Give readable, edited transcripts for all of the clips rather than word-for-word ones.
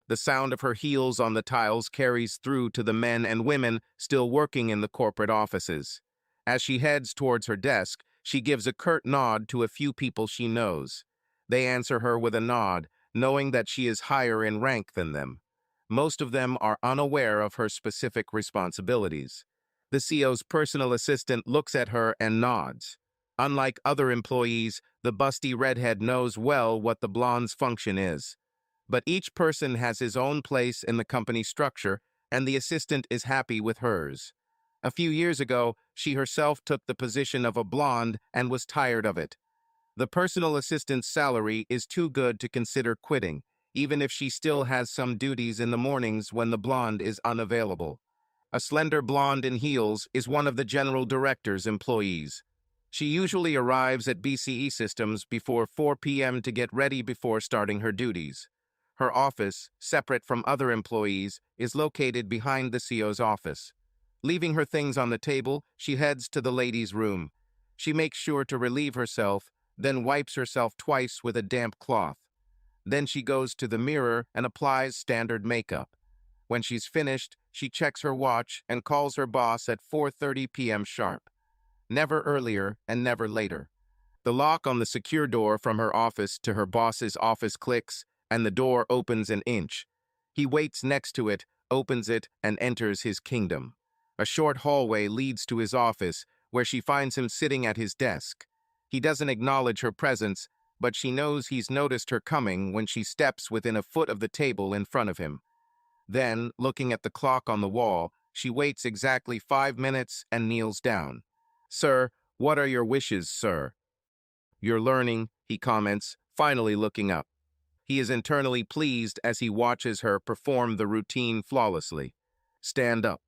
The sound of her heels on the tiles carries through to the men and women still working in the corporate offices. As she heads towards her desk, she gives a curt nod to a few people she knows. They answer her with a nod, knowing that she is higher in rank than them. Most of them are unaware of her specific responsibilities. The CEO's personal assistant looks at her and nods. Unlike other employees, the busty redhead knows well what the blonde's function is. But each person has his own place in the company structure, and the assistant is happy with hers. A few years ago, she herself took the position of a blonde and was tired of it. The personal assistant's salary is too good to consider quitting, even if she still has some duties in the mornings when the blonde is unavailable. A slender blonde in heels is one of the general director's employees. She usually arrives at BCE Systems before 4 p.m. to get ready before starting her duties. Her office, separate from other employees, is located behind the CEO's office. Leaving her things on the table, she heads to the ladies' room. She makes sure to relieve herself, then wipes herself twice with a damp cloth. Then she goes to the mirror and applies standard makeup. When she's finished, she checks her watch and calls her boss at 4:30 p.m. sharp. Never earlier and never later. The lock on the secure door from her office to her boss's office clicks, and the door opens an inch. He waits next to it, opens it, and enters his kingdom. A short hallway leads to his office, where she finds him sitting at his desk. He doesn't acknowledge her presence, but she knows he's noticed her coming when she steps within a foot of the table in front of him. Then, looking at the clock on the wall, she waits exactly 5 minutes and kneels down. "Sir, what are your wishes, sir?" "You're learning," he comments, finally looking up. He is internally pleased as he watches her perform the routine flawlessly. "Stand up."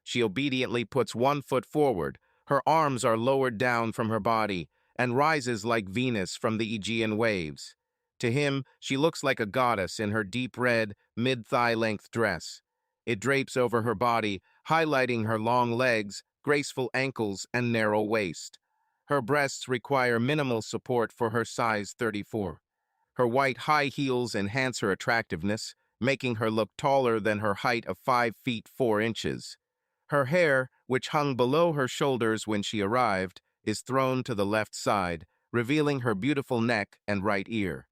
She obediently puts one foot forward. Her arms are lowered down from her body and rises like Venus from the Aegean waves. To him, she looks like a goddess in her deep red, mid-thigh-length dress. It drapes over her body, highlighting her long legs, graceful ankles, and narrow waist. Her breasts require minimal support for her size 34. Her white high heels enhance her attractiveness, making her look taller than her height of 5 feet 4 inches. Her hair, which hung below her shoulders when she arrived, is thrown to the left side, revealing her beautiful neck and right ear.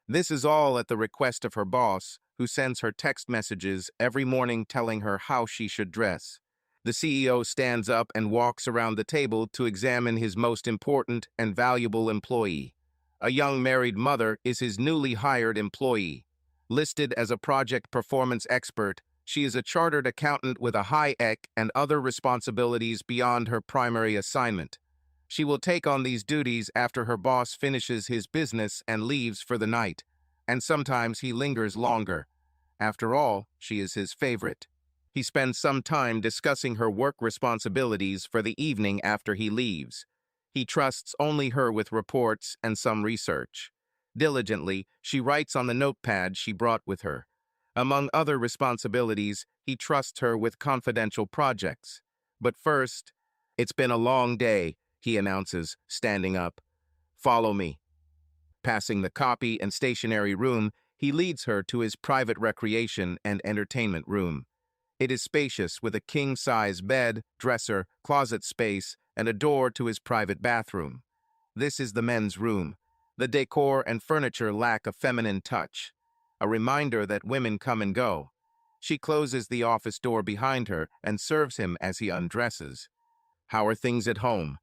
This is all at the request of her boss, who sends her text messages every morning telling her how she should dress. The CEO stands up and walks around the table to examine his most important and valuable employee. A young married mother is his newly hired employee. Listed as a project performance expert, she is a chartered accountant with a high EC and other responsibilities beyond her primary assignment. She will take on these duties after her boss finishes his business and leaves for the night, and sometimes he lingers longer. After all, she is his favorite. He spends some time discussing her work responsibilities for the evening after he leaves. He trusts only her with reports and some research. Diligently, she writes on the notepad she brought with her. Among other responsibilities, he trusts her with confidential projects. But first, "It's been a long day," he announces, standing up. "Follow me." Passing the copy and stationery room, he leads her to his private recreation and entertainment room. It is spacious with a king-size bed, dresser, closet space, and a door to his private bathroom. This is the men's room. The decor and furniture lack a feminine touch, a reminder that women come and go. She closes the office door behind her and serves him as he undresses. "How are things at home?"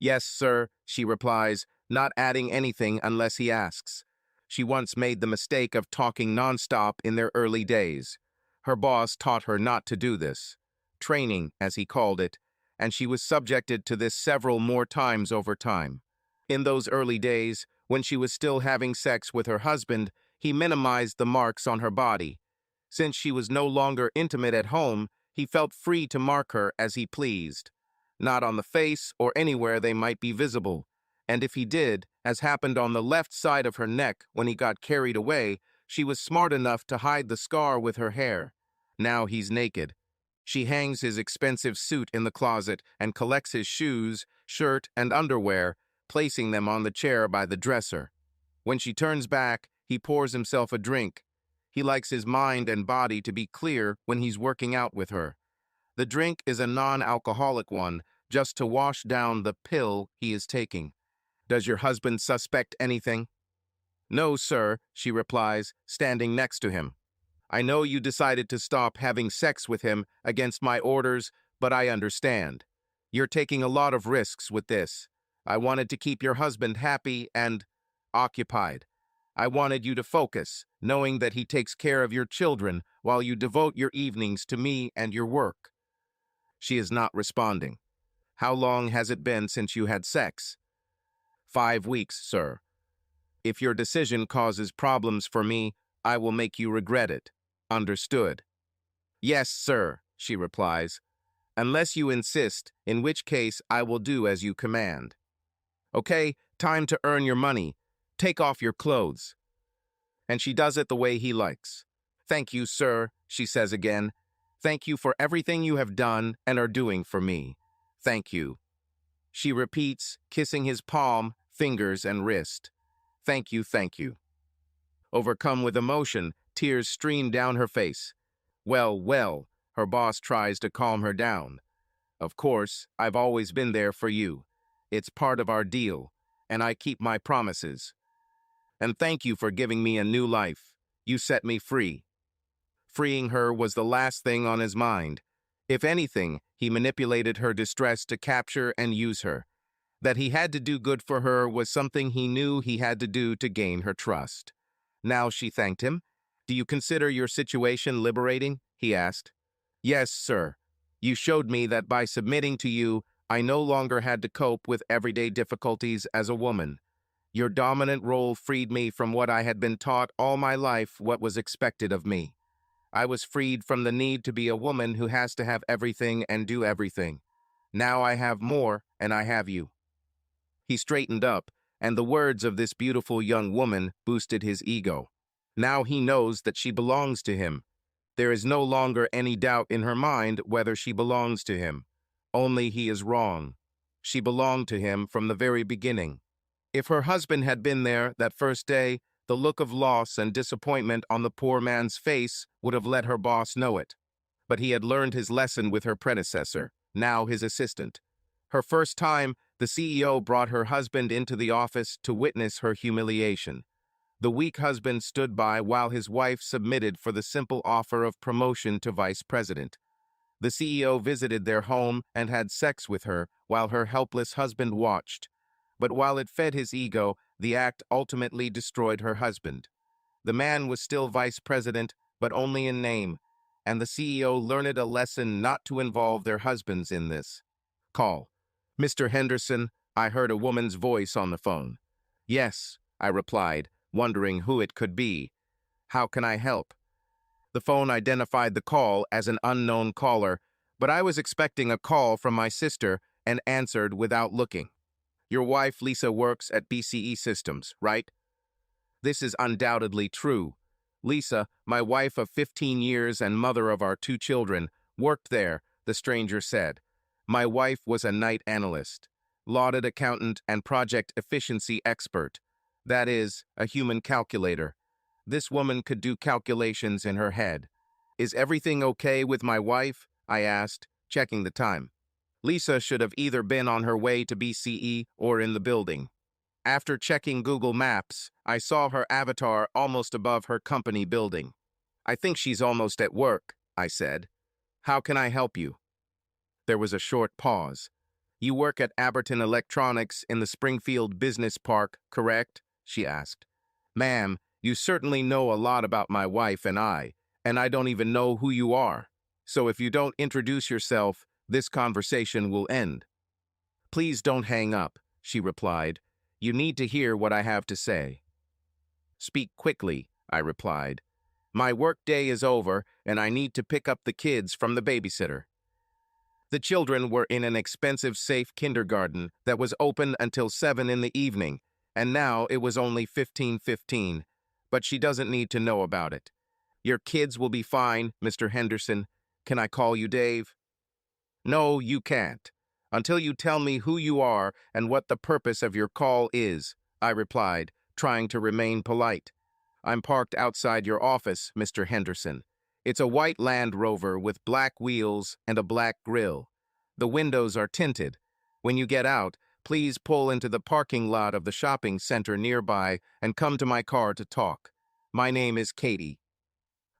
"Yes, sir," she replies, not adding anything unless he asks. She once made the mistake of talking nonstop in their early days. Her boss taught her not to do this. Training, as he called it, and she was subjected to this several more times over time. In those early days, when she was still having sex with her husband, he minimized the marks on her body. Since she was no longer intimate at home, he felt free to mark her as he pleased. Not on the face or anywhere they might be visible. And if he did, as happened on the left side of her neck when he got carried away, she was smart enough to hide the scar with her hair. Now he's naked. She hangs his expensive suit in the closet and collects his shoes, shirt, and underwear, placing them on the chair by the dresser. When she turns back, he pours himself a drink. He likes his mind and body to be clear when he's working out with her. The drink is a non-alcoholic one, just to wash down the pill he is taking. Does your husband suspect anything? No, sir, she replies, standing next to him. I know you decided to stop having sex with him against my orders, but I understand. You're taking a lot of risks with this. I wanted to keep your husband happy and occupied. I wanted you to focus, knowing that he takes care of your children while you devote your evenings to me and your work. She is not responding. How long has it been since you had sex? 5 weeks, sir. If your decision causes problems for me, I will make you regret it. Understood. Yes, sir, she replies. Unless you insist, in which case I will do as you command. Okay, time to earn your money. Take off your clothes. And she does it the way he likes. Thank you, sir, she says again. Thank you for everything you have done and are doing for me. Thank you. She repeats, kissing his palm, fingers, and wrist. Thank you, thank you. Overcome with emotion, tears stream down her face. Well, well, her boss tries to calm her down. Of course, I've always been there for you. It's part of our deal, and I keep my promises. And thank you for giving me a new life. You set me free. Freeing her was the last thing on his mind. If anything, he manipulated her distress to capture and use her. That he had to do good for her was something he knew he had to do to gain her trust. Now she thanked him. Do you consider your situation liberating? He asked. Yes, sir. You showed me that by submitting to you, I no longer had to cope with everyday difficulties as a woman. Your dominant role freed me from what I had been taught all my life what was expected of me. I was freed from the need to be a woman who has to have everything and do everything. Now I have more, and I have you. He straightened up, and the words of this beautiful young woman boosted his ego. Now he knows that she belongs to him. There is no longer any doubt in her mind whether she belongs to him. Only he is wrong. She belonged to him from the very beginning. If her husband had been there that first day, the look of loss and disappointment on the poor man's face would have let her boss know it. But he had learned his lesson with her predecessor, now his assistant. Her first time, the CEO brought her husband into the office to witness her humiliation. The weak husband stood by while his wife submitted for the simple offer of promotion to vice president. The CEO visited their home and had sex with her while her helpless husband watched. But while it fed his ego, the act ultimately destroyed her husband. The man was still vice president, but only in name, and the CEO learned a lesson not to involve their husbands in this. Call. Mr. Henderson, I heard a woman's voice on the phone. Yes, I replied, wondering who it could be. How can I help? The phone identified the call as an unknown caller, but I was expecting a call from my sister and answered without looking. Your wife, Lisa, works at BCE Systems, right? This is undoubtedly true. Lisa, my wife of 15 years and mother of our 2 children, worked there, the stranger said. My wife was a night analyst, lauded accountant and project efficiency expert. That is, a human calculator. This woman could do calculations in her head. Is everything okay with my wife? I asked, checking the time. Lisa should have either been on her way to BCE or in the building. After checking Google Maps, I saw her avatar almost above her company building. I think she's almost at work, I said. How can I help you? There was a short pause. You work at Aberton Electronics in the Springfield Business Park, correct? She asked. Ma'am, you certainly know a lot about my wife and I don't even know who you are. So if you don't introduce yourself, this conversation will end. Please don't hang up, she replied. You need to hear what I have to say. Speak quickly, I replied. My work day is over and I need to pick up the kids from the babysitter. The children were in an expensive safe kindergarten that was open until 7 in the evening, and now it was only 15:15, but she doesn't need to know about it. Your kids will be fine, Mr. Henderson. Can I call you Dave? No, you can't. Until you tell me who you are and what the purpose of your call is, I replied, trying to remain polite. I'm parked outside your office, Mr. Henderson. It's a white Land Rover with black wheels and a black grille. The windows are tinted. When you get out, please pull into the parking lot of the shopping center nearby and come to my car to talk. My name is Katie.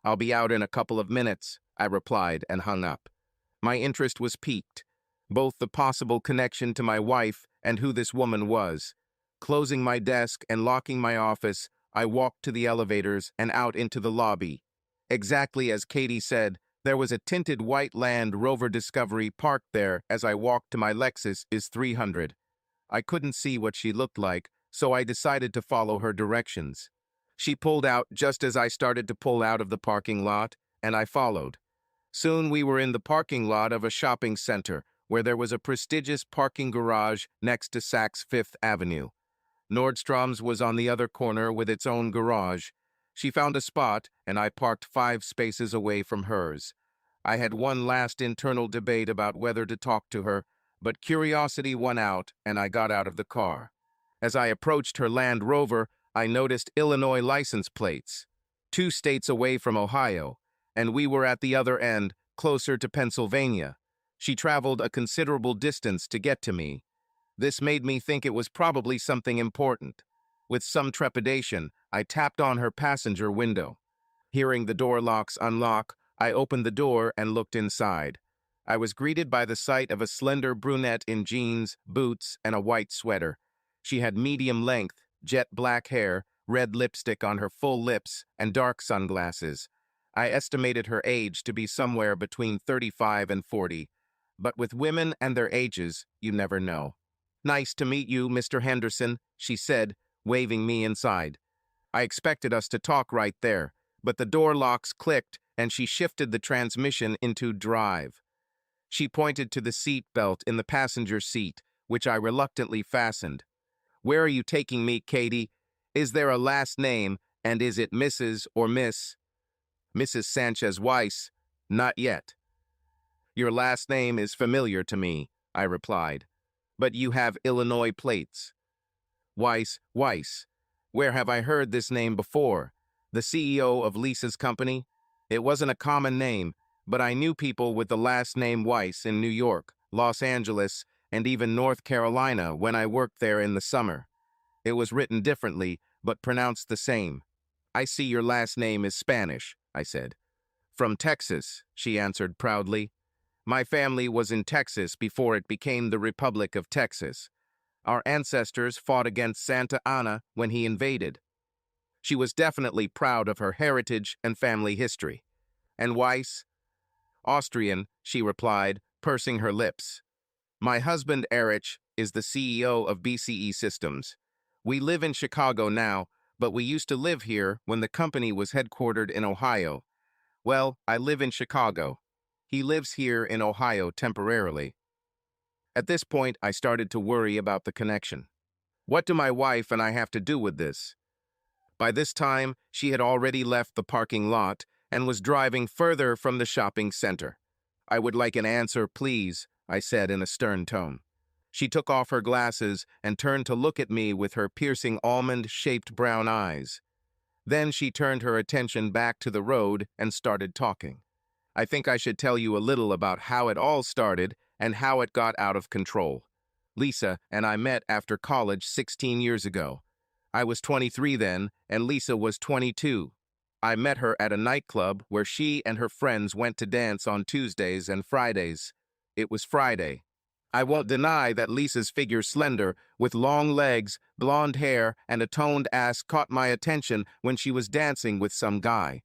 I'll be out in a couple of minutes, I replied and hung up. My interest was piqued, both the possible connection to my wife and who this woman was. Closing my desk and locking my office, I walked to the elevators and out into the lobby. Exactly as Katie said, there was a tinted white Land Rover Discovery parked there as I walked to my Lexus IS300. I couldn't see what she looked like, so I decided to follow her directions. She pulled out just as I started to pull out of the parking lot, and I followed. Soon we were in the parking lot of a shopping center, where there was a prestigious parking garage next to Saks Fifth Avenue. Nordstrom's was on the other corner with its own garage. She found a spot, and I parked 5 spaces away from hers. I had one last internal debate about whether to talk to her, but curiosity won out, and I got out of the car. As I approached her Land Rover, I noticed Illinois license plates, 2 states away from Ohio, and we were at the other end, closer to Pennsylvania. She traveled a considerable distance to get to me. This made me think it was probably something important. With some trepidation, I tapped on her passenger window. Hearing the door locks unlock, I opened the door and looked inside. I was greeted by the sight of a slender brunette in jeans, boots, and a white sweater. She had medium-length, jet black hair, red lipstick on her full lips, and dark sunglasses. I estimated her age to be somewhere between 35 and 40. But with women and their ages, you never know. "Nice to meet you, Mr. Henderson," she said, waving me inside. I expected us to talk right there, but the door locks clicked and she shifted the transmission into drive. She pointed to the seat belt in the passenger seat, which I reluctantly fastened. "Where are you taking me, Katie? Is there a last name, and is it Mrs. or Miss?" "Mrs. Sanchez Weiss." "Not yet." "Your last name is familiar to me," I replied. "But you have Illinois plates." "Weiss, Weiss. Where have I heard this name before? The CEO of Lisa's company? It wasn't a common name, but I knew people with the last name Weiss in New York, Los Angeles, and even North Carolina when I worked there in the summer. It was written differently, but pronounced the same." "I see your last name is Spanish," I said. "From Texas," she answered proudly. "My family was in Texas before it became the Republic of Texas. Our ancestors fought against Santa Anna when he invaded." She was definitely proud of her heritage and family history. "And Weiss?" "Austrian," she replied, pursing her lips. "My husband, Erich, is the CEO of BCE Systems. We live in Chicago now, but we used to live here when the company was headquartered in Ohio. Well, I live in Chicago. He lives here in Ohio temporarily." At this point, I started to worry about the connection. What do my wife and I have to do with this? By this time, she had already left the parking lot and was driving further from the shopping center. "I would like an answer, please," I said in a stern tone. She took off her glasses and turned to look at me with her piercing almond-shaped brown eyes. Then she turned her attention back to the road and started talking. "I think I should tell you a little about how it all started and how it got out of control. Lisa and I met after college 16 years ago. I was 23 then, and Lisa was 22. I met her at a nightclub where she and her friends went to dance on Tuesdays and Fridays. It was Friday. I won't deny that Lisa's figure slender, with long legs, blonde hair, and a toned ass caught my attention when she was dancing with some guy.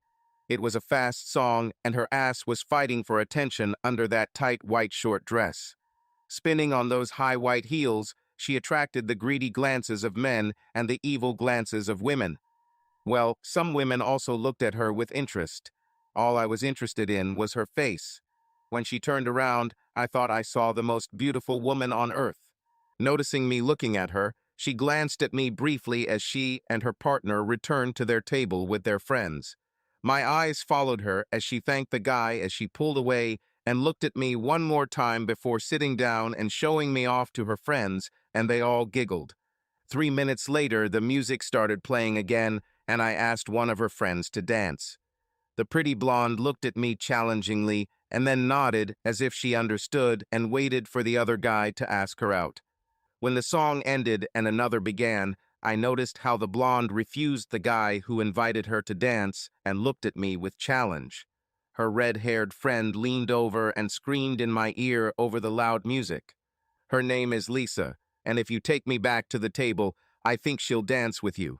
It was a fast song, and her ass was fighting for attention under that tight white short dress. Spinning on those high white heels, she attracted the greedy glances of men and the evil glances of women. Well, some women also looked at her with interest. All I was interested in was her face. When she turned around, I thought I saw the most beautiful woman on earth. Noticing me looking at her, she glanced at me briefly as she and her partner returned to their table with their friends. My eyes followed her as she thanked the guy as she pulled away and looked at me one more time before sitting down and showing me off to her friends, and they all giggled. 3 minutes later, the music started playing again, and I asked one of her friends to dance. The pretty blonde looked at me challengingly and then nodded as if she understood and waited for the other guy to ask her out. When the song ended and another began, I noticed how the blonde refused the guy who invited her to dance and looked at me with challenge. Her red-haired friend leaned over and screamed in my ear over the loud music. Her name is Lisa, and if you take me back to the table, I think she'll dance with you.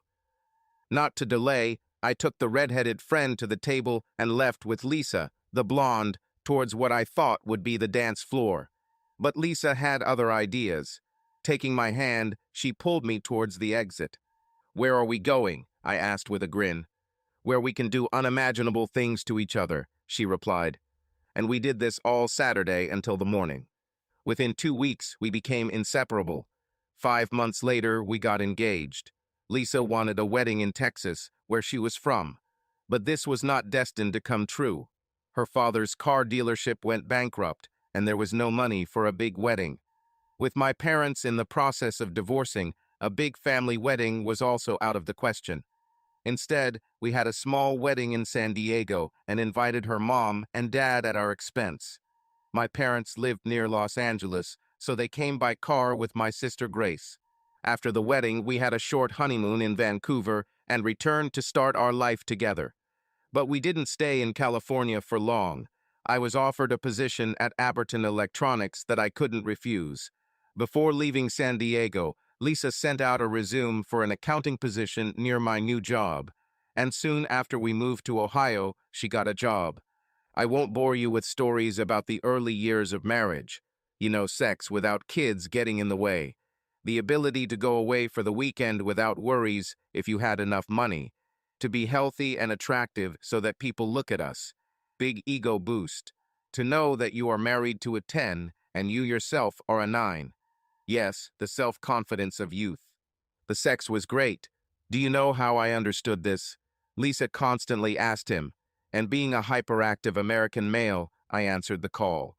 Not to delay, I took the red-headed friend to the table and left with Lisa, the blonde, towards what I thought would be the dance floor. But Lisa had other ideas. Taking my hand, she pulled me towards the exit. "Where are we going?" I asked with a grin. "Where we can do unimaginable things to each other," she replied. And we did this all Saturday until the morning. Within 2 weeks, we became inseparable. 5 months later, we got engaged. Lisa wanted a wedding in Texas, where she was from. But this was not destined to come true. Her father's car dealership went bankrupt, and there was no money for a big wedding. With my parents in the process of divorcing, a big family wedding was also out of the question. Instead, we had a small wedding in San Diego and invited her mom and dad at our expense. My parents lived near Los Angeles, so they came by car with my sister Grace. After the wedding, we had a short honeymoon in Vancouver and returned to start our life together. But we didn't stay in California for long. I was offered a position at Aberton Electronics that I couldn't refuse. Before leaving San Diego, Lisa sent out a resume for an accounting position near my new job. And soon after we moved to Ohio, she got a job. I won't bore you with stories about the early years of marriage. You know, sex without kids getting in the way. The ability to go away for the weekend without worries if you had enough money. To be healthy and attractive so that people look at us. Big ego boost. To know that you are married to a 10 and you yourself are a 9. Yes, the self-confidence of youth. The sex was great. Do you know how I understood this? Lisa constantly asked him, and being a hyperactive American male, I answered the call.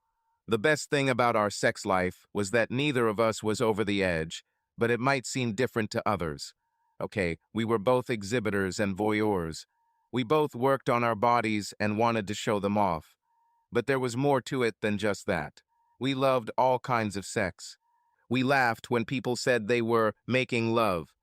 The best thing about our sex life was that neither of us was over the edge, but it might seem different to others. Okay, we were both exhibitors and voyeurs. We both worked on our bodies and wanted to show them off. But there was more to it than just that. We loved all kinds of sex. We laughed when people said they were making love.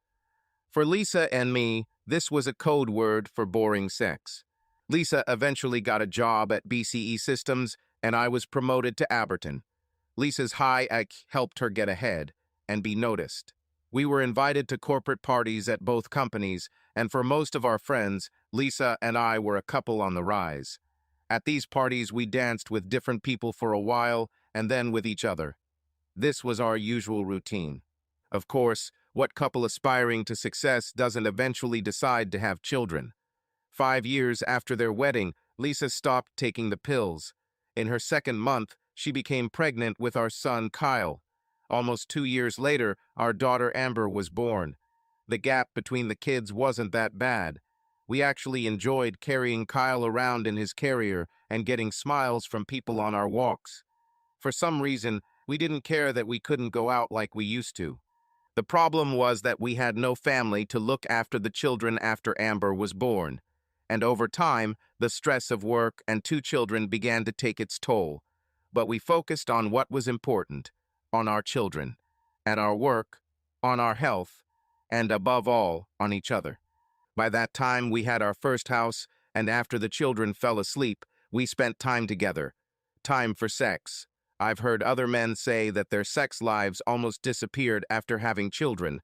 For Lisa and me, this was a code word for boring sex. Lisa eventually got a job at BCE Systems, and I was promoted to Aberton. Lisa's high IQ helped her get ahead and be noticed. We were invited to corporate parties at both companies, and for most of our friends, Lisa and I were a couple on the rise. At these parties, we danced with different people for a while, and then with each other. This was our usual routine. Of course, what couple aspiring to success doesn't eventually decide to have children? 5 years after their wedding, Lisa stopped taking the pills. In her second month, she became pregnant with our son, Kyle. Almost 2 years later, our daughter Amber was born. The gap between the kids wasn't that bad. We actually enjoyed carrying Kyle around in his carrier and getting smiles from people on our walks. For some reason, we didn't care that we couldn't go out like we used to. The problem was that we had no family to look after the children after Amber was born. And over time, the stress of work and 2 children began to take its toll. But we focused on what was important, on our children, at our work, on our health, and above all, on each other. By that time, we had our first house, and after the children fell asleep, we spent time together. Time for sex. I've heard other men say that their sex lives almost disappeared after having children,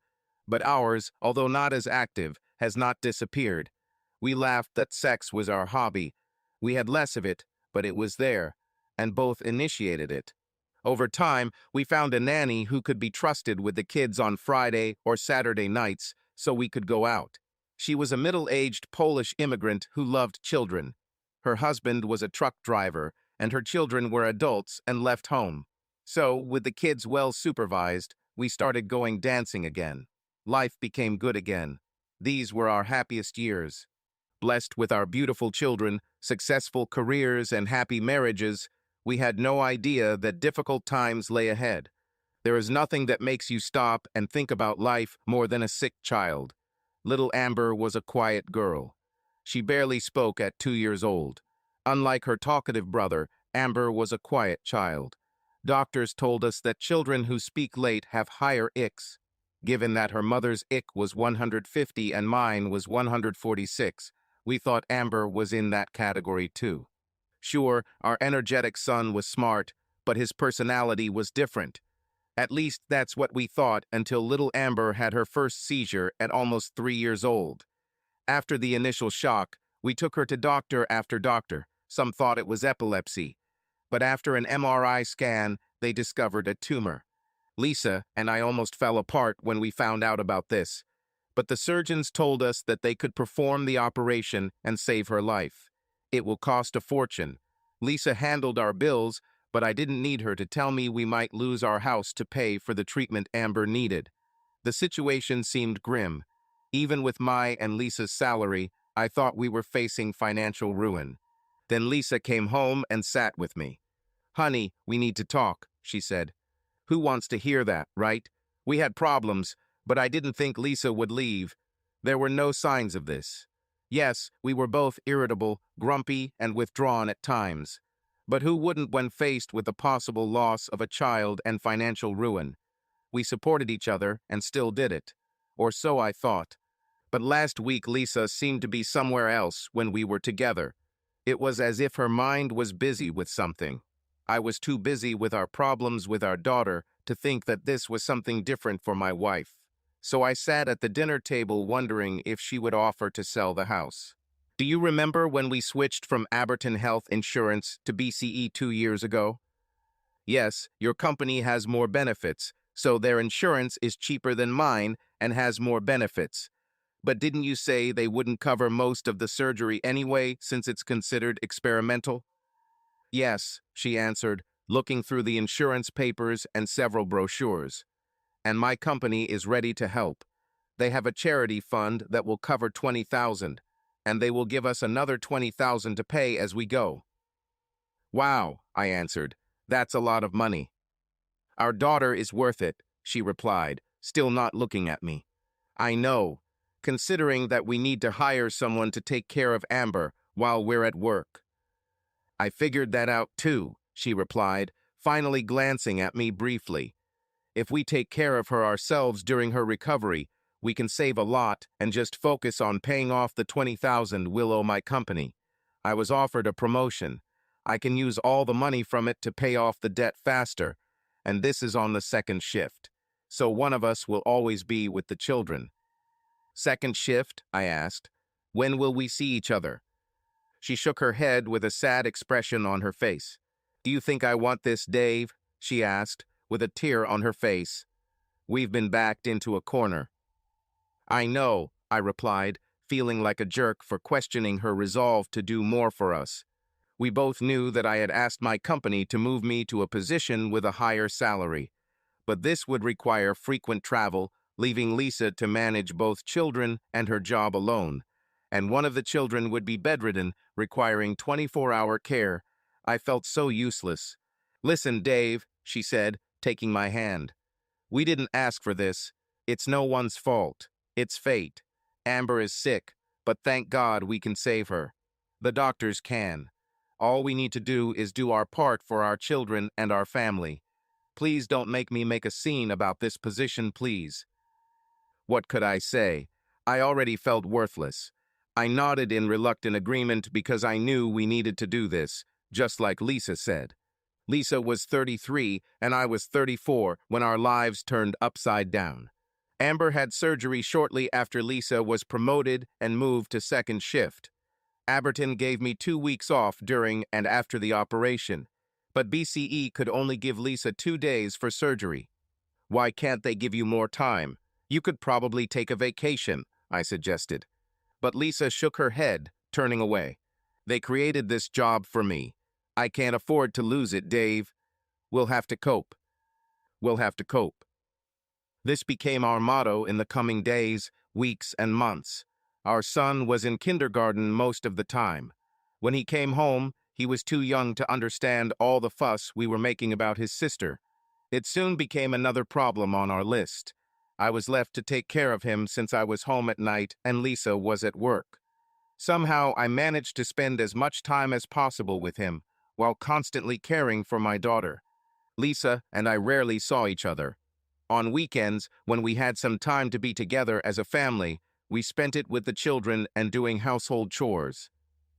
but ours, although not as active, has not disappeared. We laughed that sex was our hobby. We had less of it, but it was there, and both initiated it. Over time, we found a nanny who could be trusted with the kids on Friday or Saturday nights so we could go out. She was a middle-aged Polish immigrant who loved children. Her husband was a truck driver, and her children were adults and left home. So, with the kids well supervised, we started going dancing again. Life became good again. These were our happiest years. Blessed with our beautiful children, successful careers, and happy marriages, we had no idea that difficult times lay ahead. There is nothing that makes you stop and think about life more than a sick child. Little Amber was a quiet girl. She barely spoke at 2 years old. Unlike her talkative brother, Amber was a quiet child. Doctors told us that children who speak late have higher IQs. Given that her mother's IQ was 150 and mine was 146, we thought Amber was in that category too. Sure, our energetic son was smart, but his personality was different. At least that's what we thought until little Amber had her first seizure at almost 3 years old. After the initial shock, we took her to doctor after doctor. Some thought it was epilepsy. But after an MRI scan, they discovered a tumor. Lisa and I almost fell apart when we found out about this. But the surgeons told us that they could perform the operation and save her life. It will cost a fortune. Lisa handled our bills, but I didn't need her to tell me we might lose our house to pay for the treatment Amber needed. The situation seemed grim. Even with my and Lisa's salary, I thought we were facing financial ruin. Then Lisa came home and sat with me. "Honey, we need to talk," she said. "Who wants to hear that, right? We had problems, but I didn't think Lisa would leave. There were no signs of this. Yes, we were both irritable, grumpy, and withdrawn at times. But who wouldn't when faced with the possible loss of a child and financial ruin? We supported each other and still did it. Or so I thought. But last week Lisa seemed to be somewhere else when we were together. It was as if her mind was busy with something. I was too busy with our problems with our daughter to think that this was something different for my wife. So I sat at the dinner table wondering if she would offer to sell the house. Do you remember when we switched from Aberton Health Insurance to BCE 2 years ago? Yes, your company has more benefits, so their insurance is cheaper than mine and has more benefits. But didn't you say they wouldn't cover most of the surgery anyway, since it's considered experimental? Yes, she answered, looking through the insurance papers and several brochures. And my company is ready to help. They have a charity fund that will cover $20,000, and they will give us another $20,000 to pay as we go. Wow, I answered. That's a lot of money. Our daughter is worth it, she replied, still not looking at me. I know, considering that we need to hire someone to take care of Amber while we're at work. I figured that out too, she replied, finally glancing at me briefly. If we take care of her ourselves during her recovery, we can save a lot and just focus on paying off the $20,000 we'll owe my company. I was offered a promotion. I can use all the money from it to pay off the debt faster, and this is on the second shift. So one of us will always be with the children. Second shift? I asked. When will we see each other? She shook her head with a sad expression on her face. Do you think I want this, Dave? She asked, with a tear on her face. We've been backed into a corner. I know, I replied, feeling like a jerk for questioning her resolve to do more for us. We both knew that I had asked my company to move me to a position with a higher salary, but this would require frequent travel, leaving Lisa to manage both children and her job alone, and one of the children would be bedridden, requiring 24-hour care. I felt so useless. Listen, Dave, she said, taking my hand. We didn't ask for this. It's no one's fault. It's fate. Amber is sick, but thank God we can save her. The doctors can. All we need to do is do our part for our children and our family. Please don't make me make a scene about this position, please. What could I say? I already felt worthless. I nodded in reluctant agreement because I knew we needed to do this, just like Lisa said. Lisa was 33 and I was 34 when our lives turned upside down. Amber had surgery shortly after Lisa was promoted and moved to second shift. Aberton gave me 2 weeks off during and after the operation, but BCE could only give Lisa 2 days for surgery. Why can't they give you more time? You could probably take a vacation, I suggested. But Lisa shook her head, turning away. They created this job for me. I can't afford to lose it, Dave. We'll have to cope. We'll have to cope. This became our motto in the coming days, weeks, and months. Our son was in kindergarten most of the time. When he came home, he was too young to understand all the fuss we were making about his sister. It soon became another problem on our list. I was left to take care of him since I was home at night and Lisa was at work. Somehow, I managed to spend as much time as possible with him, while constantly caring for my daughter. Lisa and I rarely saw each other. On weekends, when we had some time to be together as a family, we spent it with the children and doing household chores.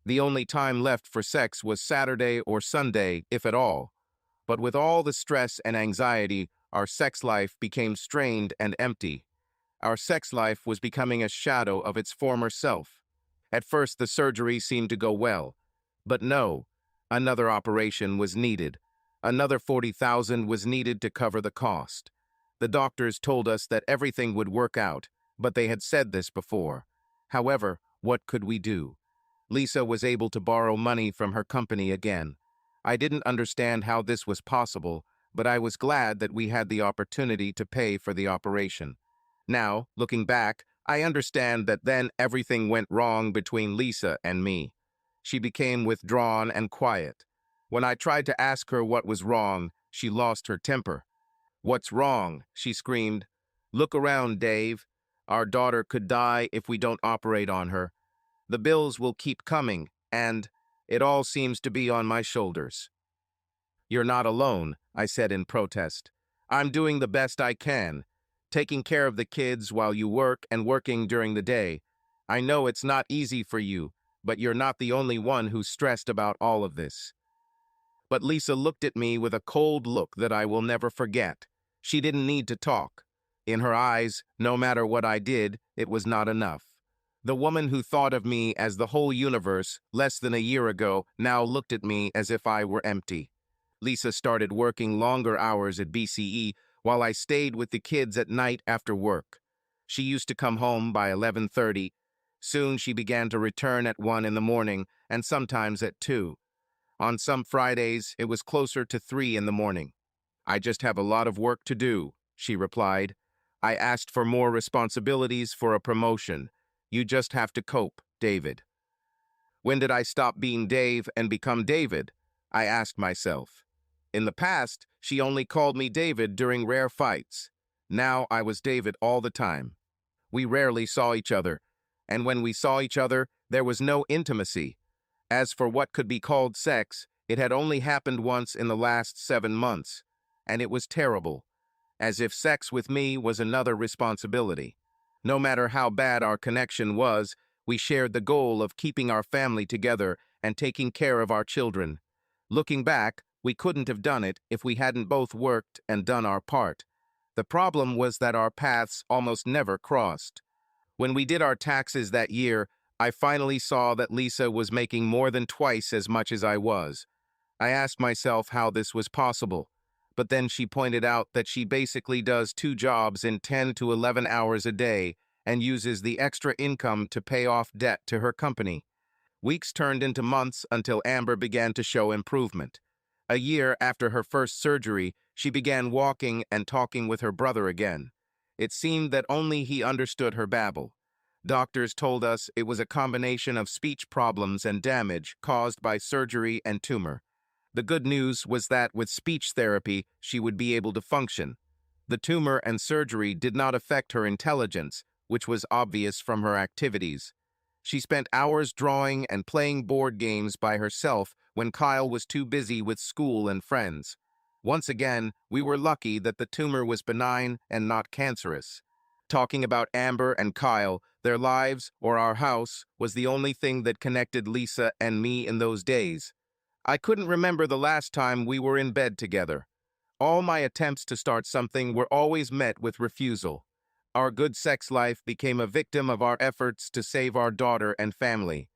The only time left for sex was Saturday or Sunday, if at all. But with all the stress and anxiety, our sex life became strained and empty. Our sex life was becoming a shadow of its former self. At first, the surgery seemed to go well. But no, another operation was needed. Another 40,000 was needed to cover the cost. The doctors told us that everything would work out, but they had said this before. However, what could we do? Lisa was able to borrow money from her company again. I didn't understand how this was possible, but I was glad that we had the opportunity to pay for the operation. Now, looking back, I understand that then everything went wrong between Lisa and me. She became withdrawn and quiet. When I tried to ask her what was wrong, she lost her temper. "What's wrong?" she screamed. "Look around, Dave. Our daughter could die if we don't operate on her. The bills will keep coming, and it all seems to be on my shoulders." "You're not alone," I said in protest. "I'm doing the best I can, taking care of the kids while you work and working during the day. I know it's not easy for you, but you're not the only one who's stressed about all of this." But Lisa looked at me with a cold look that I will never forget. She didn't need to talk. In her eyes, no matter what I did, it was not enough. The woman who thought of me as the whole universe less than a year ago now looked at me as if I were empty. Lisa started working longer hours at BCE while I stayed with the kids at night after work. She used to come home by 11:30. Soon she began to return at 1 in the morning and sometimes at 2. On some Fridays, it was closer to 3 in the morning. "I just have a lot of work to do," she replied. "I asked for more responsibilities for a promotion. You just have to cope, David." When did I stop being Dave and become David? I asked myself. In the past, she only called me David during rare fights. Now I was David all the time. We rarely saw each other, and when we saw each other, there was no intimacy. As for what could be called sex, it had only happened once in the last 7 months, and it was terrible, as if sex with me was another responsibility. No matter how bad our connection was, we shared the goal of keeping our family together and taking care of our children. Looking back, we couldn't have done it if we hadn't both worked and done our part. The problem was that our paths almost never crossed. When we did our taxes that year, I finally saw that Lisa was making more than twice as much as I was. I asked myself how this was possible, but then she pointed out that she basically does 2 jobs in 10 to 11 hours a day and uses the extra income to pay off debt to her company. Weeks turned into months until Amber began to show improvement. A year after her first surgery, she began walking and talking with her brother again. It seemed that only he understood her babble. Doctors told us it was a combination of speech problems and damage caused by surgery and tumor. The good news was that with speech therapy, she would be able to function. The tumor and surgery did not affect her intelligence, which was obvious from her activities. She spent hours drawing and playing board games by herself when Kyle was too busy with school and friends. Once again, we were lucky that the tumor was benign and not cancerous. Talking about Amber and Kyle, their lives, or our house, was the only thing that connected Lisa and me in those days. I couldn't remember the last time we were in bed together. All my attempts to start something were always met with refusal. Our good sex life became a victim of our efforts to save our daughter and family.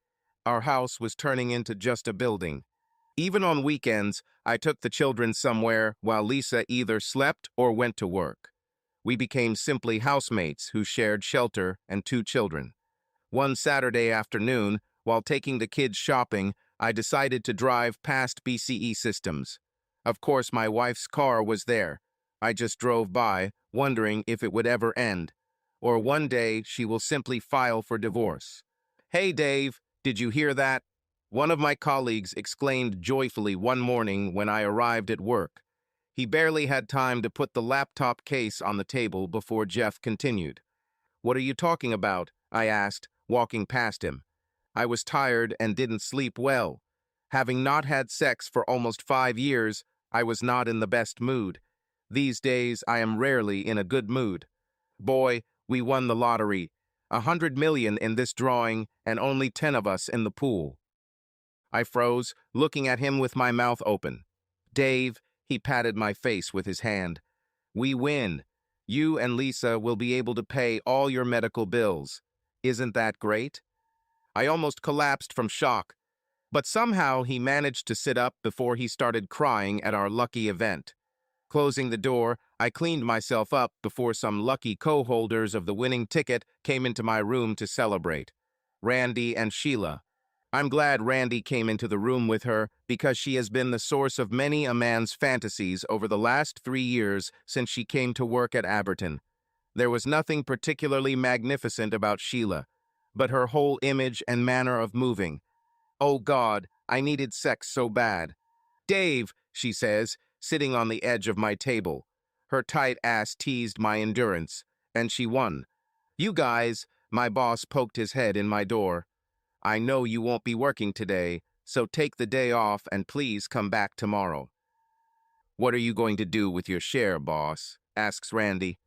Our house was turning into just a building. Even on weekends, I took the children somewhere while Lisa either slept or went to work. We became simply housemates who shared shelter and 2 children. One Saturday afternoon, while taking the kids shopping, I decided to drive past BCE Systems. Of course, my wife's car was there. I just drove by, wondering if it would ever end. Or one day, she will simply file for divorce. "Hey, Dave, did you hear that?" One of my colleagues exclaimed joyfully one morning when I arrived at work. He barely had time to put the laptop case on the table before Jeff continued. "What are you talking about?" I asked, walking past him. I was tired and didn't sleep well. Having not had sex for almost 5 years, I was not in the best mood. These days, I am rarely in a good mood. Boy, we won the lottery. 100 million in this drawing and only 10 of us in the pool. I froze, looking at him with my mouth open. "Dave," he patted my face with his hand. "We win. You and Lisa will be able to pay all your medical bills. Isn't that great?" I almost collapsed from shock, but somehow he managed to sit up before he started crying at our lucky event. Closing the door, I cleaned myself up before some lucky co-holders of the winning ticket came into my room to celebrate. Randy and Sheila. I'm glad Randy came into the room with her because she has been the source of many a man's fantasies over the last 3 years since she came to work at Aberton. There was nothing particularly magnificent about Sheila, but her whole image and manner of moving. Oh God, I needed sex so bad. "Dave," she says, sitting on the edge of my table. Her tight ass teased my endurance, and she won. "You guys," my boss poked his head in my door. "I know you won't be working today, so take the day off and please come back tomorrow." "What are you going to do with your share, boss?" asks Randy.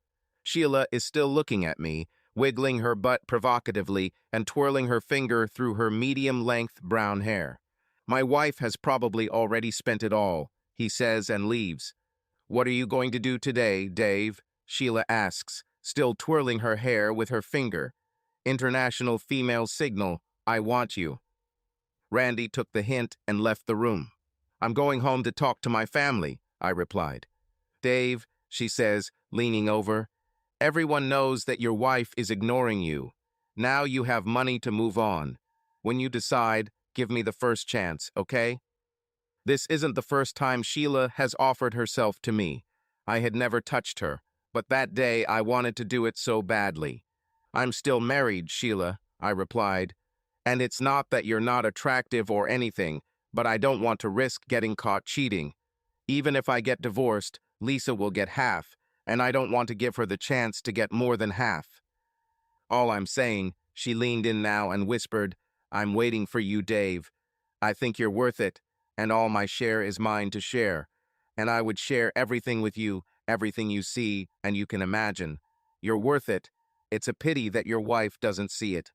Sheila is still looking at me, wiggling her butt provocatively and twirling her finger through her medium-length brown hair. "My wife has probably already spent it all," he says and leaves. "What are you going to do today, Dave?" Sheila asks, still twirling her hair with her finger. International female signal, "I want you." Randy took the hint and left the room. "I'm going home to talk to my family," I replied. "Dave," she says, leaning over, "everyone knows that your wife is ignoring you. Now you have money to move on. When you decide, give me the first chance, okay?" This isn't the first time Sheila has offered herself to me. I had never touched her, but that day I wanted to do it so badly. "I'm still married, Sheila," I replied, "and it's not that you're not attractive or anything, but I don't want to risk getting caught cheating. Even if I get divorced, Lisa will get half, and I don't want to give her the chance to get more than half. All I'm saying," she leaned in now and whispered, "I'm waiting for you, Dave. I think you're worth it, and all my share is mine to share. And I would share everything with you, everything you see and you can imagine. You're worth it. It's a pity that your wife doesn't see it."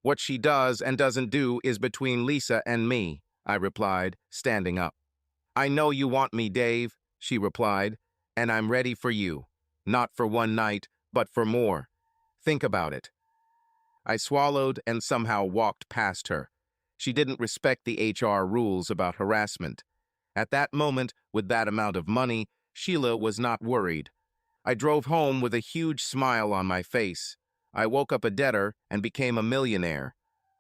"What she does and doesn't do is between Lisa and me," I replied, standing up. "I know you want me, Dave," she replied, "and I'm ready for you. Not for one night, but for more. Think about it." I swallowed and somehow walked past her. She didn't respect the HR rules about harassment. At that moment, with that amount of money, Sheila was not worried. I drove home with a huge smile on my face. I woke up a debtor and became a millionaire.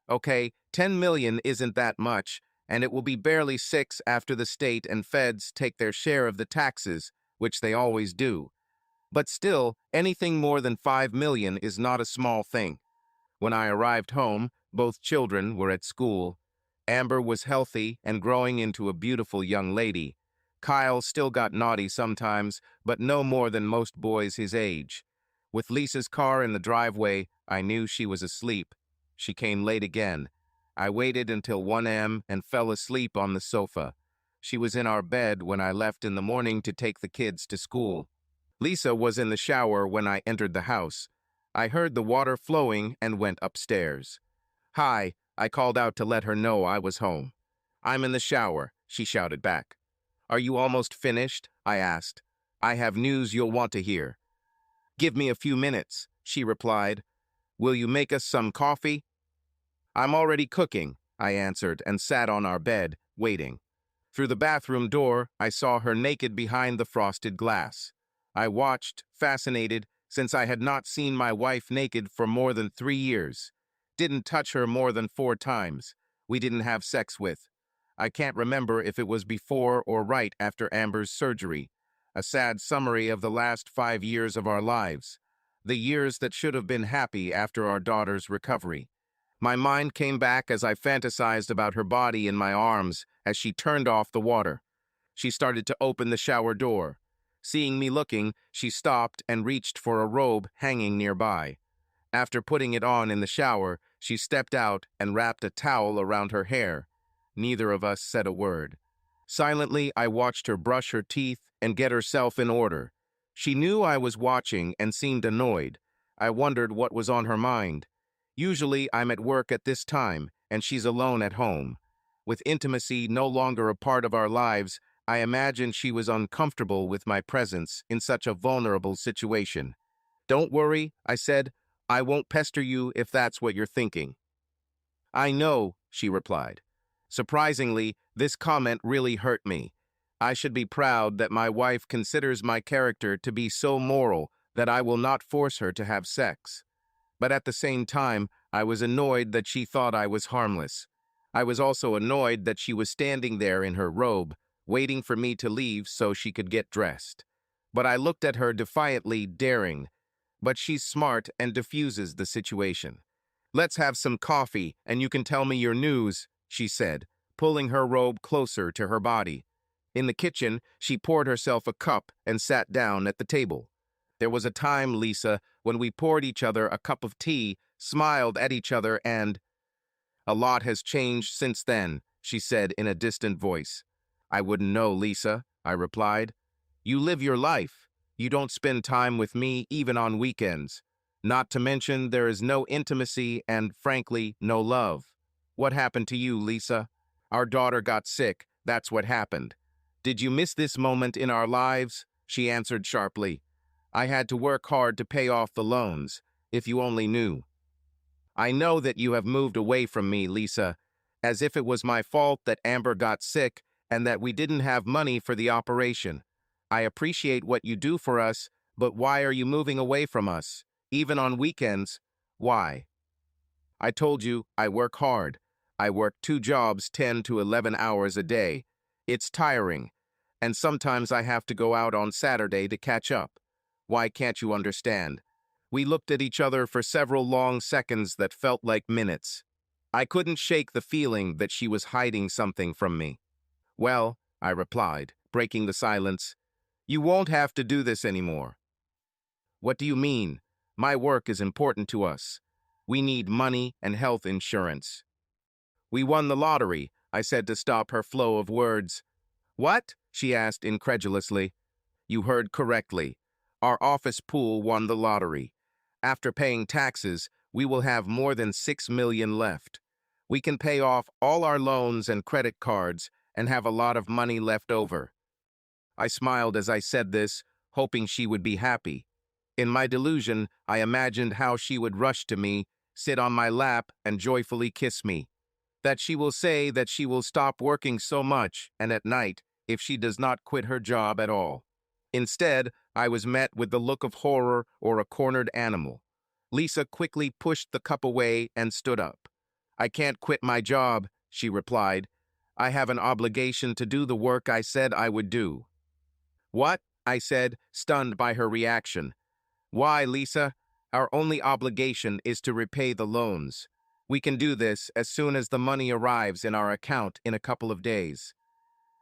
Okay, 10 million isn't that much, and it will be barely 6 after the state and feds take their share of the taxes, which they always do. But still, anything more than 5 million is not a small thing. When I arrived home, both children were at school. Amber was healthy and growing into a beautiful young lady. Kyle still got naughty sometimes, but no more than most boys his age. With Lisa's car in the driveway, I knew she was asleep. She came late again. I waited until 1 a.m. and fell asleep on the sofa. She was in our bed when I left in the morning to take the kids to school. Lisa was in the shower when I entered the house. I heard the water flowing and went upstairs. "Hi," I called out to let her know I was home. "I'm in the shower," she shouted back. "Are you almost finished?" I asked. "I have news you'll want to hear." "Give me a few minutes," she replied. "Will you make us some coffee?" "I'm already cooking," I answered and sat on our bed, waiting. Through the bathroom door, I saw her naked behind the frosted glass. I watched, fascinated, since I had not seen my wife naked for more than 3 years. Didn't touch her more than 4 times. We didn't have sex with. I can't remember if it was before or right after Amber's surgery. A sad summary of the last 5 years of our lives. The years that should have been happy after our daughter's recovery. My mind came back as I fantasized about her body in my arms as she turned off the water. She started to open the shower door. Seeing me looking, she stopped and reached for a robe hanging nearby. After putting it on in the shower, she stepped out and wrapped a towel around her hair. Neither of us said a word. Silently, I watched her brush her teeth and get herself in order. She knew I was watching and seemed annoyed. I wondered what was on her mind. Usually, I'm at work at this time, and she's alone at home. With intimacy no longer a part of our lives, I imagined she was uncomfortable with my presence in such a vulnerable situation. "Don't worry," I said. "I won't pester you if that's what you're thinking." "I know," she replied. Surprisingly, this comment really hurt me. I should be proud that my wife considers my character to be so moral that I will not force her to have sex. But at the same time, I was annoyed that she thought I was harmless. I was also annoyed that she was standing there in her robe, waiting for me to leave so she could get dressed. But I looked at her defiantly, daring. But she's smart and diffuses the situation. "Let's have some coffee, and you can tell me your news," she said, pulling her robe closer to her body. In the kitchen, she poured herself a cup and sat down at the table. "There was a time, Lisa, when we poured each other a cup of tea, smiled at each other, and—" "A lot has changed since then," she said in a distant voice. "I wouldn't know, Lisa," I replied. "You live your life. You don't spend time with me even on weekends. Not to mention there is no intimacy and, frankly, no love. What happened to you, Lisa? Our daughter got sick, that's what happened. Did you miss this moment in our lives?" She answered sharply. "I had to work hard to pay off the loans, if you only knew." "I know that you have moved away from me, Lisa, as if it was my fault that Amber got sick and that we didn't have money for the operation. I appreciate what you do for us, but why are you moving away from us? Even on weekends? Why?" "I told you, I work hard. I work 2 jobs, 10 to 11 hours a day. It's tiring, and sometimes I have to go out on Saturday to catch up. Why can't you understand?" We looked at each other for several long seconds that felt like minutes. I couldn't shake the feeling that she was hiding something from me. "Well," I replied, breaking the silence, "you won't have to do this anymore." "What do you mean? My work is important to us. We need money and health insurance." "We won the lottery," I said to stop her flow of words. "What?" she asked incredulously. "You heard correctly. Our office pool won the lottery. After paying taxes, we will have more than 6 million left. We can pay off all our loans and credit cards and have a lot of money left over." I smiled as I said this, hoping she would be happy. In my delusion, I imagined how she would rush to me, sit on my lap, and joyfully kiss me. That she will say that she will stop working so much and at night if she does not quit her job at all. Instead, I was met with the look of horror or a cornered animal. Lisa quickly pushed the cup away and stood up. "I can't quit my job," she replied. "I have an obligation to do the work I said I would do." "What?" I said, stunned by her reaction. "Why, Lisa? Our only obligation is to repay the loans. We can do this as soon as the money arrives in our account in a couple of days."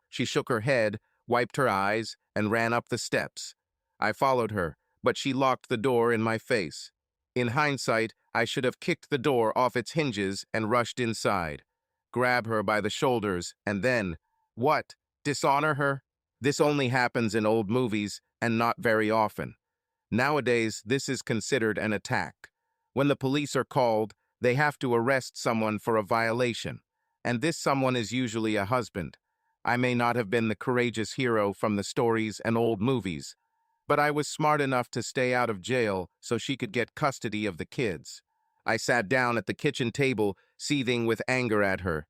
She shook her head, wiped her eyes, and ran up the steps. I followed her, but she locked the door in my face. In hindsight, I should have kicked the door off its hinges and rushed inside, grab her by the shoulders, and then, what, dishonor her? This only happens in old movies, and not very often. Nowadays, this is considered an attack. When the police are called, they have to arrest someone for a violation, and this someone is usually a husband. I may not have been the courageous hero from the stories and old movies, but I was smart enough to stay out of jail so she could get custody of the kids. I sat down at the kitchen table, seething with anger at her.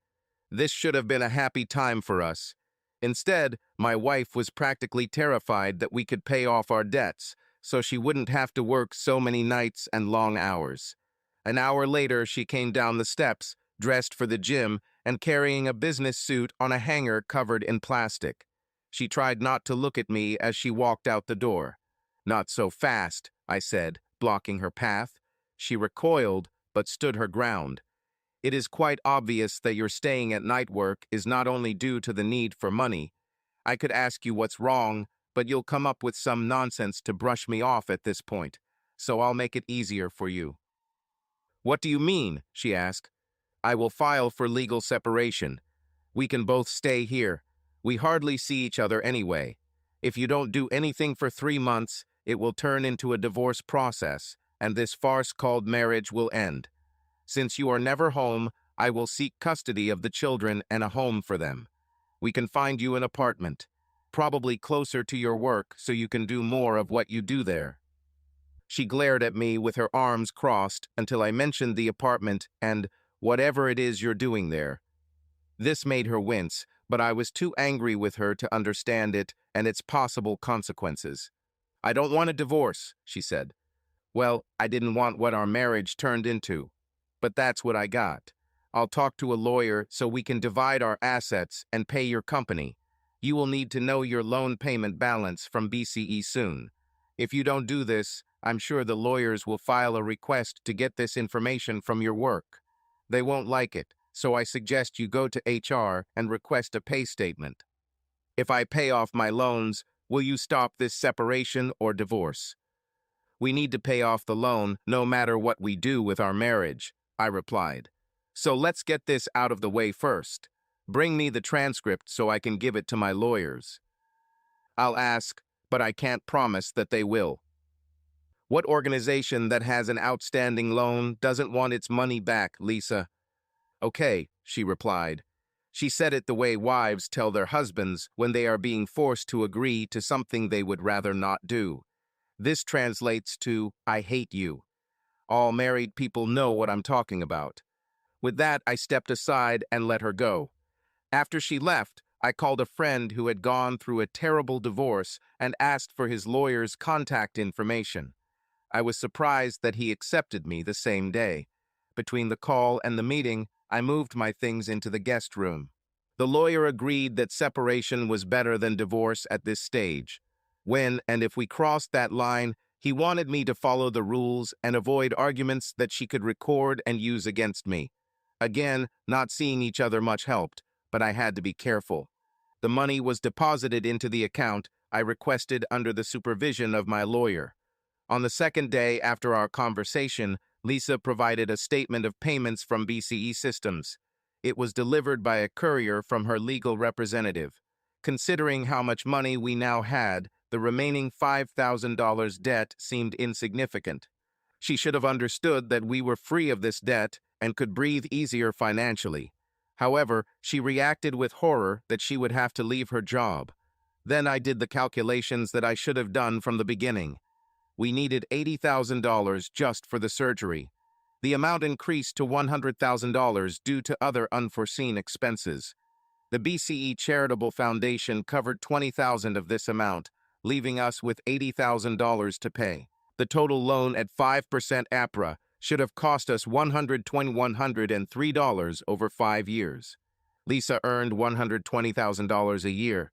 This should have been a happy time for us. Instead, my wife was practically terrified that we could pay off our debts, so she wouldn't have to work so many nights and long hours. An hour later, she came down the steps, dressed for the gym, and carrying a business suit on a hanger covered in plastic. She tried not to look at me as she walked out the door. "Not so fast," I said, blocking her path. She recoiled, but stood her ground. "It is quite obvious that your staying at night work is not only due to the need for money. I could ask you what's wrong, but you'll come up with some nonsense to brush me off at this point, so I'll make it easier for you." "What do you mean?" she asked. "I will file for legal separation. We can both stay here. We hardly see each other anyway. If you don't do anything for 3 months, it will turn into a divorce process, and this farce called marriage will end. Since you are never home, I will seek custody of the children and a home for them. We can find you an apartment, probably closer to your work so you can do more of what you do there." She glared at me with her arms crossed until I mentioned the apartment and whatever it is you're doing there. This made her wince, but I was too angry with her to understand it and its possible consequences. "I don't want a divorce," she said. "Well, I didn't want what our marriage turned into, but that's what I got. I'll talk to a lawyer so we can divide our assets and pay your company. You will need to know your loan payment balance from BCE soon. If you don't do this, I'm sure the lawyers will file a request to get this information from your work. They won't like it, so I suggest you go to HR and request a pay statement. If I pay off my loans, will you stop this separation or divorce?" "We need to pay off the loan no matter what we do with our marriage," I replied. "So let's get this out of the way first. Bring me the transcript so I can give it to my lawyers." "I'll ask, but I can't promise that they will." "What organization that has an outstanding loan doesn't want its money back, Lisa?" "Okay," she replied. She said it the way wives tell their husbands when they are being forced to agree to something they would rather not do. This translates to, "I hate you." All married people know what I'm talking about. With that, I stepped aside and let her go. After she left, I called a friend who had gone through a terrible divorce and asked for his lawyer's contact information. I was surprised that he accepted me the same day. Between the call and the meeting, I moved my things into the guest room. The lawyer agreed that separation was better than divorce at this stage. When and if we crossed that line, he wanted me to follow the rules and avoid arguments that she could record and use against me. Again, not seeing each other much helped, but I had to be careful. The money was deposited into the account I requested under the supervision of my lawyer. On the second day after our conversation, Lisa provided a statement of payments from BCE Systems. It was delivered by a courier from her legal representative. Considering how much money we now had, the remaining $5,000 debt seemed insignificant. She should have understood that we were free of this debt and could breathe easier financially. However, she reacted with horror that she would have to leave her job. Then I did the calculations that I should have done from the beginning. We needed $80,000 just for the surgery. The amount increased to $100,000 due to other unforeseen expenses. The BCE Charitable Foundation covered $20,000 of this amount, leaving us with $80,000 to pay. The total loan at 5% APRA should have cost us $103 over 5 years. Lisa earned $120,000 a year.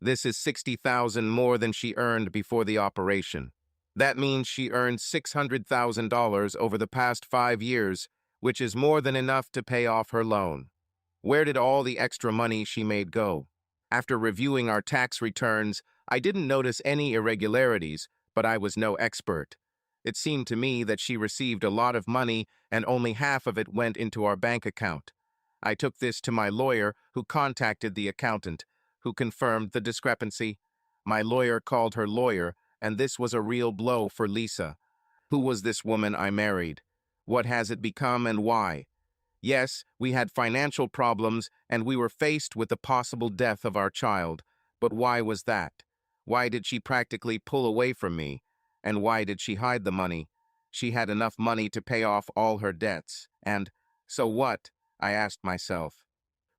This is $60,000 more than she earned before the operation. That means she earned $600,000 over the past 5 years, which is more than enough to pay off her loan. Where did all the extra money she made go? After reviewing our tax returns, I didn't notice any irregularities, but I was no expert. It seemed to me that she received a lot of money and only half of it went into our bank account. I took this to my lawyer, who contacted the accountant, who confirmed the discrepancy. My lawyer called her lawyer, and this was a real blow for Lisa. Who was this woman I married? What has it become and why? Yes, we had financial problems and we were faced with the possible death of our child. But why was that? Why did she practically pull away from me? And why did she hide the money? She had enough money to pay off all her debts. And so what? I asked myself.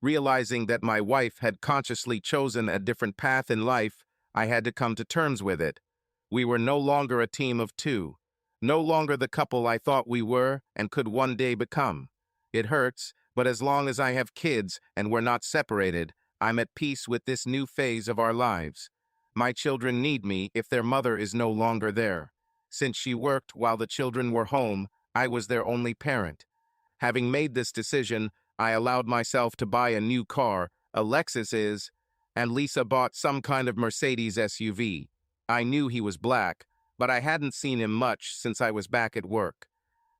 Realizing that my wife had consciously chosen a different path in life, I had to come to terms with it. We were no longer a team of two, no longer the couple I thought we were and could one day become. It hurts, but as long as I have kids and we're not separated, I'm at peace with this new phase of our lives. My children need me if their mother is no longer there. Since she worked while the children were home, I was their only parent. Having made this decision, I allowed myself to buy a new car, a Lexus is, and Lisa bought some kind of Mercedes SUV. I knew he was black, but I hadn't seen him much since I was back at work.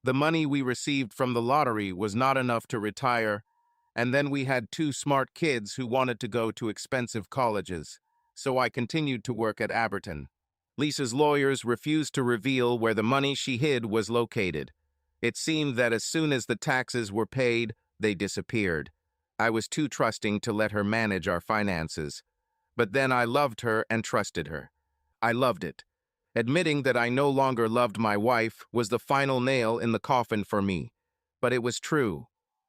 The money we received from the lottery was not enough to retire, and then we had two smart kids who wanted to go to expensive colleges, so I continued to work at Aberton. Lisa's lawyers refused to reveal where the money she hid was located. It seemed that as soon as the taxes were paid, they disappeared. I was too trusting to let her manage our finances. But then I loved her and trusted her. I loved it. Admitting that I no longer loved my wife was the final nail in the coffin for me. But it was true.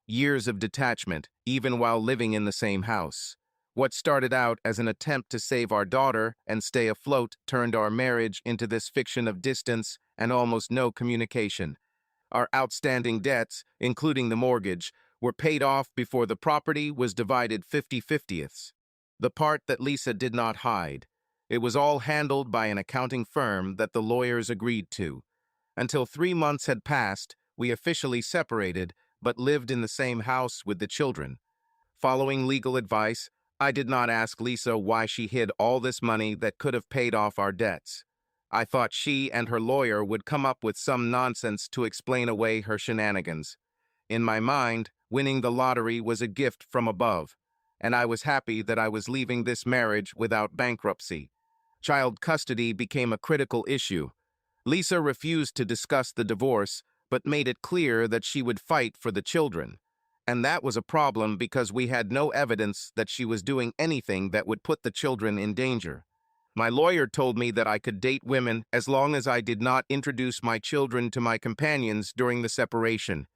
Years of detachment, even while living in the same house. What started out as an attempt to save our daughter and stay afloat turned our marriage into this fiction of distance and almost no communication. Our outstanding debts, including the mortgage, were paid off before the property was divided 50/50ths. The part that Lisa did not hide. It was all handled by an accounting firm that the lawyers agreed to. Until 3 months had passed, we officially separated, but lived in the same house with the children. Following legal advice, I did not ask Lisa why she hid all this money that could have paid off our debts. I thought she and her lawyer would come up with some nonsense to explain away her shenanigans. In my mind, winning the lottery was a gift from above, and I was happy that I was leaving this marriage without bankruptcy. Child custody became a critical issue. Lisa refused to discuss the divorce, but made it clear that she would fight for the children. And that was a problem because we had no evidence that she was doing anything that would put the children in danger. My lawyer told me that I could date women as long as I did not introduce my children to my companions during the separation.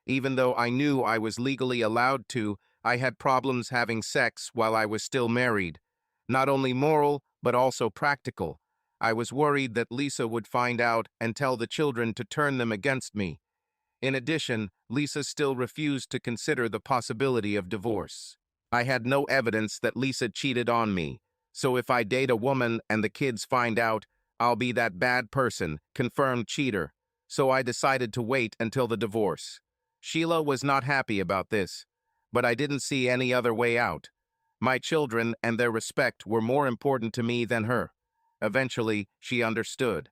Even though I knew I was legally allowed to, I had problems having sex while I was still married. Not only moral, but also practical. I was worried that Lisa would find out and tell the children to turn them against me. In addition, Lisa still refused to consider the possibility of divorce. I had no evidence that Lisa cheated on me, so if I date a woman and the kids find out, I'll be that bad person, confirmed cheater. So I decided to wait until the divorce. Sheila was not happy about this, but I didn't see any other way out. My children and their respect were more important to me than her. Eventually, she understood.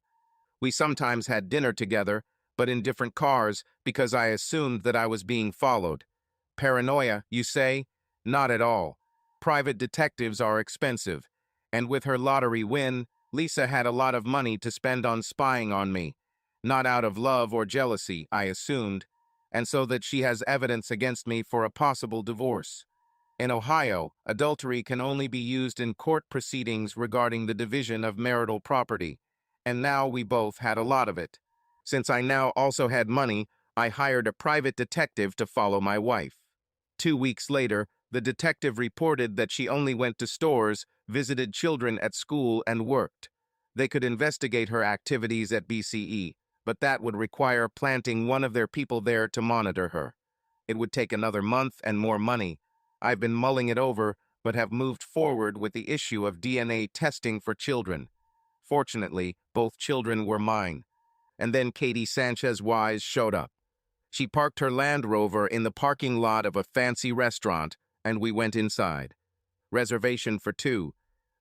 We sometimes had dinner together, but in different cars because I assumed that I was being followed. Paranoia, you say? Not at all. Private detectives are expensive, and with her lottery win, Lisa had a lot of money to spend on spying on me. Not out of love or jealousy, I assumed, and so that she has evidence against me for a possible divorce. In Ohio, adultery can only be used in court proceedings regarding the division of marital property, and now we both had a lot of it. Since I now also had money, I hired a private detective to follow my wife. 2 weeks later, the detective reported that she only went to stores, visited children at school, and worked. They could investigate her activities at BCE, but that would require planting one of their people there to monitor her. It would take another month and more money. I've been mulling it over, but have moved forward with the issue of DNA testing for children. Fortunately, both children were mine. And then Katie Sanchez Wise showed up. She parked her Land Rover in the parking lot of a fancy restaurant, and we went inside. Reservation for 2.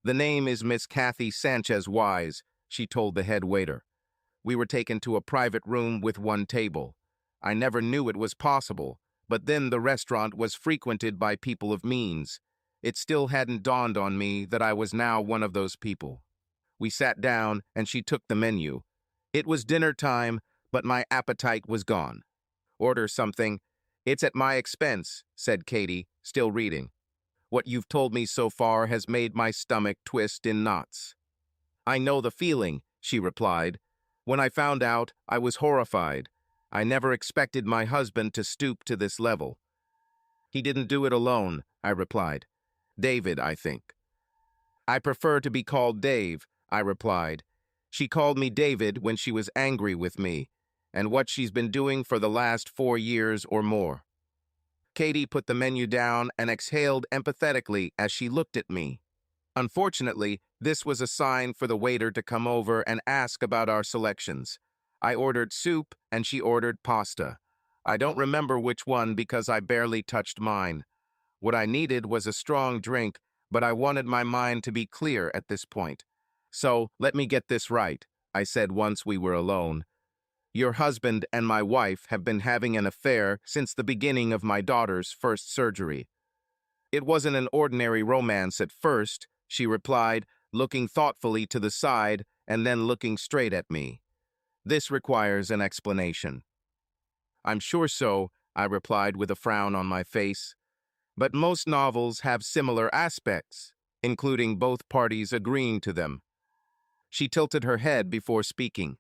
The name is Miss Kathy Sanchez Wise, she told the head waiter. We were taken to a private room with 1 table. I never knew it was possible, but then the restaurant was frequented by people of means. It still hadn't dawned on me that I was now one of those people. We sat down, and she took the menu. It was dinner time, but my appetite was gone. Order something. It's at my expense, said Katie, still reading. What you've told me so far has made my stomach twist in knots. I know the feeling, she replied. When I found out, I was horrified. I never expected my husband to stoop to this level. He didn't do it alone, I replied. David, I think. I prefer to be called Dave, I replied. She called me David when she was angry with me, and what she's been doing for the last 4 years or more. Katie put the menu down and exhaled empathetically as she looked at me. Unfortunately, this was a sign for the waiter to come over and ask about our selections. I ordered soup and she ordered pasta. I don't remember which one because I barely touched mine. What I needed was a strong drink, but I wanted my mind to be clear at this point. So, let me get this right, I said once we were alone. Your husband and my wife have been having an affair since the beginning of my daughter's first surgery. It wasn't an ordinary romance at first, she replied, looking thoughtfully to the side and then looking straight at me. This requires an explanation. I'm sure so, I replied with a frown on my face. But most novels have similar aspects, including both parties agreeing to them. She tilted her head before speaking.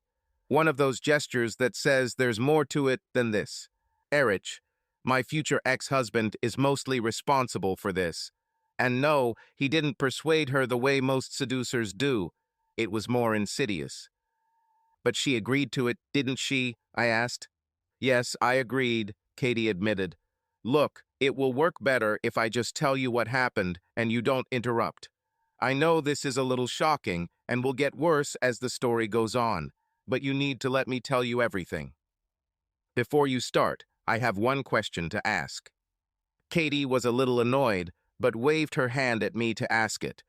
One of those gestures that says there's more to it than this. Erich, my future ex-husband, is mostly responsible for this. And no, he didn't persuade her the way most seducers do. It was more insidious. But she agreed to it, didn't she? I asked. Yes, I agreed, Katie admitted. Look, it will work better if I just tell you what happened and you don't interrupt. I know this is a little shocking and will get worse as the story goes on, but you need to let me tell you everything. Before you start, I have one question to ask. Katie was a little annoyed, but waved her hand at me to ask it.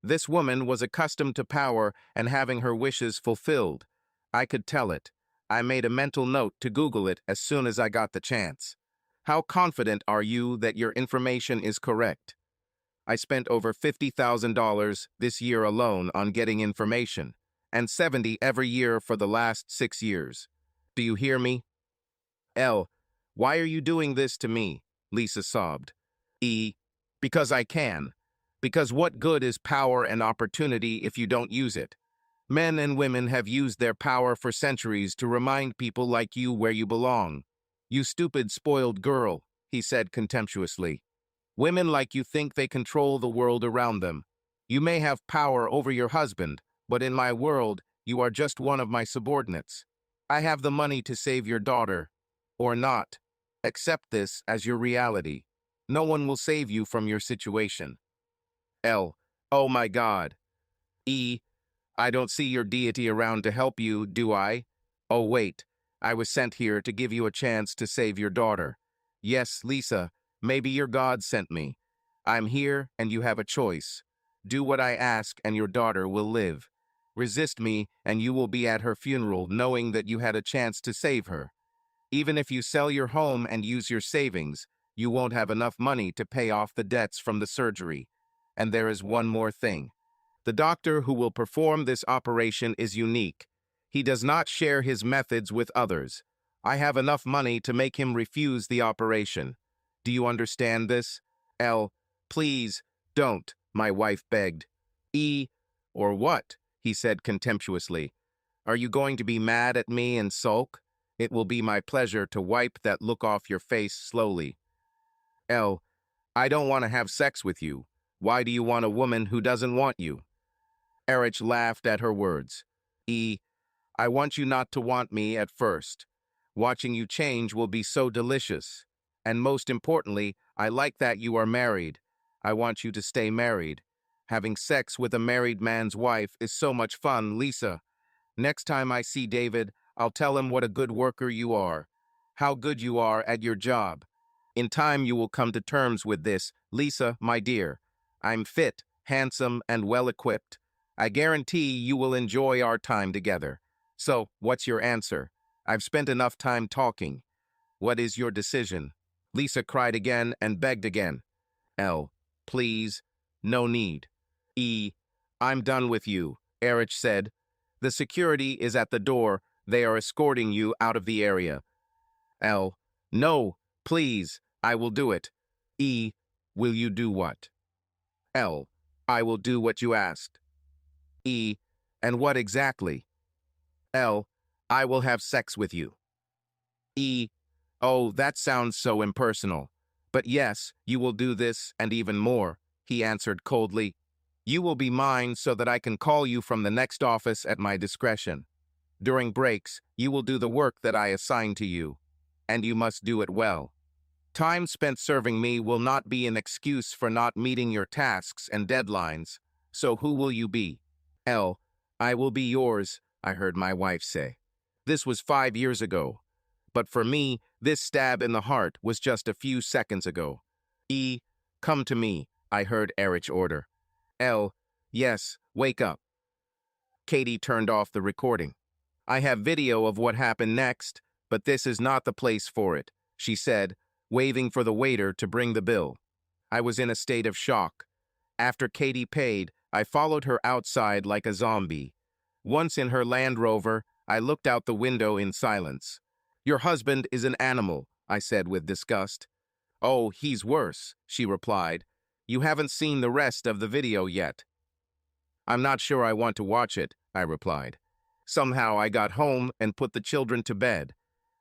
This woman was accustomed to power and having her wishes fulfilled. I could tell it. I made a mental note to Google it as soon as I got the chance. How confident are you that your information is correct? I spent over $50,000 this year alone on getting information, and $70,000 every year for the last 6 years. Do you hear me? L. Why are you doing this to me? Lisa sobbed. E. Because I can. Because what good is power and opportunity if you don't use it? Men and women have used their power for centuries to remind people like you where you belong. You stupid, spoiled girl, he said contemptuously. Women like you think they control the world around them. You may have power over your husband, but in my world, you are just one of my subordinates. I have the money to save your daughter. Or not. Accept this as your reality. No one will save you from your situation. L. Oh my God. E. I don't see your deity around to help you, do I? Oh wait, I was sent here to give you a chance to save your daughter. Yes, Lisa, maybe your God sent me. I'm here and you have a choice. Do what I ask and your daughter will live. Resist me and you will be at her funeral knowing that you had a chance to save her. Even if you sell your home and use your savings, you won't have enough money to pay off the debts from the surgery. And there is one more thing. The doctor who will perform this operation is unique. He does not share his methods with others. I have enough money to make him refuse the operation. Do you understand this? L. Please, don't, my wife begged. E. Or what? He said contemptuously. Are you going to be mad at me and sulk? It will be my pleasure to wipe that look off your face slowly. L. I don't want to have sex with you. Why do you want a woman who doesn't want you? Erich laughed at her words. E. I want you not to want me at first. Watching you change will be so delicious. And most importantly, I like that you are married. I want you to stay married. Having sex with a married man's wife is so much fun, Lisa. Next time I see David, I'll tell him what a good worker you are. How good you are at your job. In time you will come to terms with this, Lisa, my dear. I'm fit, handsome, and well-equipped. I guarantee you will enjoy our time together. So, what's your answer? I've spent enough time talking. What is your decision? Lisa cried again and begged again. L. Please. No need. E. I'm done with you, Erich said. The security is at the door. They are escorting you out of the area. L. No, please. I will do it. E. Will you do what? L. I will do what you asked. E. And what exactly? L. I will have sex with you. E. Oh, that sounds so impersonal. But yes, you will do this and even more, he answered coldly. You will be mine so that I can call you from the next office at my discretion. During breaks, you will do the work that I assign to you. And you must do it well. Time spent serving me will not be an excuse for not meeting your tasks and deadlines. So who will you be? L. I will be yours, I heard my wife say. This was 5 years ago. But for me, this stab in the heart was just a few seconds ago. E. Come to me. I heard Erich order. "Elle, yes, wake up." Katie turned off the recording. "I have video of what happened next, but this is not the place for it," she said, waving for the waiter to bring the bill. I was in a state of shock. After Katie paid, I followed her outside like a zombie. Once in her Land Rover, I looked out the window in silence. "Your husband is an animal," I said with disgust. "Oh, he's worse," she replied. "You haven't seen the rest of the video yet." "I'm not sure I want to watch it," I replied. Somehow I got home and put the children to bed.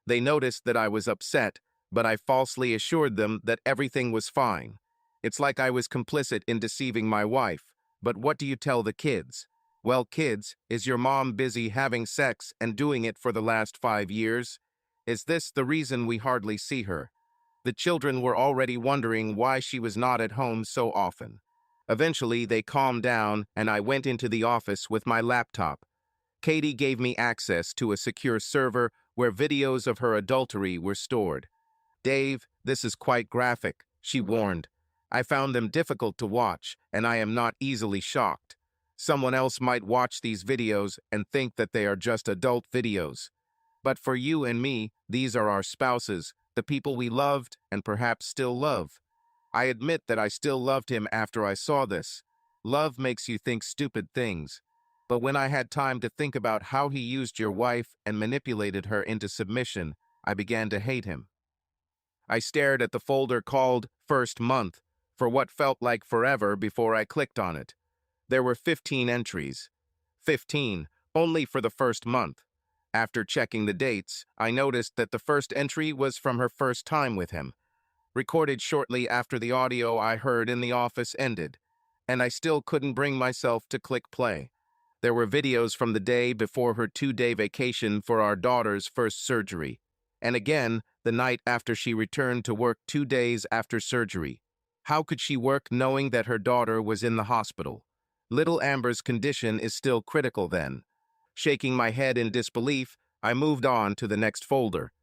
They noticed that I was upset, but I falsely assured them that everything was fine. It's like I was complicit in deceiving my wife. But what do you tell the kids? "Well, kids, is your mom busy having sex and doing it for the last 5 years? Is this the reason we hardly see her?" The children were already wondering why she was not at home so often. Eventually, they calmed down, and I went into the office with my laptop. Katie gave me access to a secure server where videos of her adultery were stored. "Dave, this is quite graphic," she warned. "I found them difficult to watch, and I am not easily shocked. Someone else might watch these videos and think that they are just adult videos. But for you and me, these are our spouses, the people we loved and perhaps still love." I admit that I still loved him after I saw this. Love makes you think stupid things. But when I had time to think about how he used your wife and manipulated her into submission, I began to hate him. I stared at the folder called First Month for what felt like forever before I clicked on it. There were 15 entries. 15, only for the first month. After checking the dates, I noticed that the first entry was from her first time with him, recorded shortly after the audio I heard in the office ended, and I still couldn't bring myself to click play. There were videos from the day before her 2-day vacation for our daughter's first surgery, and again the night after she returned to work 2 days after surgery. How could she work knowing that her daughter was in the hospital? Little Amber's condition is still critical then. Shaking my head in disbelief, I moved on to the next folder.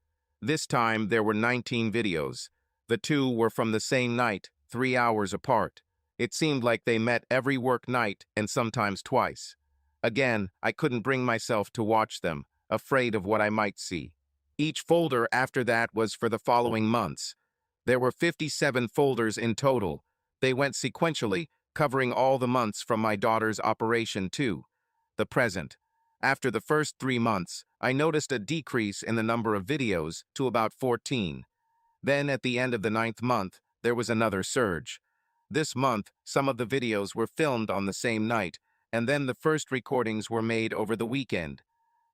This time there were 19 videos. The 2 were from the same night, 3 hours apart. It seemed like they met every work night and sometimes twice. Again, I couldn't bring myself to watch them, afraid of what I might see. Each folder after that was for the following months. There were 57 folders in total. They went sequentially, covering all the months from my daughter's operation to the present. After the first 3 months, I noticed a decrease in the number of videos to about 14. Then at the end of the 9th month, there was another surge. This month, some of the videos were filmed on the same night, and then the first recordings were made over the weekend.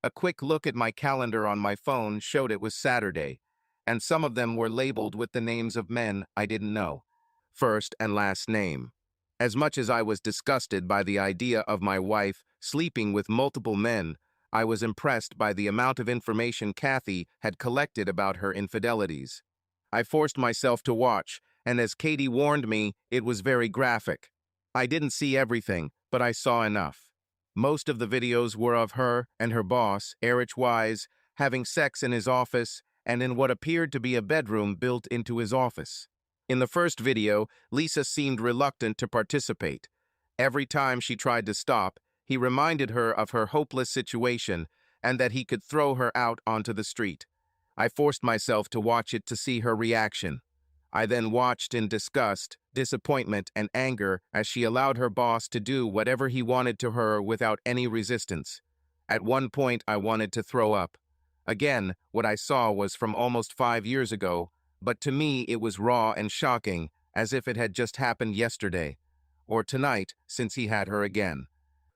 A quick look at my calendar on my phone showed it was Saturday, and some of them were labeled with the names of men I didn't know. First and last name. As much as I was disgusted by the idea of my wife sleeping with multiple men, I was impressed by the amount of information Kathy had collected about her infidelities. I forced myself to watch, and as Katie warned me, it was very graphic. I didn't see everything, but I saw enough. Most of the videos were of her and her boss, Erich Wise, having sex in his office and in what appeared to be a bedroom built into his office. In the first video, Lisa seemed reluctant to participate. Every time she tried to stop, he reminded her of her hopeless situation and that he could throw her out onto the street. I forced myself to watch it to see her reaction. I then watched in disgust, disappointment, and anger as she allowed her boss to do whatever he wanted to her without any resistance. At one point, I wanted to throw up. Again, what I saw was from almost 5 years ago, but to me it was raw and shocking, as if it had just happened yesterday, or tonight, since he had her again.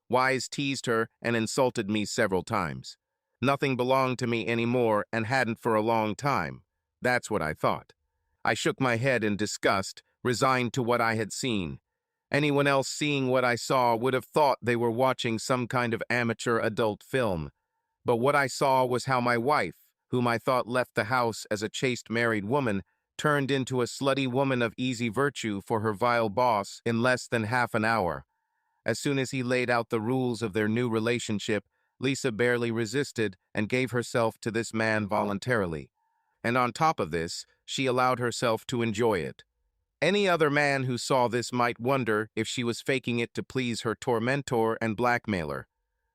Wise teased her and insulted me several times. Nothing belonged to me anymore and hadn't for a long time. That's what I thought. I shook my head in disgust, resigned to what I had seen. Anyone else seeing what I saw would have thought they were watching some kind of amateur adult film. But what I saw was how my wife, whom I thought left the house as a chaste married woman, turned into a slutty woman of easy virtue for her vile boss in less than half an hour. As soon as he laid out the rules of their new relationship, Lisa barely resisted and gave herself to this man voluntarily. And on top of this, she allowed herself to enjoy it. Any other man who saw this might wonder if she was faking it to please her tormentor and blackmailer.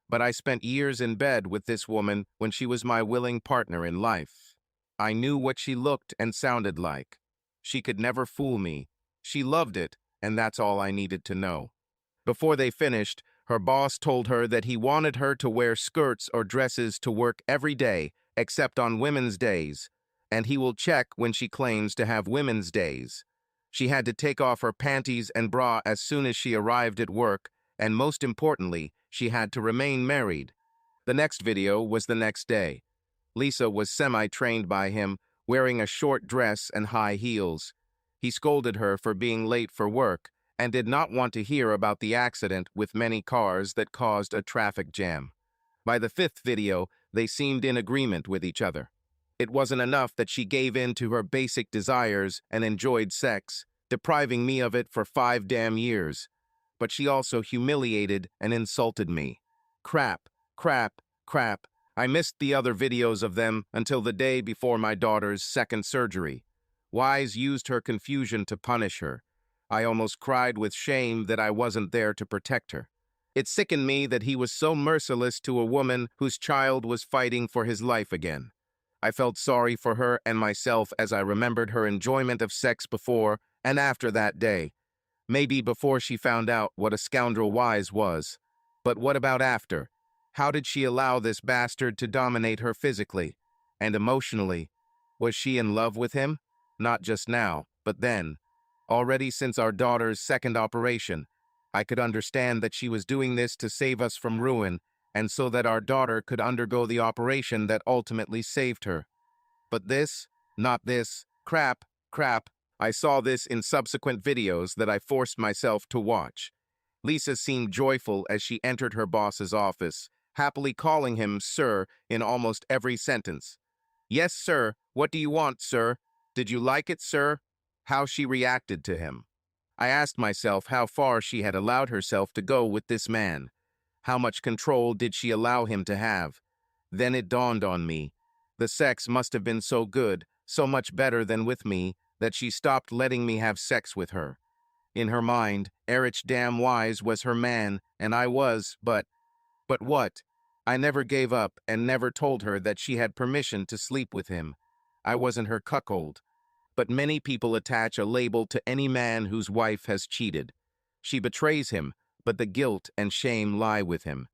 But I spent years in bed with this woman when she was my willing partner in life. I knew what she looked and sounded like. She could never fool me. She loved it, and that's all I needed to know. Before they finished, her boss told her that he wanted her to wear skirts or dresses to work every day, except on women's days, and he will check when she claims to have women's days. She had to take off her panties and bra as soon as she arrived at work, and most importantly, she had to remain married. The next video was the next day. Lisa was semi-trained by him, wearing a short dress and high heels. He scolded her for being late for work and did not want to hear about the accident with many cars that caused a traffic jam. By the fifth video, they seemed in agreement with each other. It wasn't enough that she gave in to her basic desires and enjoyed sex, depriving me of it for 5 damn years. But she also humiliated and insulted me. Crap, crap, crap. I missed the other videos of them until the day before my daughter's second surgery. Wise used her confusion to punish her. I almost cried with shame that I wasn't there to protect her. It sickened me that he was so merciless to a woman whose child was fighting for his life again. I felt sorry for her and myself as I remembered her enjoyment of sex before and after that day. Maybe before she found out what a scoundrel Wise was. But what about after? How did she allow this bastard to dominate her physically and emotionally? Was she in love with him? Not just now, but then. Already since our daughter's second operation, I could understand that she was doing this to save us from ruin and so that our daughter could undergo the operation that ultimately saved her. But this, not this, crap. I saw this in subsequent videos that I forced myself to watch. Lisa seemed joyful as she entered her boss's office, happily calling him sir in almost every sentence. Yes, sir. What do you want, sir? Did you like it, sir? How she reacted to him. I asked myself how far she had allowed herself to go with this man. How much control did she allow him to have? Then it dawned on me. The sex must have been so good, so much better than with me, that she stopped letting me have sex with her. In her mind, Erich damn Wise was her man, and I was, but what? I never gave up and never told her that she had permission to sleep with him. I wasn't her cuckold. But many people attach a label to any man whose wife has cheated. She betrays him, but the guilt and shame lie with him.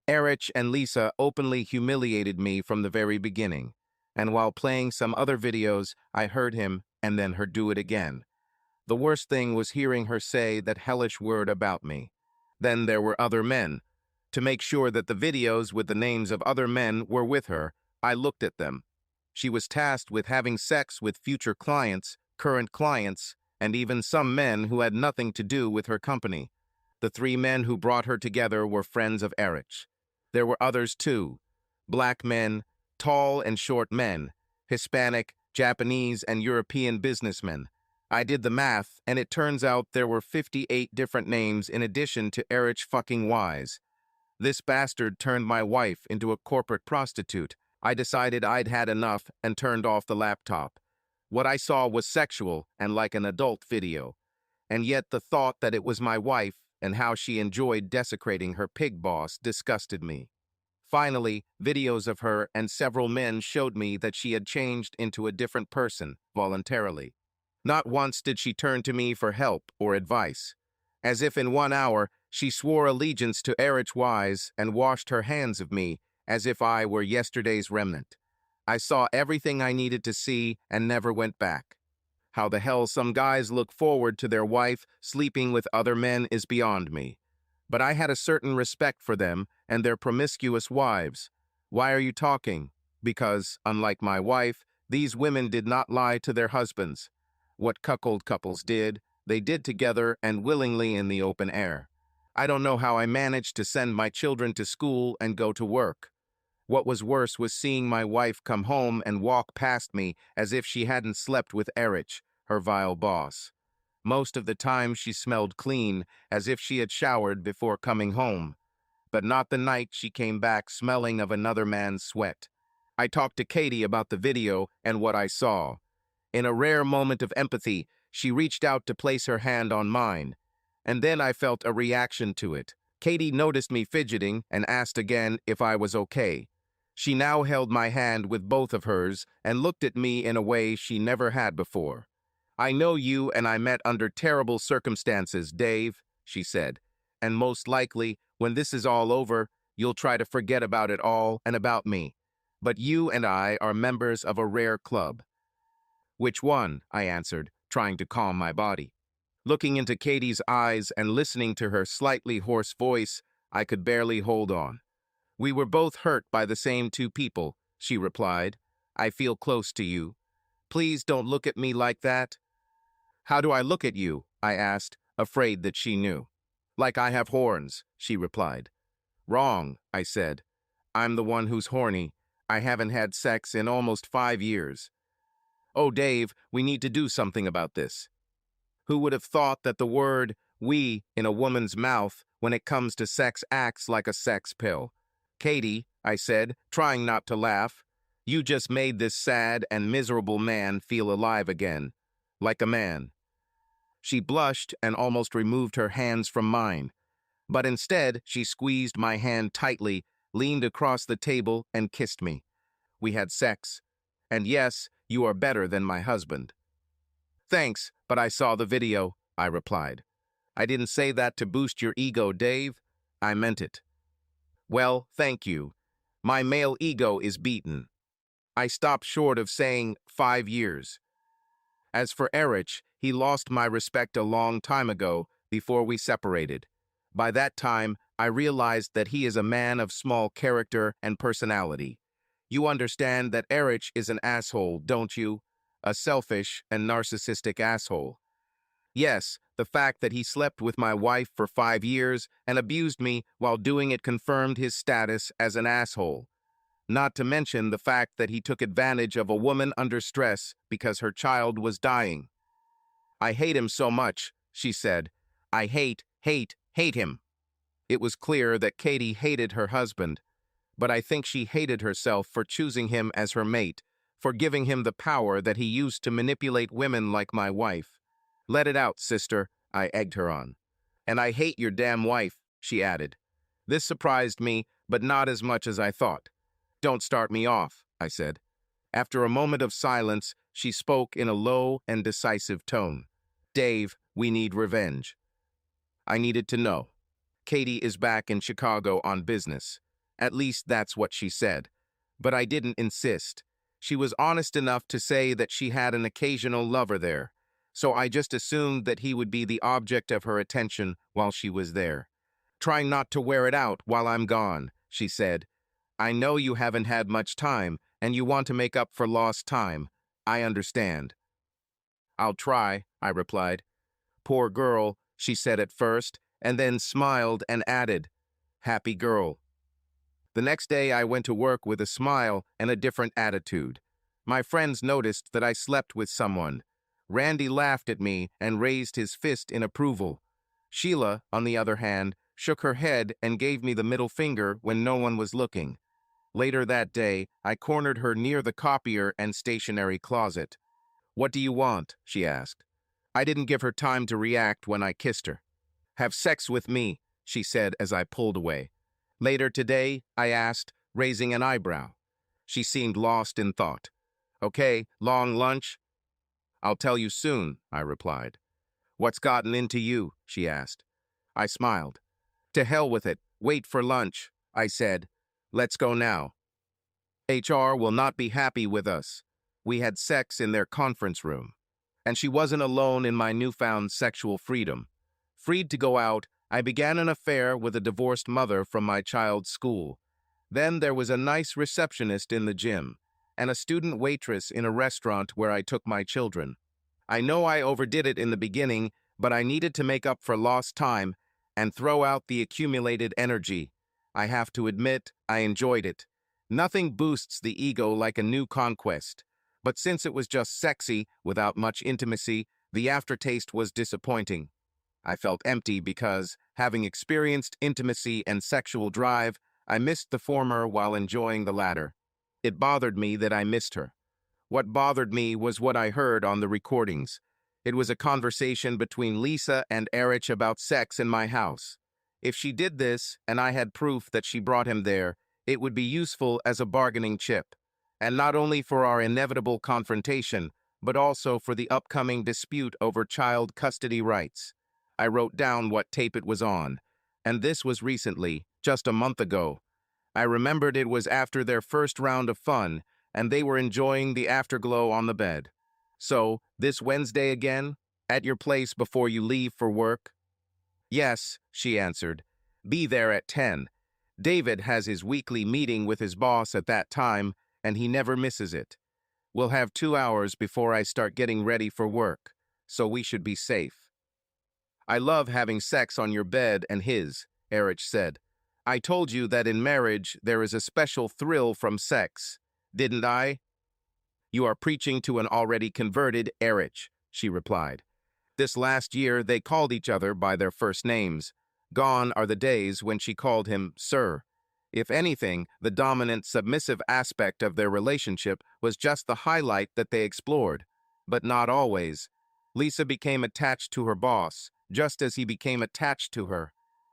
Erich and Lisa openly humiliated me from the very beginning, and while playing some other videos, I heard him and then her do it again. The worst thing was hearing her say that hellish word about me. Then there were other men. To make sure that the videos with the names of other men were with her, I looked at them. She was tasked with having sex with future clients, current clients, and even some men who had nothing to do with her company. The 3 men who brought her together were friends of Erich. There were others too. Black men, tall and short men, Hispanic, Japanese, and European businessmen. I did the math, and it turns out there were 58 different names in addition to Erich fucking Wise. This bastard turned my wife into a corporate prostitute. I decided I'd had enough and turned off the laptop. What I saw was sexual and like an adult video. And yet the thought that it was my wife and how she enjoyed desecrating her pig boss disgusted me. Finally, videos of her and several men showed me that she had changed into a different person voluntarily. Not once did she turn to me for help or advice. As if in 1 hour, she swore allegiance to Erich Wise and washed her hands of me as if I were yesterday's remnant. I saw everything I needed to see and never went back. How the hell some guys look forward to their wife sleeping with other men is beyond me. But I had a certain respect for them and their promiscuous wives. Why are you talking? Because, unlike my wife, these women did not lie to their husbands. What cuckold couples did, they did together and willingly in the open air. I don't know how I managed to send my children to school and go to work. What was worse was seeing my wife come home and walk past me as if she hadn't slept with Erich, her vile boss. Most of the time she smelled clean, as if she had showered before coming home. But not the night she came back smelling of another man's sweat. I talked to Katie about the video and what I saw. In a rare moment of empathy, She reached out to place her hand on mine, and then I felt a reaction to it. Katie noticed me fidgeting and asked again if I was okay. She now held my hand with both of hers and looked at me in a way she never had before. "I know you and I met under terrible circumstances, Dave," she said, "and most likely, when this is all over, you'll try to forget about it all and about me. But you and I are members of a rare club." "Which one?" I answered, trying to calm my body. Looking into Katie's eyes and listening to her slightly hoarse voice, I could barely hold on. "We were both hurt by the same two people," she replied. "I feel close to you. Please don't look at me like that." "How do I look at you?" I asked, afraid that she knew. "Like I have horns," she replied. "Wrong," I said. "I'm the one who's horny. I haven't had sex in almost 5 years." "Oh, Dave, we need to do something about this." Who would have thought that the word "we" in a woman's mouth when it comes to sex acts like a sex pill? "Katie," I said, trying not to laugh, "you just made this sad and miserable man feel alive again. Like a man." She blushed and almost removed her hands from mine, but instead she squeezed my hand tightly, leaned across the table, and kissed me. "We had sex. And yes, you are better than my husband." "Thanks, but I saw the video," I replied. "I didn't say that to boost your ego, Dave. I meant it." "Well, thank you. My male ego is beaten." I stopped short of saying 5 years. As for Erich, he lost my respect a long time ago, before we separated. By that time, I realized that he is a man of small character and personality. You understand that Erich is an asshole, don't you? A selfish and narcissistic asshole. Yes, the fact that he slept with my wife for 5 years and abused me while doing it confirmed his status as an asshole. Not to mention the fact that he took advantage of a woman under stress because her child was dying. "I hate him so much," she said. "I hate him." It was clear that Katie hated her husband, but I think she hated herself for choosing him as her mate, for giving him the power that he used to manipulate women like my wife. "Let it out, sister," I egged her on. "And I hate your damn wife," she added. This surprised me, but not as much as I thought. "Don't start me off," I said. After a moment of silence, she spoke in a low and decisive tone. "Dave, we need revenge." I needed to know. Katie is back in Chicago on business. At least that's what she said. But I didn't insist. She was honest enough to say that she had an occasional lover there, so I just assumed that he would be the object of her attention while she was there. "Trying not to wear it out while I'm gone," she said. "I know you haven't had much time, and you want to make up for lost time. I understand." "I'll try," I replied. "Poor girl," she said at first, and then smiled and added, "Happy girl." The next day I went to work with a smile and a different attitude. My friends noticed that I slept with someone. Randy laughed at me and raised his fist in approval. Sheila, on the other hand, shook her head and gave me the middle finger when no one was looking. Later that day, I cornered her near the copier and stationery closet. "What do you want?" she asked. I didn't give her time to react when I kissed her. "Have sex with me," she said as I pulled away. "Later today?" I asked, raising an eyebrow. She seemed lost in thought. "Okay, long lunch?" "I'll tell you soon," I replied. "What's gotten into you?" she asked. I smiled. "To hell with it. Wait for lunch," I said. "Let's go now." HR will not be happy with us. We had sex in their conference room. And she wasn't alone in my newfound sexual freedom. Freed to go out, I began an affair with a divorced mother from my child's school. Then there was a nice receptionist in the gym, and a student waitress in a restaurant where I took my children. I know I overdid it in the beginning, but I needed to make up for lost time and throw out the accumulated energy. I have to admit, I enjoyed it. Nothing boosts the ego like a new conquest. But since it was just sexy, without much intimacy, the aftertaste was disappointing. I felt empty because, having experienced intimacy and sexual drive, I missed the former while enjoying the latter. It bothered me that I missed her. What bothered me was what I heard on the recordings. It was a conversation between Lisa and Erich about sex in my house. If she did this, and I had proof that she brought him there, it would be useful as a bargaining chip. And not only for our inevitable confrontation, but also for the upcoming dispute over child custody rights. I wrote down what tape it was on, and this was recently, just a month ago. I remembered it was after their first round of fun, and they were enjoying the afterglow on the bed. So, this Wednesday again? At your place before you leave for work? Yes, she answered. Be there at 10. David has his weekly meeting with his boss at that time, and he never misses it. We'll have 2 hours before I start getting ready for work, so we should be safe. I love having sex on your bed and his, Erich said. I told you that in marriage there is a special thrill from sex, didn't I? You are preaching to an already converted Erich, she replied. This last year they called each other by their first names. Gone are the days when she called him Sir. If anything, the dominant, submissive aspect of their relationship was just the highlight that they explored. But not always. Lisa became attached to her boss, just as he became attached to her.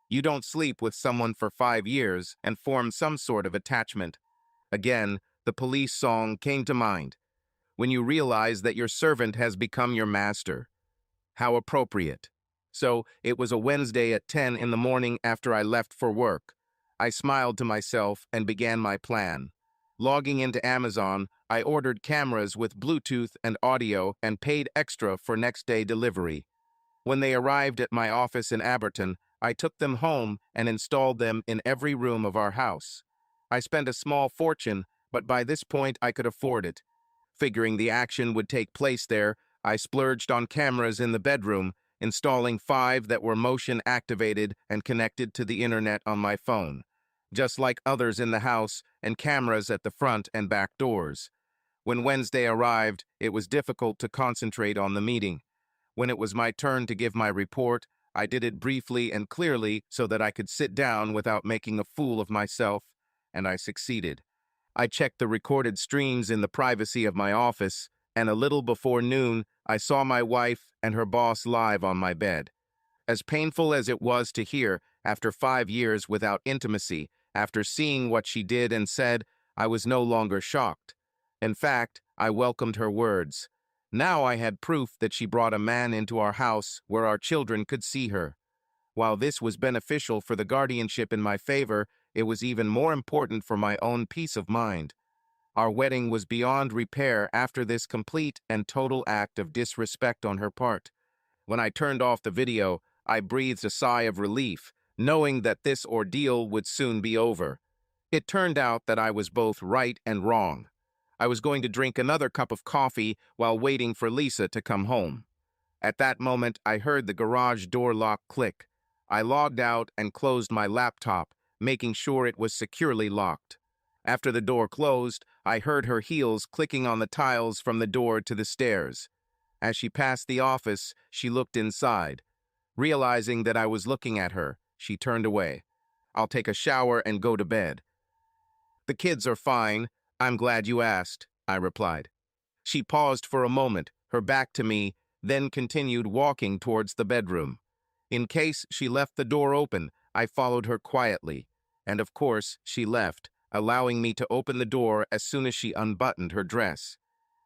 You don't sleep with someone for 5 years and form some sort of attachment. Again, the Police song came to mind. When you realize that your servant has become your master. How appropriate. So, it was a Wednesday at 10 in the morning after I left for work. I smiled to myself and began my plan. Logging into Amazon, I ordered cameras with Bluetooth and audio and paid extra for next-day delivery. When they arrived at my office in Abberton, I took them home and installed them in every room of our house. I spent a small fortune, but by this point I could afford it. Figuring the action would take place there, I splurged on cameras in the bedroom, installing 5 that were motion-activated and connected to the internet on my phone, just like others in the house, and cameras at the front and back doors. When Wednesday arrived, it was difficult to concentrate on the meeting. When it was my turn to give my report, I did it briefly and clearly so that I could sit down without making a fool of myself, and I succeeded. I checked the recorded streams in the privacy of my office, and a little before noon, I saw my wife and her boss live on my bed. As painful as it was to hear, after 5 years without intimacy, after seeing what she did and said, I was no longer shocked. In fact, I welcomed her words. Now I had proof that she brought a man into our house where our children could see her. While this was beneficial for the guardianship in my favor, it was even more important for my own peace of mind. Our wedding was beyond repair after this complete and total act of disrespect on her part. When I turned off the video, I breathed a sigh of relief, knowing that this ordeal would soon be over. It turned out that I was both right and wrong. I was going to drink another cup of coffee while waiting for Lisa to come home. At that moment, I heard the garage door lock click. I logged out and closed my laptop, making sure it was securely locked. After the door closed, I heard her heels clicking on the tiles from the door to the stairs. As she passed the office, she looked inside. Realizing that I was looking at her, she turned away. I'll take a shower and go to bed. The kids are fine. I'm glad you asked, I replied. She paused for a moment, her back to me, then continued walking towards the bedroom. In case she left the door open, I followed her quietly. And of course, she left, allowing me to open the door as soon as she unbuttoned her dress.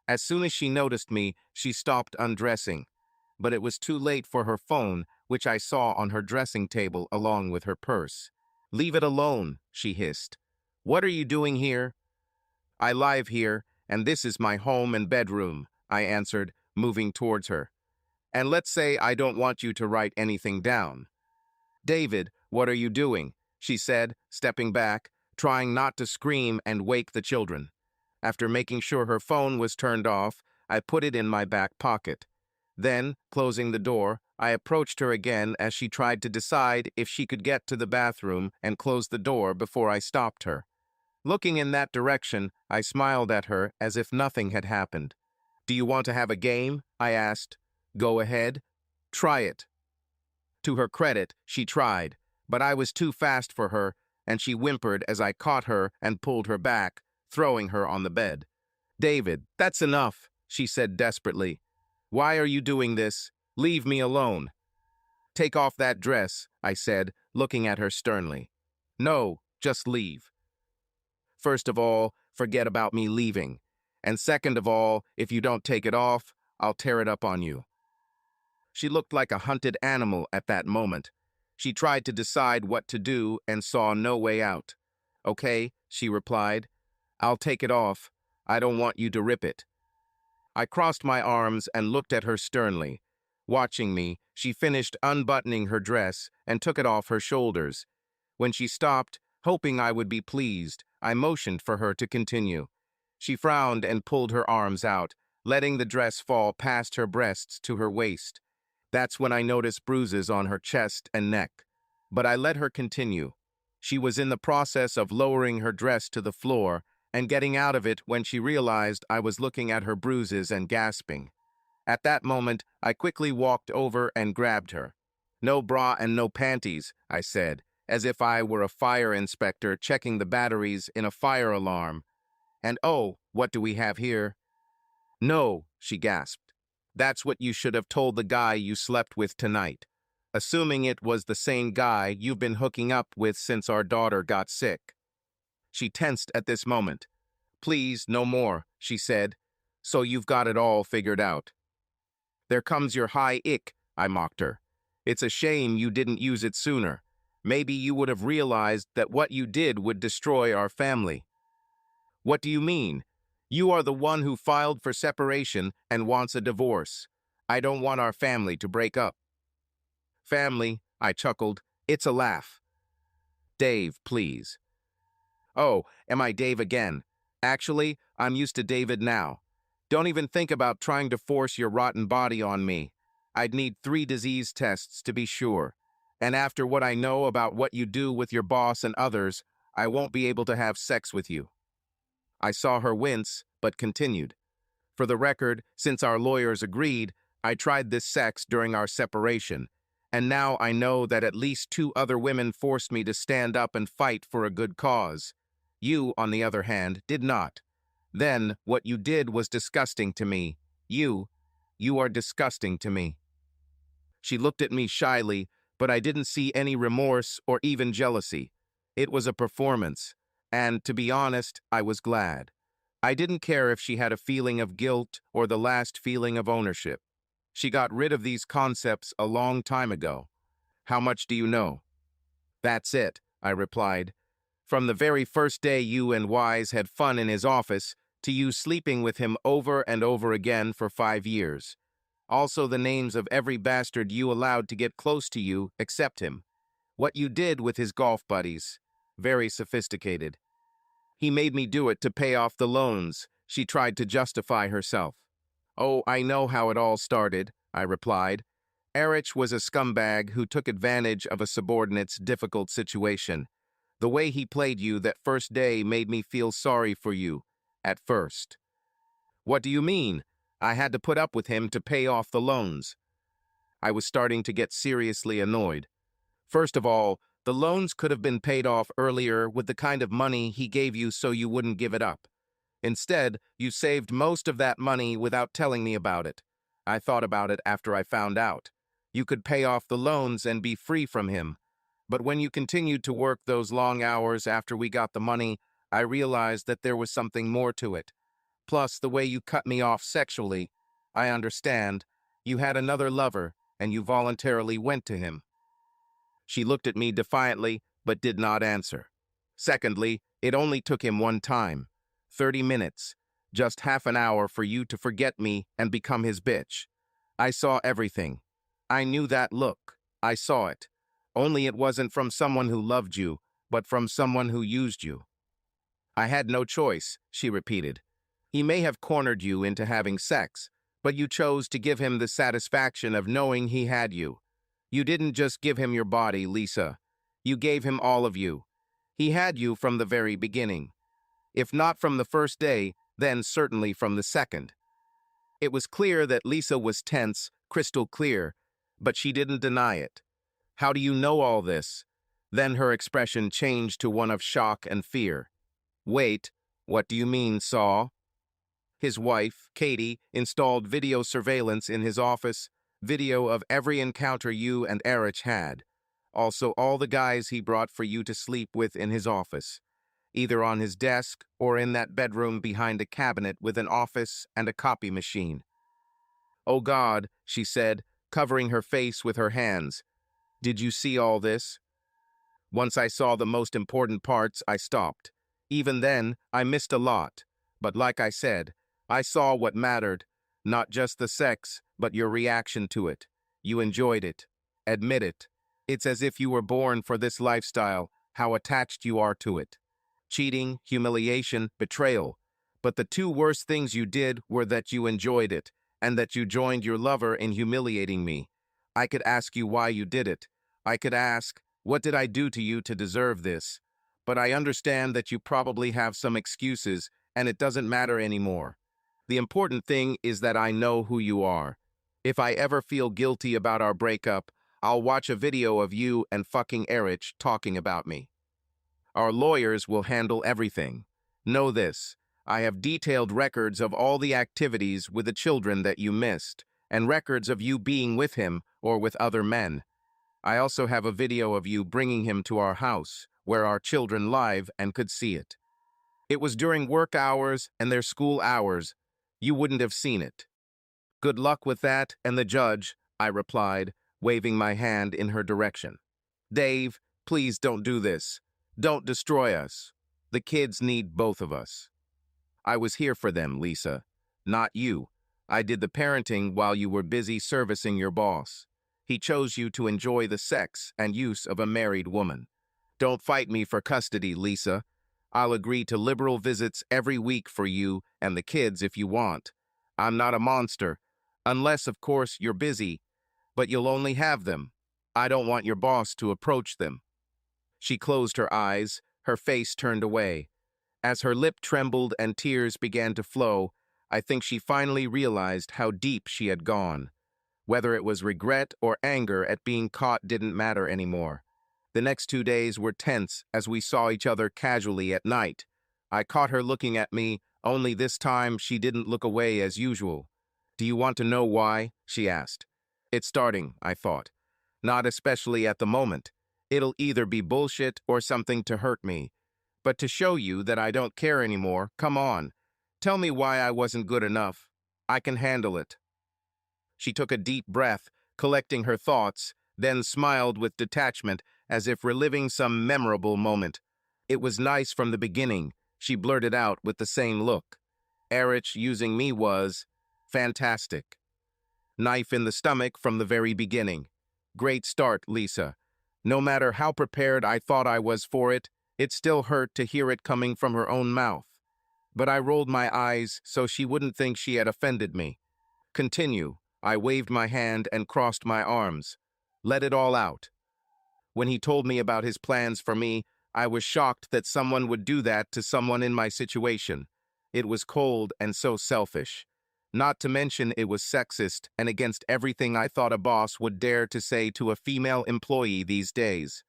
As soon as she noticed me, she stopped undressing. But it was too late for her phone, which I saw on her dressing table along with her purse. Leave it alone, she hissed. What are you doing here? I live here, and this is my home and bedroom, I answered, moving towards her. And let's say I don't want you to write anything down. David, what are you doing? She said, stepping back, trying not to scream and wake the children. After making sure her phone was turned off, I put it in my back pocket. Then, closing the door, I approached her again as she tried to decide if she could get to the bathroom and close the door before I stopped her. Looking in that direction, I smiled at her as if nothing had happened. Do you want to have a game? I asked. Go ahead. Try it. To her credit, she tried, but I was too fast for her, and she whimpered as I caught her and pulled her back, throwing her on the bed. David, that's enough, she said desperately. Why are you doing this? Leave me alone. Take off that dress, I said, looking at her sternly. No, just leave. First of all, forget about me leaving. And second of all, if you don't take it off, I'll tear it up on you. She looked like a hunted animal at that moment. She tried to decide what to do and saw no way out. Okay, she replied. I'll take it off. I don't want you to rip it. I crossed my arms and looked at her sternly. Watching me, she finished unbuttoning her dress and took it off her shoulders. When she stopped, hoping I would be pleased, I motioned for her to continue. She frowned and pulled her arms out, letting the dress fall past her breasts to her waist. That's when I noticed bruises on her chest and neck. But I let her continue. She was in the process of lowering her dress to the floor and getting out of it when she realized I was looking at her bruises and gasping. At that moment, I quickly walked over and grabbed her. No bra and no panties, I said, as if I were a fire inspector checking the batteries in a fire alarm. And oh, what do we have here? No, she gasped. That's what you should have told the guy you slept with tonight, assuming it was the same guy you've been hooking up with since our daughter got sick. She tensed at this moment. Please, no more, she said. So you've got it all figured out. There comes your high ick, I mocked her. It's a shame you didn't use it sooner. Maybe you would have realized that what you did would destroy our family. What do you mean? You are the one who filed for separation and wants a divorce. I don't want our family to break up. Family, I chuckled. It's a laugh. Dave, please. Oh, am I Dave again? Actually, I'm used to David now. Don't even think about trying to force your rotten body on me. I'd need 3 disease tests to be sure. And after what I know about what you do with your boss and others, I won't be able to have sex with you. I saw her wince, but continued. For the record, since our lawyers agreed, I tried this sex during our separation, and now I know that at least 2 other women forced me to stand up and fight for a good cause. You, on the other hand, did not. Then, what you did was disgusting to me. You are disgusting to me. She looked at me shyly, but I didn't see any remorse or even jealousy. It was a performance, and, to be honest, I was glad. I didn't care if she had a feeling of guilt or the last feeling of ownership. She got rid of these concepts a long time ago. How much do you know? That's it, I replied. From the very first day you and Wise had fun in his office, to you sleeping with him over and over again for 5 years. Also the names of every bastard you allowed to get close to you except him. What you did with his golf buddies. Very sophisticated. He made me do it to pay off the loans, she tried to justify herself. Oh, I know how it all started, I replied. Erich was a scumbag who took advantage of a subordinate's difficult situation. The way he played you that first day made me feel sorry for you. At first. What do you mean? I had to put up with him to pay off the loans. I was starting to get seriously annoyed. First of all, the loans could have been paid off earlier with the kind of money he gave you so you wouldn't give it up. Instead, you saved most of that money without telling me about it. I thought about it after I found out. You could pay off the loans and be free from him. But when you continued to work those long hours after we got the money, I realized that there was something more to it. Plus, the way you cut me off sexually, I understand. You had another lover, and you voluntarily went to him. She looked at me defiantly, but did not answer. Secondly, it only took him one time. 30 minutes. Just half an hour for you to forget me and become his bitch. I saw everything. I knew that look. I saw it. Only it wasn't from someone who loved you, but from someone who used you. I had no choice, she repeated. He may have cornered you into having sex, but you chose to give him the satisfaction of knowing he had you. You didn't just give him your body, Lisa. You gave him all of you. He had you from the very beginning. If not from the first day, then certainly from the second. It was clear that Lisa was tense, crystal clear, but she didn't deny it. How do you know all this? Then her expression changed to one of shock and fear. Wait, what do you mean, Saul? His wife, Katie, installed video surveillance in his office, video of every encounter you and Erich had. Also, all the guys he brought for you to sleep with in his office, either on his desk or in that bedroom behind a cabinet with an office and a copy machine. "Oh God," she said, covering her face with her hands. "Did you see all this?" Once I saw the most important parts, I stopped. Even then, I missed a lot. But like I said, I saw what mattered. Not just the sex, but your reaction to it. You enjoyed it. Admit it. It's as if you were born for this lifestyle, how attached you are to it. Cheating, humiliation, betrayal. But the two worst things you did were that you enjoyed it, and that you joined your lover in humiliating me. I could ask you why you did it. I could ask, what did I do to you to deserve this? But I understand that you probably have some excuses, and it doesn't matter anymore. The important thing is that I know who you are. If I ever feel guilty about our breakup, I'll watch a video of you and fucking Erich talking about me. Our lawyers will handle everything. Know this, I have detailed records of all the activities with the children that you missed, and records of you being with him or with other men. I also have a video of you bringing him to our house, where our children live and could see it. It was during work hours and their school hours. You wouldn't have seen it. Good luck with that and the judge, I replied, waving my hand in her direction. Dave, please don't do this. Don't destroy us. The kids need both of us. I was here for them, Lisa. Not you. I did the parenting while you were busy servicing your boss. He chose you to enjoy the sex and use of a married woman. Don't fight me for custody, Lisa. I'll agree to liberal visits every week for you and the kids if you want. I'm not a monster. Unless, of course, you're busy. But you'll only have them. I don't want your boss to approach them. She closed her eyes, her face turned away. As her lip trembled and tears began to flow, I think she finally realized how deep she had gone. Whether it was regret or anger at being caught didn't matter anymore. The next 2 days were tense as we saw each other casually at night. I caught her looking at me, only this time she didn't look away as usual. Do you want to know why? She asked. It's starting, I thought. Not especially at the moment. It'll either be bullshit or something to hurt me. But to show you that I don't care anymore, come on. Tell me why I wasn't good enough. I can handle it. She took a deep breath, collecting her thoughts, then smiled with detachment, as if reliving some memorable moment. It was nice from the beginning, she blurted out with the same look. Erich using me was fantastic. Knife in the stomach from the very beginning. Great start, Lisa. No matter how prepared I thought I was for it, it still hurt to hear it coming from her own mouth. But I rolled my eyes so she wouldn't think she had offended me. Continue. I waved my hand and crossed my arms. Let it all out. When he told me about his plans for me, I was shocked that someone would do that to someone in my situation. It was cold and so selfish. Not to mention it was sexist and against everything I thought a boss would dare to say to a female employee these days.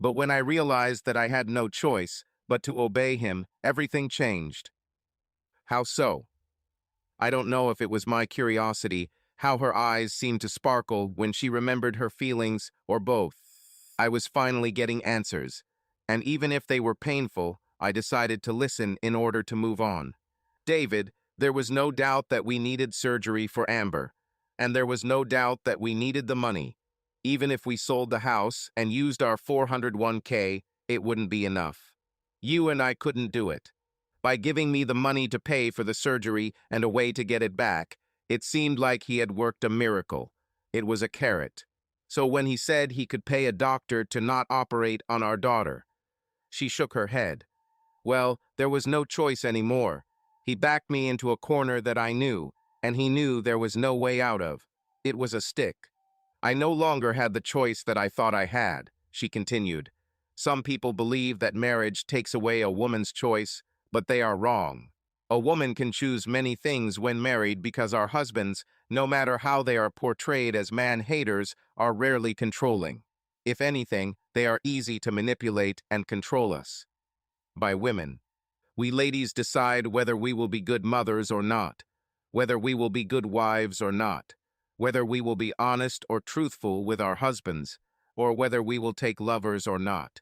But when I realized that I had no choice but to obey him, everything changed. How so? I don't know if it was my curiosity, how her eyes seemed to sparkle when she remembered her feelings, or both. I was finally getting answers, and even if they were painful, I decided to listen in order to move on. David, there was no doubt that we needed surgery for Amber, and there was no doubt that we needed the money. Even if we sold the house and used our 401k, it wouldn't be enough. You and I couldn't do it. By giving me the money to pay for the surgery and a way to get it back, it seemed like he had worked a miracle. It was a carrot. So when he said he could pay a doctor to not operate on our daughter, she shook her head. Well, there was no choice anymore. He backed me into a corner that I knew, and he knew there was no way out of. It was a stick. I no longer had the choice that I thought I had, she continued. Some people believe that marriage takes away a woman's choice, but they are wrong. A woman can choose many things when married because our husbands, no matter how they are portrayed as man-haters, are rarely controlling. If anything, they are easy to manipulate and control us. By women. We ladies decide whether we will be good mothers or not, whether we will be good wives or not, whether we will be honest or truthful with our husbands, or whether we will take lovers or not.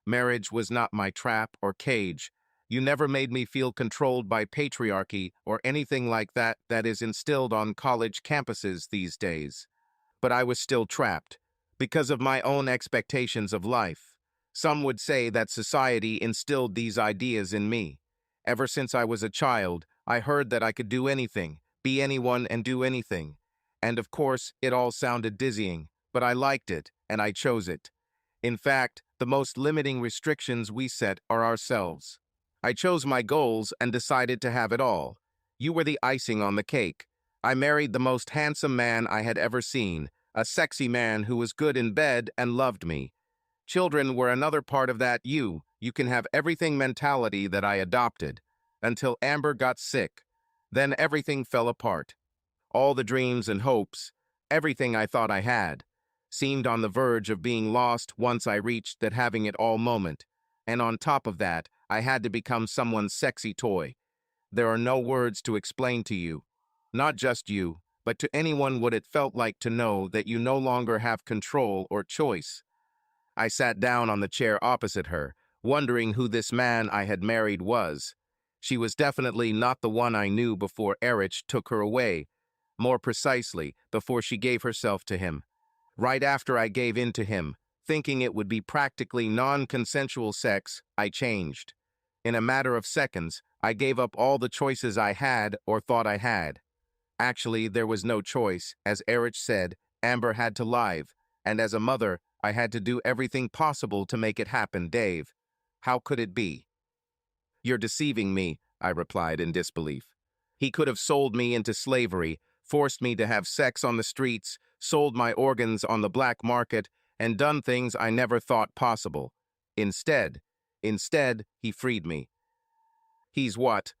Marriage was not my trap or cage. You never made me feel controlled by patriarchy or anything like that is instilled on college campuses these days. But I was still trapped, because of my own expectations of life. Some would say that society instilled these ideas in me. Ever since I was a child, I heard that I could do anything, be anyone and do anything. And of course, it all sounded dizzying, but I liked it, and I chose it. In fact, the most limiting restrictions we set are ourselves. I chose my goals and decided to have it all. You were the icing on the cake. I married the most handsome man I had ever seen, a sexy man who was good in bed and loved me. Children were another part of that you can have everything mentality that I adopted, until Amber got sick. Then everything fell apart. All the dreams and hopes, everything I thought I had, seemed on the verge of being lost once I reached that having it all moment. And on top of that, I had to become someone's sexy toy. There are no words to explain to you. Not just you, but to anyone what it felt like to know that you no longer have control or choice. I sat down on the chair opposite her, wondering who this man I had married was. She was definitely not the one I knew before Erich took her away. More precisely, before she gave herself to him. Right after I gave in to him, thinking it would be practically non-consensual sex, I changed. In a matter of seconds, I gave up all the choices I had or thought I had. Actually, there was no choice. As Erich said, Amber had to live, and as a mother, I had to do everything possible to make it happen, Dave. How could it be? You're deceiving me, I replied in disbelief. He could have sold me into slavery, forced me to have sex on the streets, sold my organs on the black market, and done things I never thought possible. Instead, he freed me. He's what?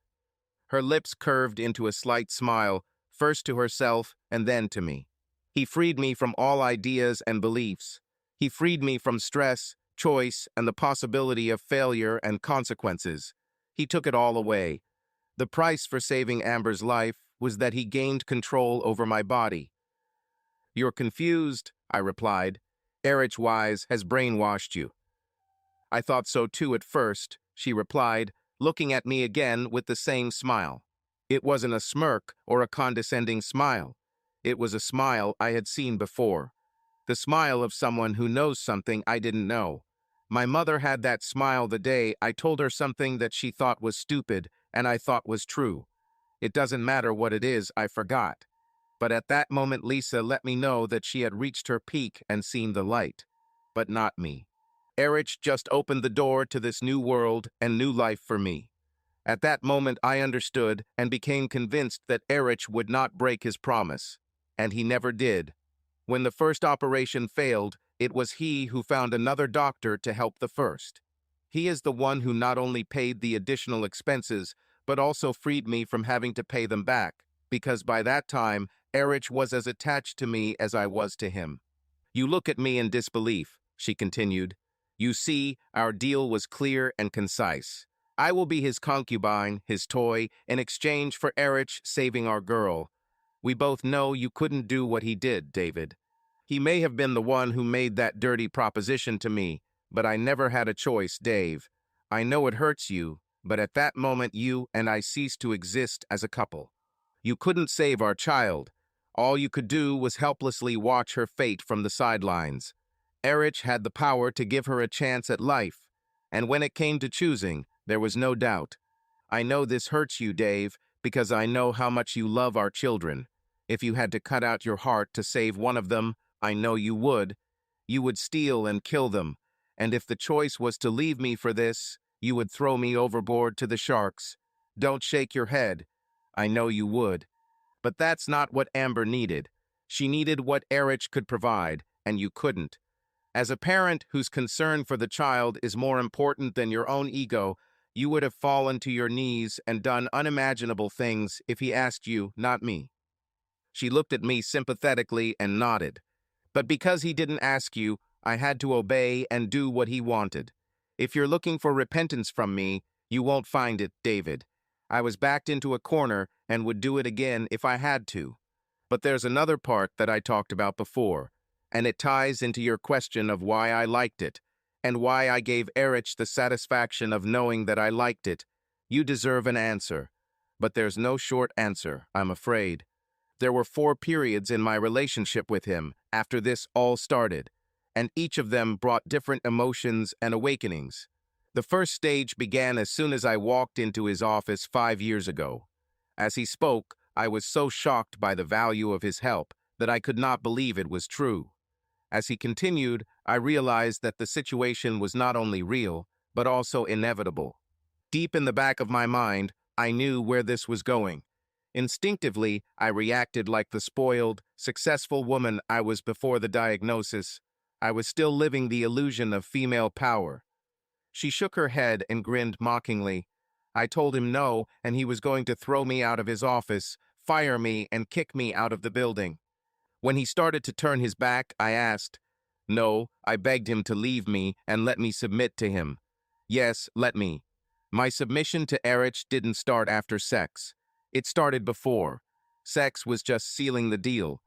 Her lips curved into a slight smile, first to herself and then to me. He freed me from all ideas and beliefs. He freed me from stress, choice, and the possibility of failure and consequences. He took it all away. The price for saving Amber's life was that he gained control over my body. You're confused, I replied. Erich Wise has brainwashed you. I thought so too at first, she replied, looking at me again with the same smile. It wasn't a smirk or a condescending smile. It was a smile I had seen before. The smile of someone who knows something I didn't know. My mother had that smile the day I told her something that she thought was stupid and I thought was true. It doesn't matter what it is, I forgot. But at that moment Lisa let me know that she had reached her peak and seen the light. But not me. Erich just opened the door to this new world and new life for me. At that moment I understood and became convinced that Erich would not break his promise. And he never did. When the first operation failed, it was he who found another doctor to help the first. He is the one who not only paid the additional expenses, but also freed me from having to pay them back, because by that time, Erich was as attached to me as I was to him. You look at me in disbelief, she continued. You see, our deal was clear and concise. I will be his concubine, his toy, in exchange for Erich saving our girl. We both know you couldn't do what he did, David. He may have been the one who made that dirty proposition to me, but I never had a choice, Dave. I know it hurts you, but at that moment you and I ceased to exist as a couple. You couldn't save our child. All you could do was helplessly watch her fate from the sidelines. Erich had the power to give her a chance at life, and when it came to choosing, there was no doubt. I know this hurts you, Dave, because I know how much you love our children. If you had to cut out your heart to save one of them, I know you would. You would steal and kill them, and if the choice was to leave me for this, you would throw me overboard to the sharks. Don't shake your head. I know you would. But that's not what Amber needed. She needed what Erich could provide, and you couldn't. As a parent whose concern for the child is more important than your own ego, you would have fallen to your knees and done unimaginable things if he asked you, not me. She looked at me sympathetically and nodded. But because he didn't ask you, I had to obey and do what he wanted. If you're looking for repentance from me, You won't find it, David. I was backed into a corner and would do it again if I had to. But there's another part that I talked about before, and it ties into your question of why I liked it, and why I gave Erich the satisfaction of knowing that I liked it. You deserve an answer. But there's no short answer, I'm afraid. There were 4 periods in my relationship with him after this all started, and each of them brought different emotions and awakenings. The first stage began as soon as I walked into his office 5 years ago. As he spoke, I was so shocked by the value of his help that I could not believe it was true. As he continued, I realized that the situation was not only real, but also inevitable. Deep in the back of my mind, I knew where this was going. Instinctively, I reacted like the spoiled, successful woman I was before the diagnosis. I was still living the illusion of female power. She shook her head and grinned mockingly. I told him no, and he was going to throw me out of his office, fire me, and kick me out of the building. When he started to turn his back, I asked. No, I begged him to leave me and let me submit to him. Yes, let me. My submission to Erich didn't start after sex. It started before. Sex was just sealing the deal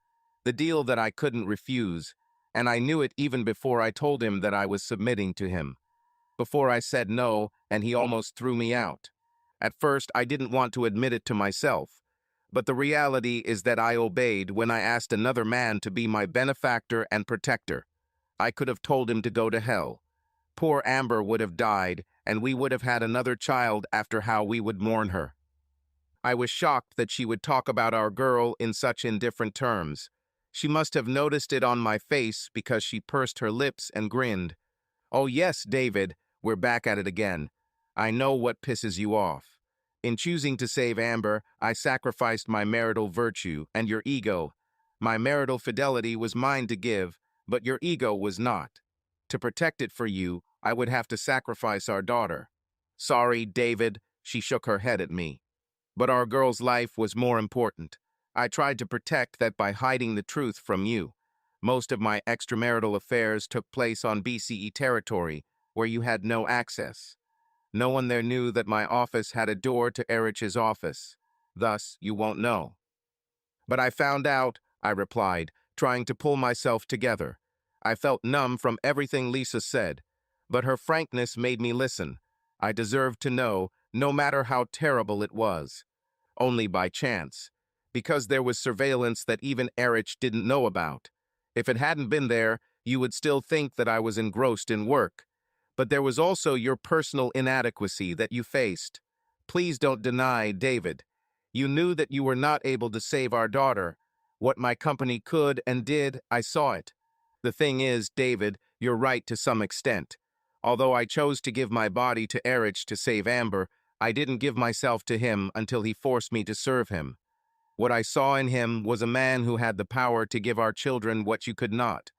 that I couldn't refuse, and I knew it even before I told him that I was submitting to him. Before I said no, and he almost threw me out. At first, I didn't want to admit it to myself, but the reality is that I obeyed when I asked another man to be my benefactor and protector. I could have told him to go to hell. Poor Amber would have died, and we would have had another child after how we would mourn her. I was shocked that she would talk about our girl in such indifferent terms. She must have noticed it on my face because she pursed her lips and grinned. Oh yes, David, we're back at it again. I know what pisses you off. In choosing to save Amber, I sacrificed my marital virtue and your ego. My marital fidelity was mine to give, but your ego was not. To protect it for you, I would have to sacrifice our daughter. Sorry, David, she shook her head at me. But our girl's life was more important. I tried to protect that by hiding the truth from you. Most of my extramarital affairs took place on BCE territory, where you had no access. No one there knew that my office had a door to Erich's office. Thus, you won't know. But I found out, I replied, trying to pull myself together. I felt numb from everything Lisa said, but her frankness made me listen. I deserved to know, no matter how terrible it was. Only by chance, because there was surveillance that even Erich didn't know about. If it hadn't been there, you would still think that I was engrossed in work. But there was also your personal inadequacy that you faced. Please don't deny, David. You knew that you were not able to save our daughter. What my company could and did, I saw it. The thing is, David, you're right to some extent. Although I chose to give my body to Erich to save Amber, I didn't give myself to him until he forced me to serve him. What I saw in him was a man who had the power to give our children what you could not.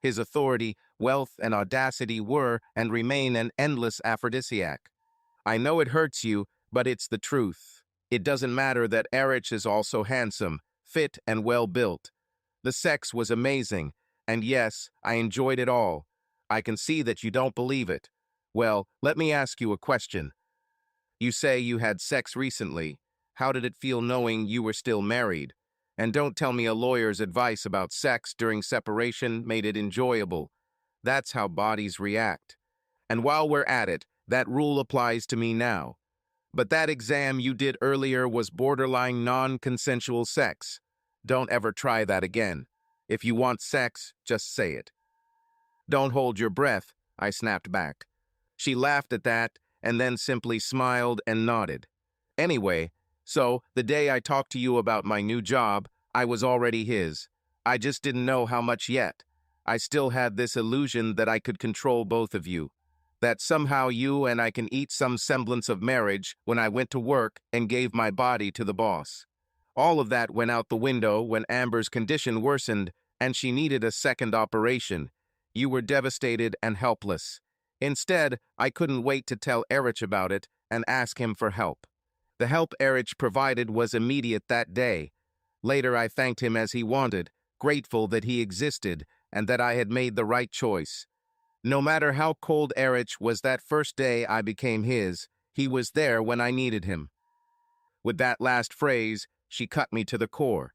His authority, wealth, and audacity were and remain an endless aphrodisiac. I know it hurts you, but it's the truth. It doesn't matter that Erich is also handsome, fit, and well-built. The sex was amazing, and yes, I enjoyed it all. I can see that you don't believe it. Well, let me ask you a question. You say you had sex recently. How did it feel knowing you were still married? And don't tell me a lawyer's advice about sex during separation made it enjoyable. That's how bodies react. And while we're at it, that rule applies to me now. But that exam you did earlier was borderline non-consensual sex. Don't ever try that again. If you want sex, just say it. Don't hold your breath, I snapped back. She laughed at that and then simply smiled and nodded. Anyway, so the day I talked to you about my new job, I was already his. I just didn't know how much yet. I still had this illusion that I could control both of you. That somehow you and I can eat some semblance of marriage when I went to work and gave my body to the boss. All of that went out the window when Amber's condition worsened and she needed a second operation. You were devastated and helpless. Instead, I couldn't wait to tell Erich about it and ask him for help. The help Erich provided was immediate that day. Later, I thanked him as he wanted, grateful that he existed and that I had made the right choice. No matter how cold Erich was that first day I became his, He was there when I needed him. With that last phrase, she cut me to the core.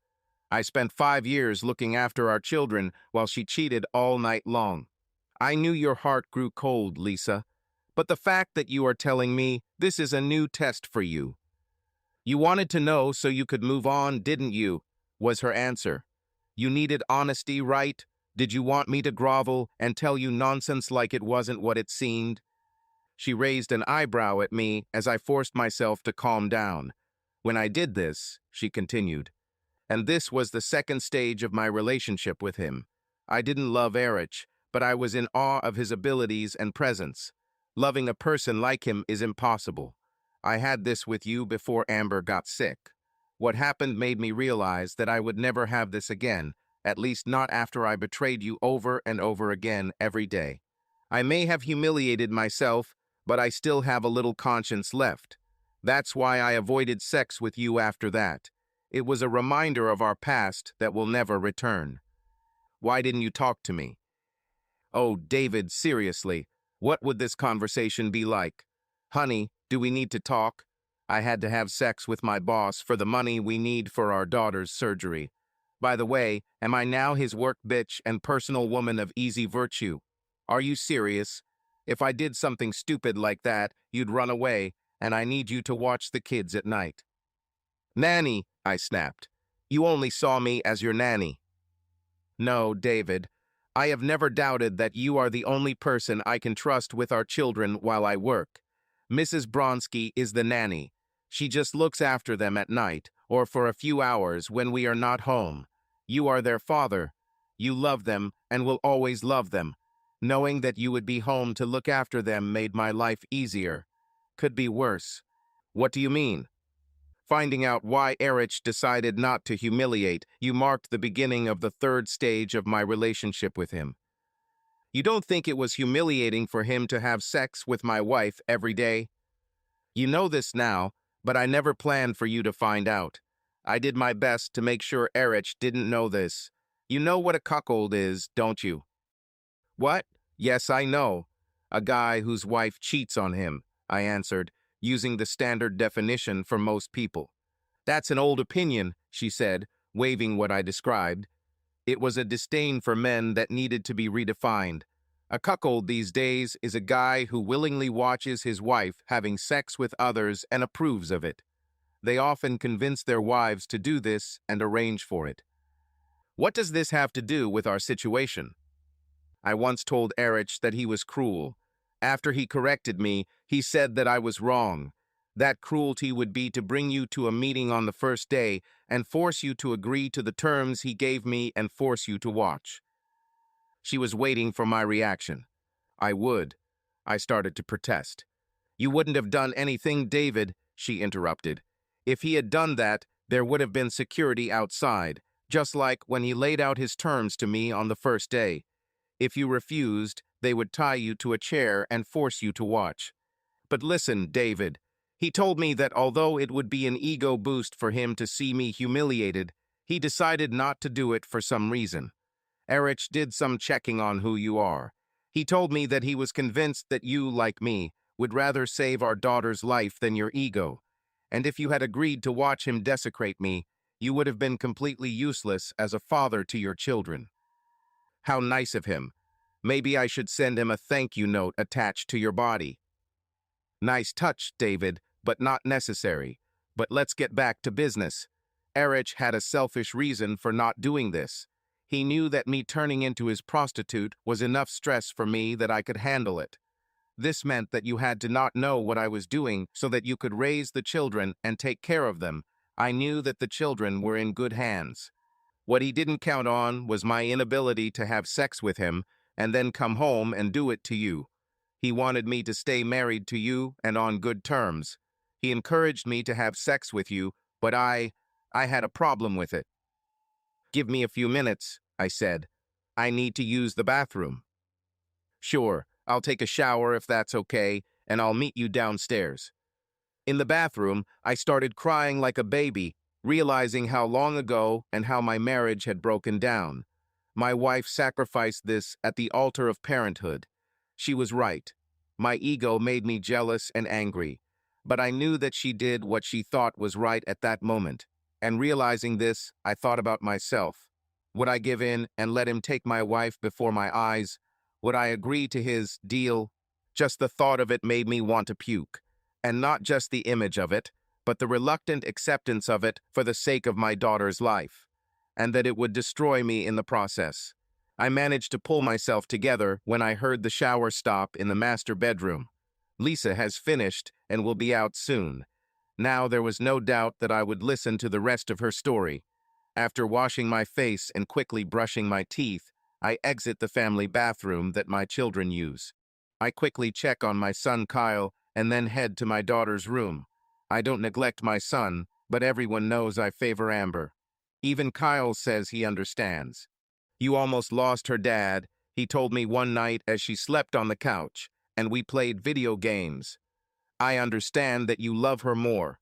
I spent 5 years looking after our children while she cheated all night long. I knew your heart grew cold, Lisa. But the fact that you are telling me this is a new test for you. You wanted to know so you could move on, didn't you? Was her answer. You needed honesty, right? Did you want me to grovel and tell you nonsense like it wasn't what it seemed? She raised an eyebrow at me as I forced myself to calm down. When I did this, she continued, and this was the second stage of my relationship with him. I didn't love Erich, but I was in awe of his abilities and presence. Loving a person like him is impossible. I had this with you before Amber got sick. What happened made me realize that I would never have this again, at least not after I betrayed you over and over again every day. I may have humiliated myself, but I still have a little conscience left. That's why I avoided sex with you after that. It was a reminder of our past that will never return. Why didn't you talk to me? Oh, David, seriously, what would this conversation be like? Honey, do we need to talk? I had to have sex with my boss for the money we need for our daughter's surgery. By the way, am I now his work bitch and personal woman of easy virtue? Are you serious? If I did something stupid like that, you'd run away, and I need you to watch the kids at night. Nanny, I snapped. You only saw me as your nanny. No, David. I have never doubted that you are the only person I can trust with our children while I work. Mrs. Bronsky is the nanny. She just looks after them at night, or for a few hours when we are not home. You are their father. You love them and will always love them. Knowing that you would be home to look after them made my life easier. Could be worse. What do you mean? Finding out why Erich decided not to humiliate you marked the beginning of the third stage of my relationship with him. You don't think it was humiliating for him to have sex with my wife every day? You know this now, but I never planned for you to find out. I did my best to make sure Erich didn't know this. You know what a cuckold is, don't you? What? Yes, I know. A guy whose wife cheats on him, I answered, using the standard definition for most people. That's an old opinion, she said, waving what I described. It was a disdain for men that needed to be redefined. A cuckold these days is a guy who willingly watches his wife having sex with others and approves of it. They often convince their wives to do this and arrange for it. What does this have to do with our situation? I once told Erich that he was cruel. After he corrected me, he said that I was wrong. That cruelty would be to bring you to a meeting on the first day and force you to agree to the terms he gave me and force you to watch. She was waiting for my reaction. I would. I started to protest. You wouldn't have done anything, David, she interrupted. If he had done that, there would have been security outside, just like when he laid out his terms to me on the first day. If you refused, they would tie you to a chair and force you to watch. But listen, David. He told me that although it would be an ego boost for him to see me humiliated, he decided not to do it for some reason. Erich did some checking on who you are. He told me that he was convinced that you, like me, would rather save our daughter's life than your ego. And if you had agreed to watch him desecrate me, you would have been completely useless as a father to your children. How nice of him. Maybe I should send him a thank you note attached to your body. Nice touch, David, but not necessary. But let's get back to business. Erich had a selfish reason for not doing this. He knew that me turning into his prostitute was enough stress for me that I could handle it. This meant that you had to not know what I was doing so that you could raise the children and take care of them. I knew that the children were in good hands. What he didn't count on was my inability to have sex with him and then come home and do it to you. He wanted me to stay married to you and on good terms. He encouraged me to have sex with you, but I had a problem with it. Give me a few minutes, I said. I need to use the bathroom. Sure, I'll take a shower if that's okay, and I'll meet you downstairs. In the bathroom, I started crying like a baby, realizing how long ago and how my marriage had broken down. My wife sacrificed this at the altar of parenthood. She was right. My ego made me jealous and angry. But I knew that she did what she thought was right at that moment. And realizing this, I thought about myself. Would I give in and let him take my wife before my eyes? Would I agree to his deal? Just the thought of it made me want to puke. And not just the image of it, but the reluctant acceptance of it for the sake of my daughter's life. And that it would destroy me in the process. I managed to pull myself together when I heard the shower stop in the master bedroom. Lisa has finished and will be out soon. Now there was no doubt that I would listen to the rest of her story. After washing my face and quickly brushing my teeth, I exit the family bathroom that my children use. I quickly check on my son Kyle and then head to my daughter's room. I don't neglect my son, but everyone knows I favor Amber. Even Kyle says he understands. You almost lost her, Dad, he told me one night as she slept on the couch, and we played video games. I understand that you love her more.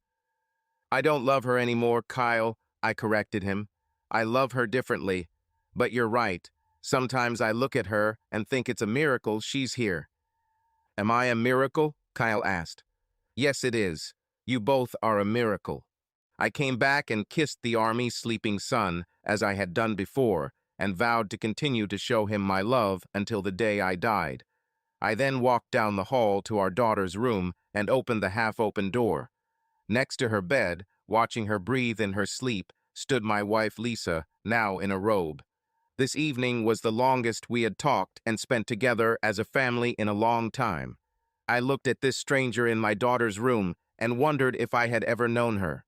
I don't love her anymore, Kyle, I corrected him. I love her differently. But you're right. Sometimes I look at her and think it's a miracle she's here. Am I a miracle? Kyle asked. Yes, it is. You both are a miracle. I came back and kissed the army's sleeping son, as I had done before, and vowed to continue to show him my love until the day I died. I then walked down the hall to our daughter's room and opened the half-open door. Next to her bed, watching her breathe in her sleep, stood my wife Lisa, now in a robe. This evening was the longest we had talked and spent together as a family in a long time. I looked at this stranger in my daughter's room and wondered if I had ever known her.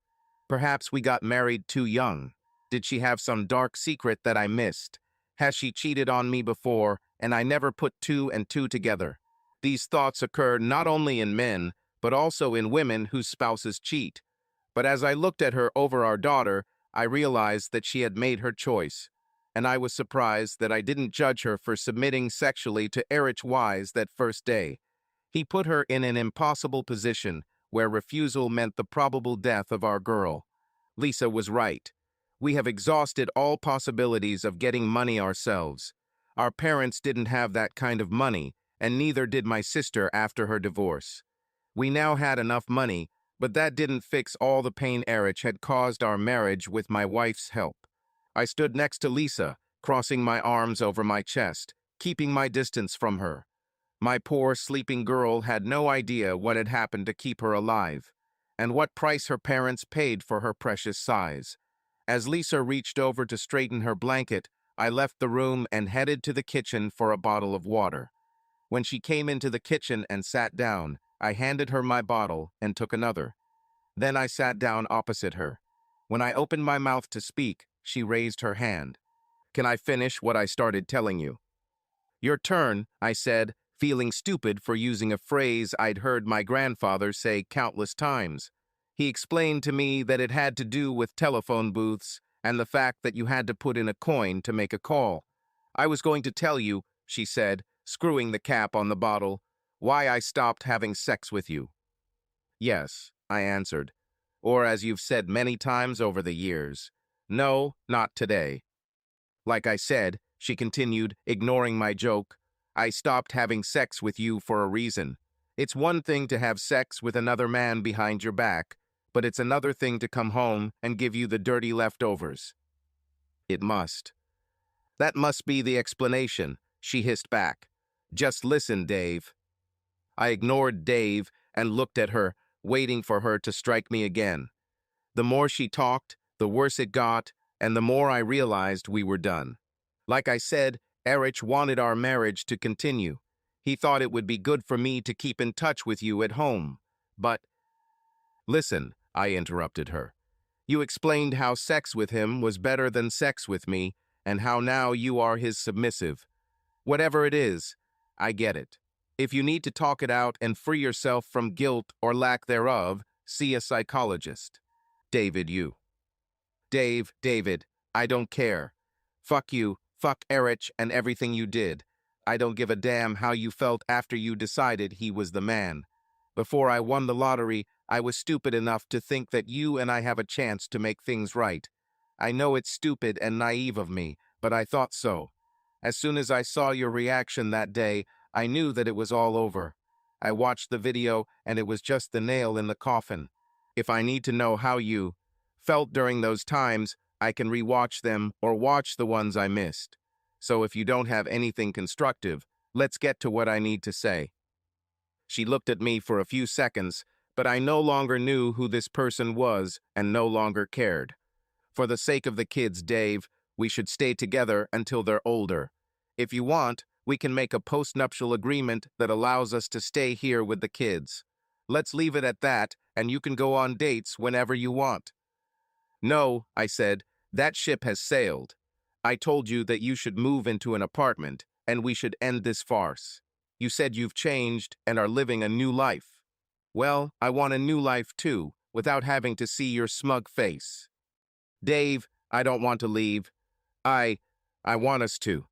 Perhaps we got married too young. Did she have some dark secret that I missed? Has she cheated on me before, and I never put two and two together? These thoughts occur not only in men, but also in women whose spouses cheat. But as I looked at her over our daughter, I realized that she had made her choice. And I was surprised that I didn't judge her for submitting sexually to Erich Wise that first day. He put her in an impossible position where refusal meant the probable death of our girl. Lisa was right. We have exhausted all possibilities of getting money ourselves. Our parents didn't have that kind of money, and neither did my sister after her divorce. We now had enough money, but that didn't fix all the pain Erich had caused our marriage with my wife's help. I stood next to Lisa, crossing my arms over my chest, keeping my distance from her. My poor sleeping girl had no idea what had happened to keep her alive, and what price her parents paid for her precious size. As Lisa reached over to straighten her blanket, I left the room and headed to the kitchen for a bottle of water. When she came into the kitchen and sat down, I handed her my bottle and took another. Then I sat down opposite her. When I opened my mouth to speak, she raised her hand. Can I finish what I started telling you? Your turn, I said, feeling stupid for using a phrase I'd heard my grandfather say countless times. He explained to me that it had to do with telephone booths and the fact that you had to put in a coin to make a call. I was going to tell you, she said, screwing the cap on the bottle, why I stopped having sex with you. Yes, I answered. Or as you've said many times over the years, no, not today. Like I said, she continued, ignoring my joke, I stopped having sex with you for a reason. It's one thing to have sex with another man behind your back, but it's another thing to come home and give you the dirty leftovers. It must. That must be the explanation, she hissed back. Just listen, Dave. I ignored Dave and looked at her, waiting for her to strike me again. The more she talked, the worse it got, and the more I realized we were done. Like I said, Erich wanted our marriage to continue. He thought it would be good for me to keep in touch with you at home. But, listen, I interrupted her. You explained how sex with him was better than sex with me, and how now you are his submissive. Whatever it is, I get it. If you need to talk it out and free yourself from guilt or lack thereof, see a psychologist. David, you. David, I don't care. Fuck you, fuck Erich and everything you did. I don't give a damn how you felt after you decided he was the man. Before I won the lottery, I was stupid enough to think that you and I have a chance to make things right. I know it's stupid and naive of me, but I thought so. As soon as I saw your reaction that day, I knew that it was all over. I watched the video, and it was just the nail in the coffin. If I need to know how you felt during those times, I can rewatch them or watch the ones I missed. So if you don't have anything constructive, let's get to what I need to say. She looked at me for a few seconds, but I no longer knew who this person was and no longer cared. For the sake of the kids, Dave, we should stay together until they're older. If you want, we can make a postnuptial agreement that allows us to stay here with the kids. Let's leave it at that, and you can go on dates whenever you want. No, I said, that ship has sailed. I told you that you should move into an apartment, and we should end this farce. You said you've changed and are living a new life. Well, I want a new life too, without having to see your smug face. Dave, I don't want to leave. I want us to.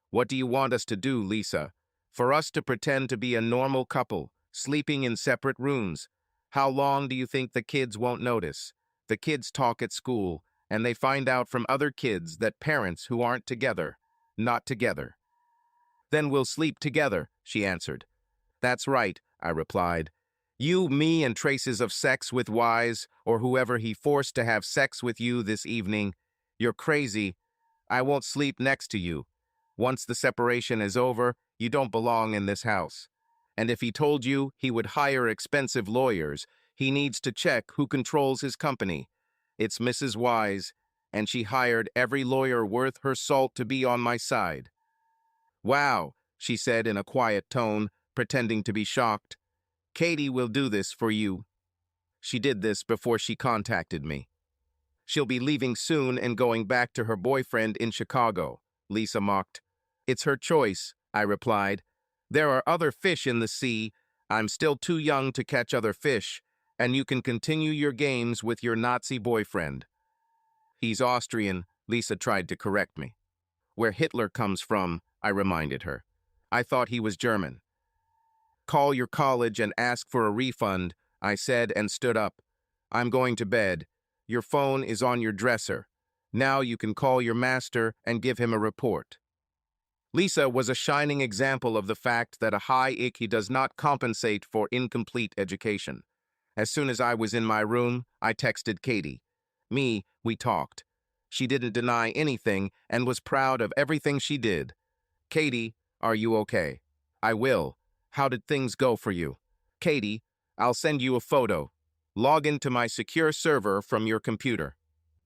What do you want us to do, Lisa? For us to pretend to be a normal couple, sleeping in separate rooms. How long do you think the kids won't notice? The kids talk at school, and they find out from other kids that parents who aren't together, not together. Then we'll sleep together, she answered. That's right, I replied. You, me, and traces of sex with Wise, or whoever he forced to have sex with you this evening. You're crazy. I won't sleep next to you. Once the separation is over, you don't belong in this house. And if he told you he would hire expensive lawyers, he needs to check who controls his company. It's Mrs. Wise, and she hired every lawyer worth her salt to be on my side. Wow, she said in a quiet tone, pretending to be shocked. Katie will do this for you. She did this before she contacted me. She'll be leaving soon and going back to her boyfriend in Chicago, Lisa mocked. It's her choice, I replied. There are other fish in the sea. I'm still too young to catch other fish, and you can continue your games with your Nazi boyfriend. He's Austrian, Lisa tried to correct me. Where Hitler comes from, I reminded her. I thought he was German. Call your college and ask for a refund, I said and stood up. I'm going to bed. Your phone is on your dresser. Now you can call your master and give him a report. Lisa was a shining example of the fact that a high IQ does not compensate for incomplete education. As soon as I was in my room, I texted Katie. We talked. She didn't deny anything and was proud of everything she did. Katie, are you okay? I will. How did things go for you? Katie, I'll send you a photo. Log into my secure server from your computer.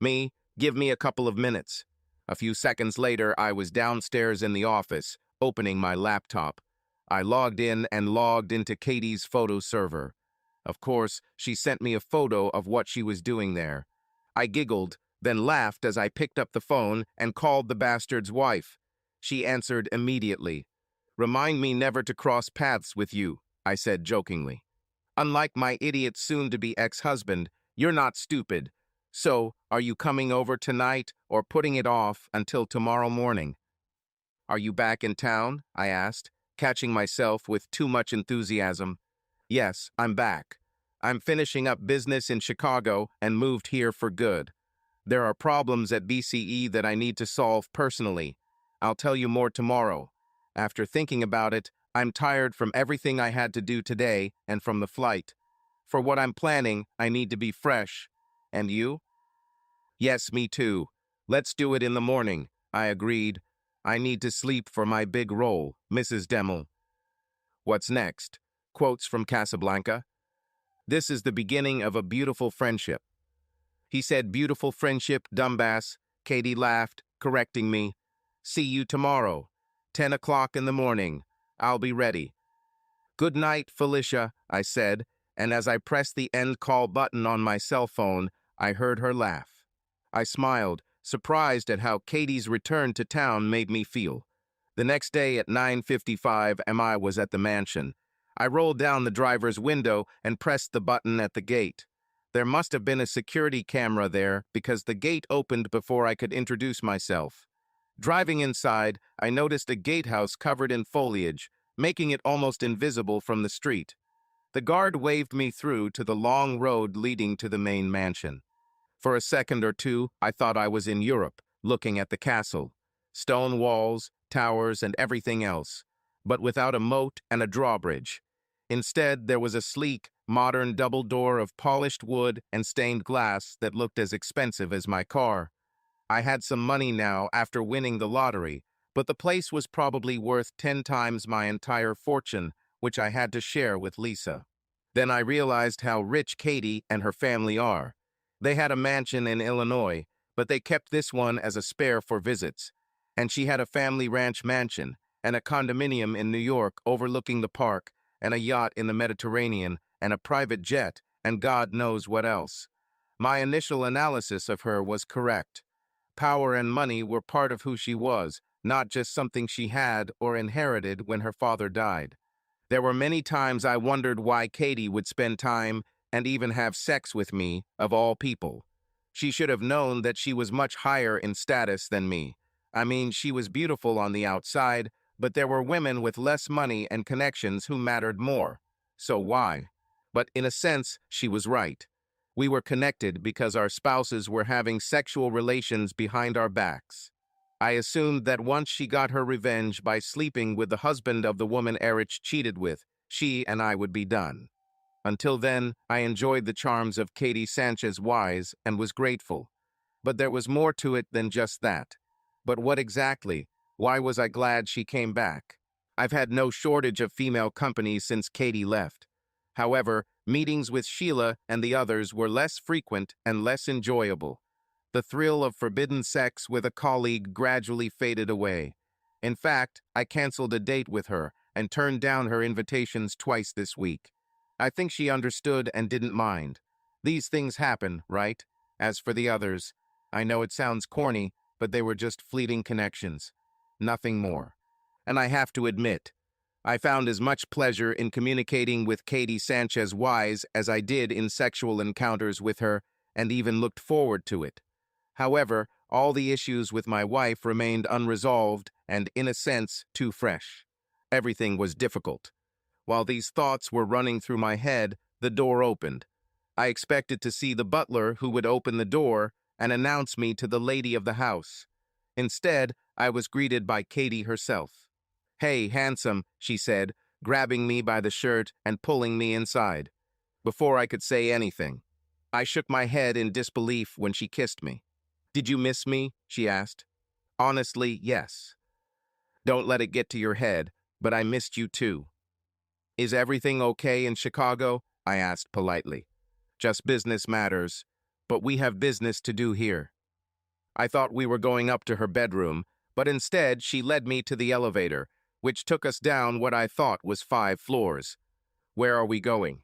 Give me a couple of minutes. A few seconds later, I was downstairs in the office, opening my laptop. I logged in and logged into Katie's photo server. Of course, she sent me a photo of what she was doing there. I giggled, then laughed as I picked up the phone and called the bastard's wife. She answered immediately. Remind me never to cross paths with you, I said jokingly. Unlike my idiot soon-to-be ex-husband, you're not stupid. So, are you coming over tonight or putting it off until tomorrow morning? Are you back in town? I asked, catching myself with too much enthusiasm. Yes, I'm back. I'm finishing up business in Chicago and moved here for good. There are problems at BCE that I need to solve personally. I'll tell you more tomorrow. After thinking about it, I'm tired from everything I had to do today and from the flight. For what I'm planning, I need to be fresh. And you? Yes, me too. Let's do it in the morning, I agreed. I need to sleep for my big role, Mrs. Demel. What's next? Quotes from Casablanca. This is the beginning of a beautiful friendship. He said, beautiful friendship, dumbass. Katie laughed, correcting me. See you tomorrow. 10 o'clock in the morning. I'll be ready. Good night, Felicia, I said, and as I pressed the end call button on my cell phone, I heard her laugh. I smiled, surprised at how Katie's return to town made me feel. The next day at 9:55 I was at the mansion. I rolled down the driver's window and pressed the button at the gate. There must have been a security camera there because the gate opened before I could introduce myself. Driving inside, I noticed a gatehouse covered in foliage, making it almost invisible from the street. The guard waved me through to the long road leading to the main mansion. For a second or two, I thought I was in Europe, looking at the castle. Stone walls, towers, and everything else, but without a moat and a drawbridge. Instead, there was a sleek, modern double door of polished wood and stained glass that looked as expensive as my car. I had some money now after winning the lottery, but the place was probably worth 10 times my entire fortune, which I had to share with Lisa. Then I realized how rich Katie and her family are. They had a mansion in Illinois, but they kept this one as a spare for visits. And she had a family ranch mansion, and a condominium in New York overlooking the park, and a yacht in the Mediterranean, and a private jet, and God knows what else. My initial analysis of her was correct. Power and money were part of who she was, not just something she had or inherited when her father died. There were many times I wondered why Katie would spend time and even have sex with me, of all people. She should have known that she was much higher in status than me. I mean, she was beautiful on the outside, but there were women with less money and connections who mattered more. So why? But in a sense, she was right. We were connected because our spouses were having sexual relations behind our backs. I assumed that once she got her revenge by sleeping with the husband of the woman Erich cheated with, she and I would be done. Until then, I enjoyed the charms of Katie Sanchez Wise and was grateful. But there was more to it than just that. But what exactly? Why was I glad she came back? I've had no shortage of female company since Katie left. However, meetings with Sheila and the others were less frequent and less enjoyable. The thrill of forbidden sex with a colleague gradually faded away. In fact, I canceled a date with her and turned down her invitations twice this week. I think she understood and didn't mind. These things happen, right? As for the others, I know it sounds corny, but they were just fleeting connections. Nothing more. And I have to admit, I found as much pleasure in communicating with Katie Sanchez Wise as I did in sexual encounters with her, and even looked forward to it. However, all the issues with my wife remained unresolved and, in a sense, too fresh. Everything was difficult. While these thoughts were running through my head, the door opened. I expected to see the butler who would open the door and announce me to the lady of the house. Instead, I was greeted by Katie herself. "Hey, handsome," she said, grabbing me by the shirt and pulling me inside. Before I could say anything, I shook my head in disbelief when she kissed me. "Did you miss me?" she asked. "Honestly, yes. Don't let it get to your head, but I missed you too." "Is everything okay in Chicago?" I asked politely. "Just business matters, but we have business to do here." I thought we were going up to her bedroom, but instead she led me to the elevator, which took us down what I thought was 5 floors. "Where are we going?"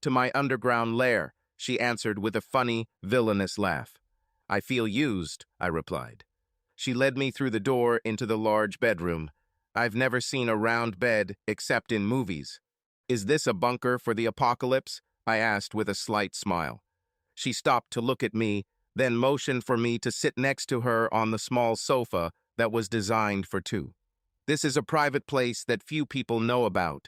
"To my underground lair," she answered with a funny, villainous laugh. "I feel used," I replied. She led me through the door into the large bedroom. I've never seen a round bed except in movies. "Is this a bunker for the apocalypse?" I asked with a slight smile. She stopped to look at me, then motioned for me to sit next to her on the small sofa that was designed for 2. "This is a private place that few people know about.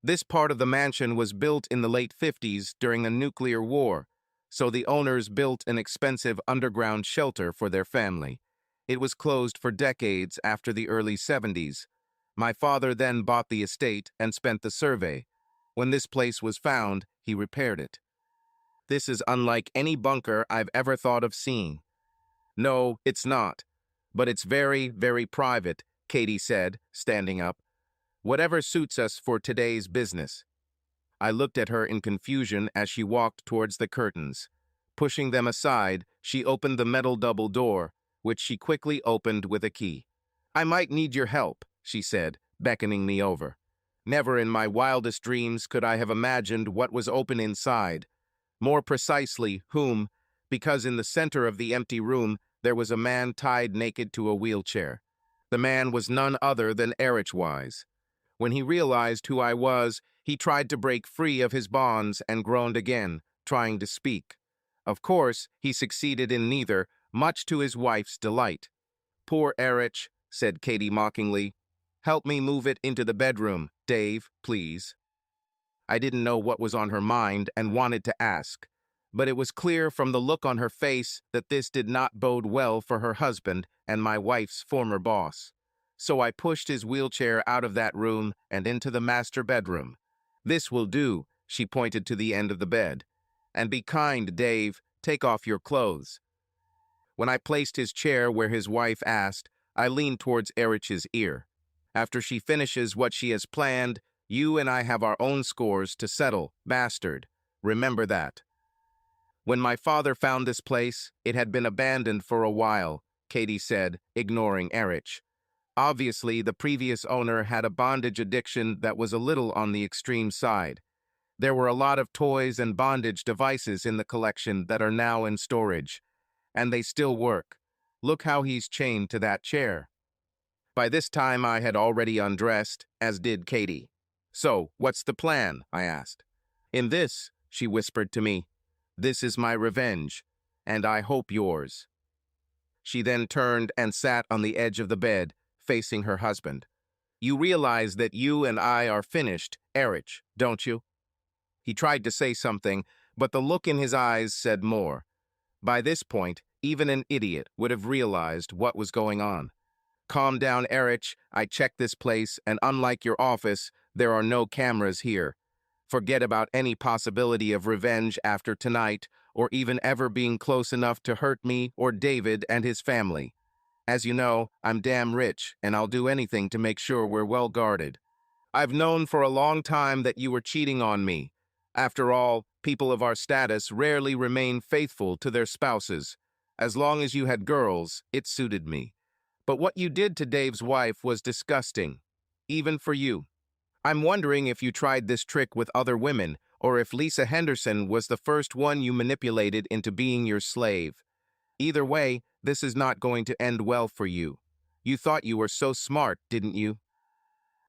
This part of the mansion was built in the late 50s during the nuclear war, so the owners built an expensive underground shelter for their family. It was closed for decades after the early 70s. My father then bought the estate and spent the survey. When this place was found, he repaired it. This is unlike any bunker I've ever thought of seeing." "No, it's not. But it's very, very private," Katie said, standing up. "Whatever suits us for today's business." I looked at her in confusion as she walked towards the curtains. Pushing them aside, she opened the metal double door, which she quickly opened with a key. "I might need your help," she said, beckoning me over. Never in my wildest dreams could I have imagined what was open inside. More precisely, whom, because in the center of the empty room there was a man tied naked to a wheelchair. The man was none other than Erich Wise. When he realized who I was, he tried to break free of his bonds and groaned again, trying to speak. Of course, he succeeded in neither, much to his wife's delight. "Poor Erich," said Katie mockingly. "Help me move it into the bedroom, Dave, please." I didn't know what was on her mind and wanted to ask, but it was clear from the look on her face that this did not bode well for her husband and my wife's former boss. So I pushed his wheelchair out of that room and into the master bedroom. This will do, she pointed to the end of the bed. And be kind, Dave, take off your clothes. When I placed his chair where his wife asked, I leaned towards Erich's ear. After she finishes what she has planned, you and I have our own scores to settle, bastard. Remember that. When my father found this place, it had been abandoned for a while, Katie said, ignoring Erich. Obviously, the previous owner had a bondage addiction that was a little on the extreme side. There were a lot of toys and bondage devices in the collection that are now in storage. And they still work. Look how he's chained to that chair. By this time, I had already undressed, as did Katie. So, what's the plan? I asked. In this, she whispered to me, this is my revenge, and I hope yours. She then turned and sat on the edge of the bed, facing her husband. You realize that you and I are finished, Erich, don't you? He tried to say something, but the look in his eyes said more. By this point, even an idiot would have realized what was going on. Calm down, Erich. I checked this place, and unlike your office, there are no cameras here. Forget about any possibility of revenge after tonight, or even ever being close enough to hurt me or David and his family. As you know, I'm damn rich, and I'll do anything to make sure we're well guarded. I've known for a long time that you were cheating on me. After all, people of our status rarely remain faithful to their spouses. As long as you had girls, it suited me. But what you did to Dave's wife was disgusting, even for you. I'm wondering if you tried this trick with other women, or if Lisa Henderson was the first one you manipulated into being your slave. Either way, this is not going to end well for you. You thought you were so smart, didn't you?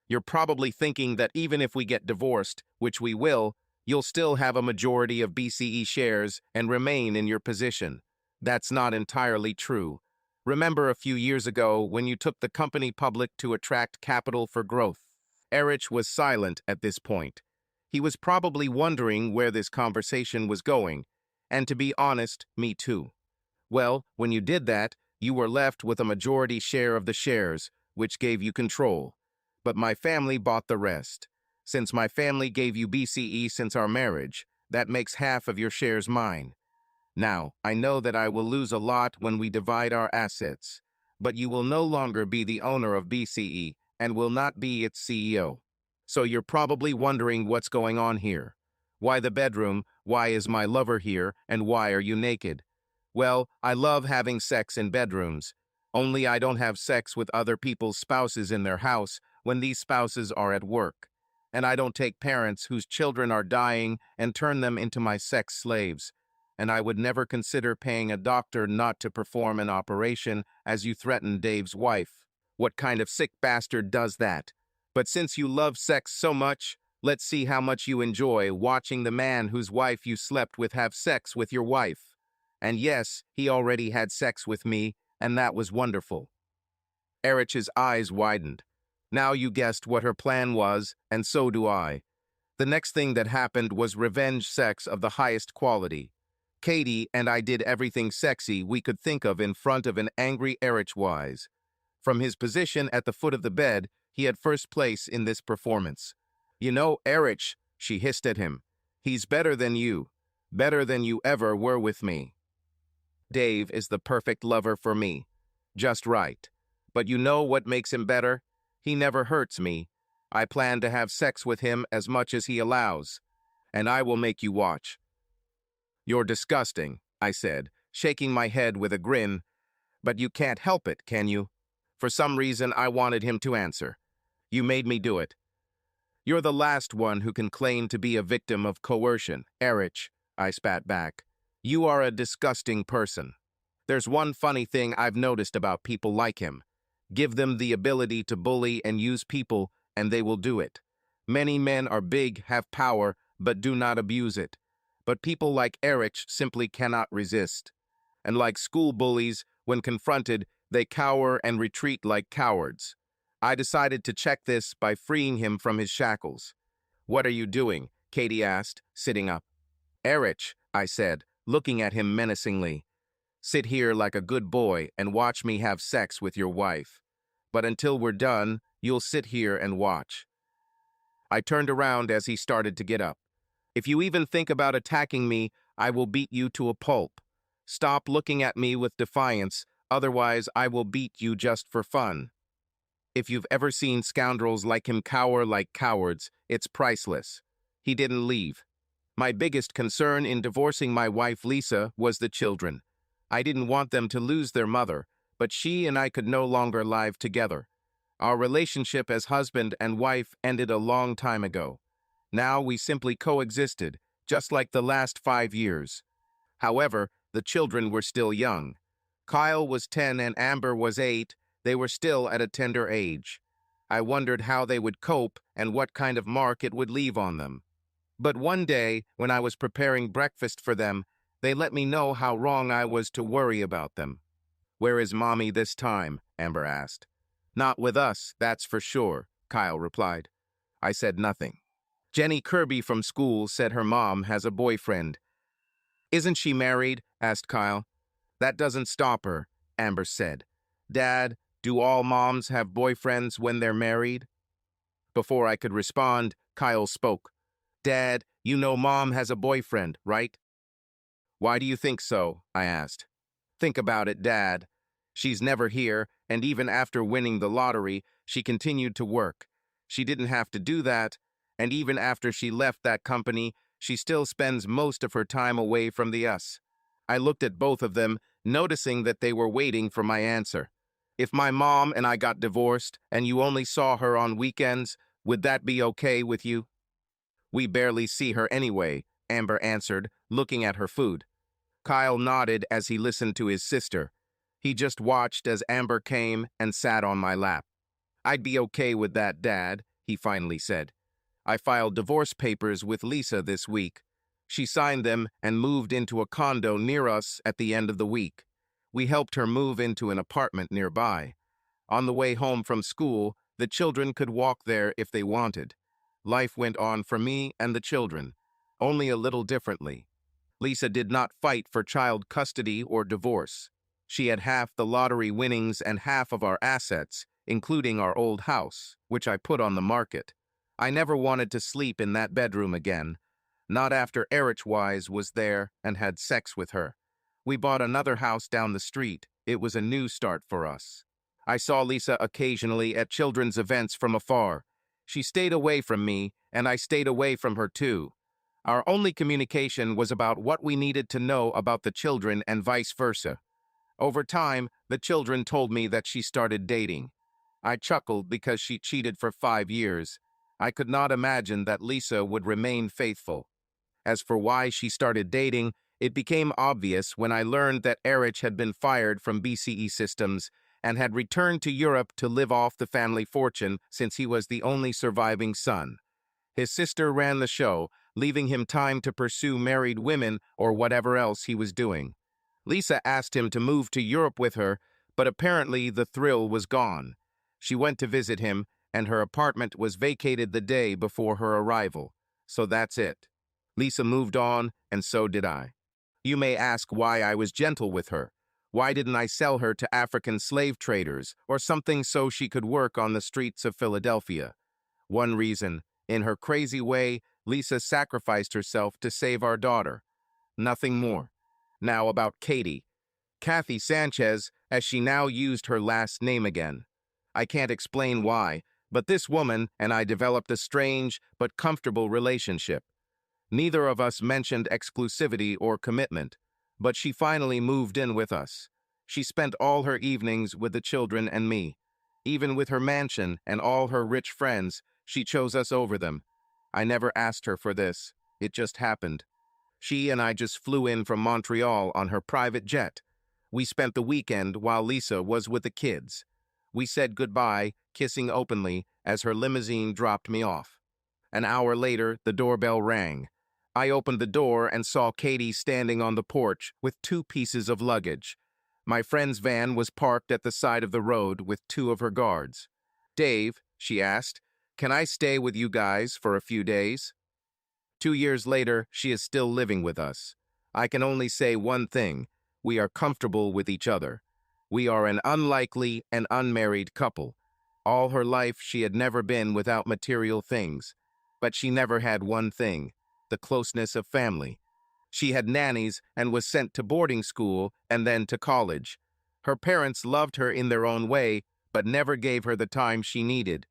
You're probably thinking that even if we get divorced, which we will, you'll still have a majority of BCE shares and remain in your position. That's not entirely true. Remember a few years ago when you took the company public to attract capital for growth? Erich was silent at this point. He was probably wondering where this conversation was going, and to be honest, me too. Well, when you did that, you were left with a majority share of the shares, which gave you control. But my family bought the rest. Since my family gave you BCE since our marriage, that makes half of your shares mine. Now, I know that I will lose a lot when we divide our assets, but you will no longer be the owner of BCE and will not be its CEO. So you're probably wondering what's going on here. Why the bedroom? Why is my lover here? And why are you naked? Well, I love having sex in bedrooms. Only I don't have sex with other people's spouses in their house when these spouses are at work. And I don't take parents whose children are dying and turn them into my sex slaves. And I would never consider paying a doctor not to perform an operation as you threatened Dave's wife. What kind of sick bastard does that? But since you love sex so much, let's see how much you enjoy watching the man whose wife you slept with have sex with your wife. And yes, he already had sex with me, and that was wonderful. Erich's eyes widened. Now you guessed what her plan was, and so do I. The next thing that happened was revenge sex of the highest quality. Katie and I did everything sexy we could think of in front of an angry Erich Wise. From his position at the foot of the bed, he had first place in this performance. You know, Erich, she hissed at him. He's better than you ever were with me. Dave is the perfect lover for me. Just right. But you know what makes him better? He never hurts me. I plan to have sex with him as much as he allows. And I will make you watch. You're disgusting, I said, shaking my head with a grin. But you can't help it, can you? For some reason, I wanted him to answer. You made me do it. You're the last one who can claim to be a victim of coercion, Erich, I spat back. You are a disgusting person. There's one funny thing I've noticed about people like him. Give them the ability to bully and use people, and they will do it. Many men are big, have power, but do not abuse it. But people like Erich simply cannot resist. And like school bullies, when confronted, they cower and retreat like cowards. I decided to check this by freeing him from his shackles. What are you doing? Katie asked, sitting up. Erich, I said, looking at him menacingly. Sit here like a good boy and watch me have sex with your wife. But until we're done, you'll sit here and watch. I turned around as he started to get up. If you even think about attacking me, I will beat you to a pulp. Stop looking at me with defiance, otherwise I will beat you just for fun. If you've ever seen scoundrels like him cower like cowards, it's priceless. He didn't leave. My biggest concern in divorcing my wife Lisa was the children. I didn't want them to lose their mother, but she and I could no longer live together. Our relationship as husband and wife ended a long time ago. Now we simply coexisted, just like the last 5 years. However, the children were still young. Kyle was 10 and Amber was 8. They were still at a tender age. I wondered how they would cope and what kind of mark it would leave on them. But one day, when I was preparing breakfast for them, they let me know how wrong I was to worry about them. "Where is Mommy this time?" Amber asked. "Not with us, that's for sure," Kyle replied. I said nothing. Jenny Kirby from school said her mom has a boyfriend. "Isn't she married?" asked Kyle. "That doesn't stop her," Amber said. "Dad, do all moms have boyfriends when they're married?" Before I could respond, Kyle spoke. "Dad, you know Mom has a boyfriend, right?" "Why do you think so?" I asked. "Think about it, Dad. She's never here, and even after winning the lottery, she continued to work. She didn't have to do that, and even after she left that company, she still spends most of her time away from the us." I looked at both of them, noticing that they were waiting for my answer. "If my mom and I got divorced, and you only saw her on weekends, would that be okay with you?" "We barely see her anyway," Amber answered, looking at her food. Kyle nodded as he listened to his sister. He just watched as Amber came and sat on my lap. "I'd be okay with that, Dad," he finally said. "I filed divorce papers with Lisa this week. She signed them and moved into a condo near us at the end of the week. We helped her move into an apartment nearby. On the way home from school, the children could walk there if they wanted. Life went on for me and the children, only a little differently. Lisa did not fight for child custody or divorce. She had half the lottery winnings and half of our assets, including our old house, which I put on the market. I never wanted to sleep in that bedroom again, not after Erich Wise was there and had sex with her. We bought another house down the street. It was a new start for us. I saw Lisa occasionally at children's events from afar. She stayed away from me, and I stayed away from her too. Our only communication was about what we needed to know about the children and vice versa. Over time, the children told me that she started dating. I chuckled because she cheated for 5 years. I could not imagine that Lisa would remain faithful. As for why she started dating, it became obvious when I learned that Erich had been fired from BCE Systems and had returned to Europe to live off the family fortune since he was the only surviving son. His sister ran the show, leaving him time to pursue married women or whatever else he was doing. Lisa asked him to move to Europe with her, but apparently the thrill was gone. She went to visit him, and her apartment was vacated the day before her arrival. So that's it. Lisa moved on, and so did I. You may ask why I was gentle with her. Why didn't I sell her to African slave traders or something so she could work on the streets of Philadelphia? One reason, in her crazy way, Lisa sacrificed herself to save our daughter. Nothing more. Now about Katie. Kathy Sanchez, as she now used her last name again. I can't explain why, but this woman and I developed a strange but comfortable relationship. Neither of us mentioned exclusivity or commitment, but she finally moved in with us. She spent all her evenings with the children and me. Even with her mansion and all her rich friends, she chose us over them. I never asked her for this. It just happened. She and I just flew in from Montreal on her private jet. We spent the weekend while Lisa was with the kids. We said goodbye, kissing openly, as her limousine dropped me off. An hour later, the doorbell rang. I opened the door and saw Katie standing on the porch with 2 pieces of luggage. My friend's van was parked at the side of the road with 2 of her guards. "Dave," she asked, "can I stay with you guys for a few days?" 2 years later, she is still living with us. I can only say one thing: we are comfortable with each other. We are an unlikely and unmarried couple. All her life, she had never been without material things. But she never had one thing: the closeness of family. She had nannies and was sent to boarding school and then to college. Her parents loved her in their own way, but never gave her the time she needed.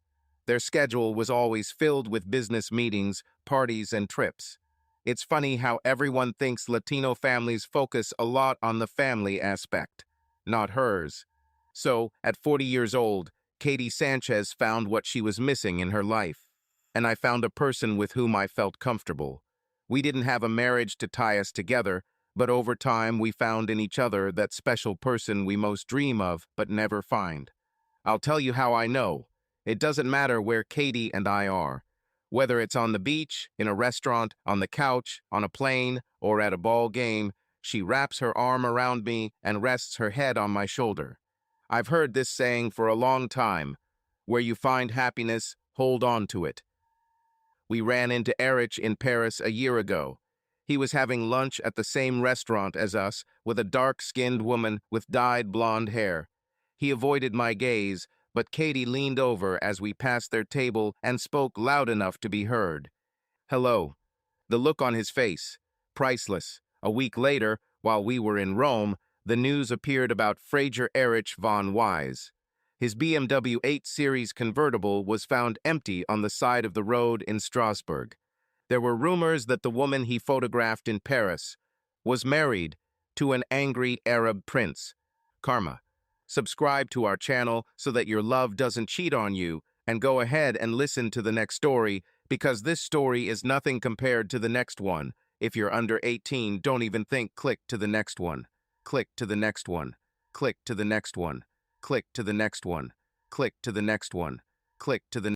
Their schedule was always filled with business meetings, parties, and trips. It's funny how everyone thinks Latino families focus a lot on the family aspect, not hers. So, at 40 years old, Katie Sanchez found what she was missing in her life. And I found a person with whom I felt comfortable. We didn't have a marriage to tie us together, but over time we found in each other that special person we most dream of but never find. I'll tell you how I know. It doesn't matter where Katie and I are. Whether it's on the beach, in a restaurant, on the couch, on a plane, or at a ball game, she wraps her arm around me and rests her head on my shoulder. I've heard this saying for a long time: where you find happiness, hold on to it. We ran into Erich in Paris a year ago. He was having lunch at the same restaurant as us with a dark-skinned woman with dyed blonde hair. He avoided my gaze, but Katie leaned over as we passed their table and spoke loud enough to be heard. "Hello." The look on his face, priceless. A week later, while we were in Rome, the news appeared about Fraser Erich von Wise. His BMW 8 Series convertible was found empty on the side of the road in Strasbourg. There were rumors that the woman he photographed in Paris was married to an angry Arab prince. Karma. Subscribe to our channel so that your love doesn't cheat on you, and go ahead and listen to the next story, because this story is nothing compared to the next one. If you're under 18, don't even think. Click to the next one. Click to the next one. Click to the next one. Click to the next one. Click to the next one. Click to the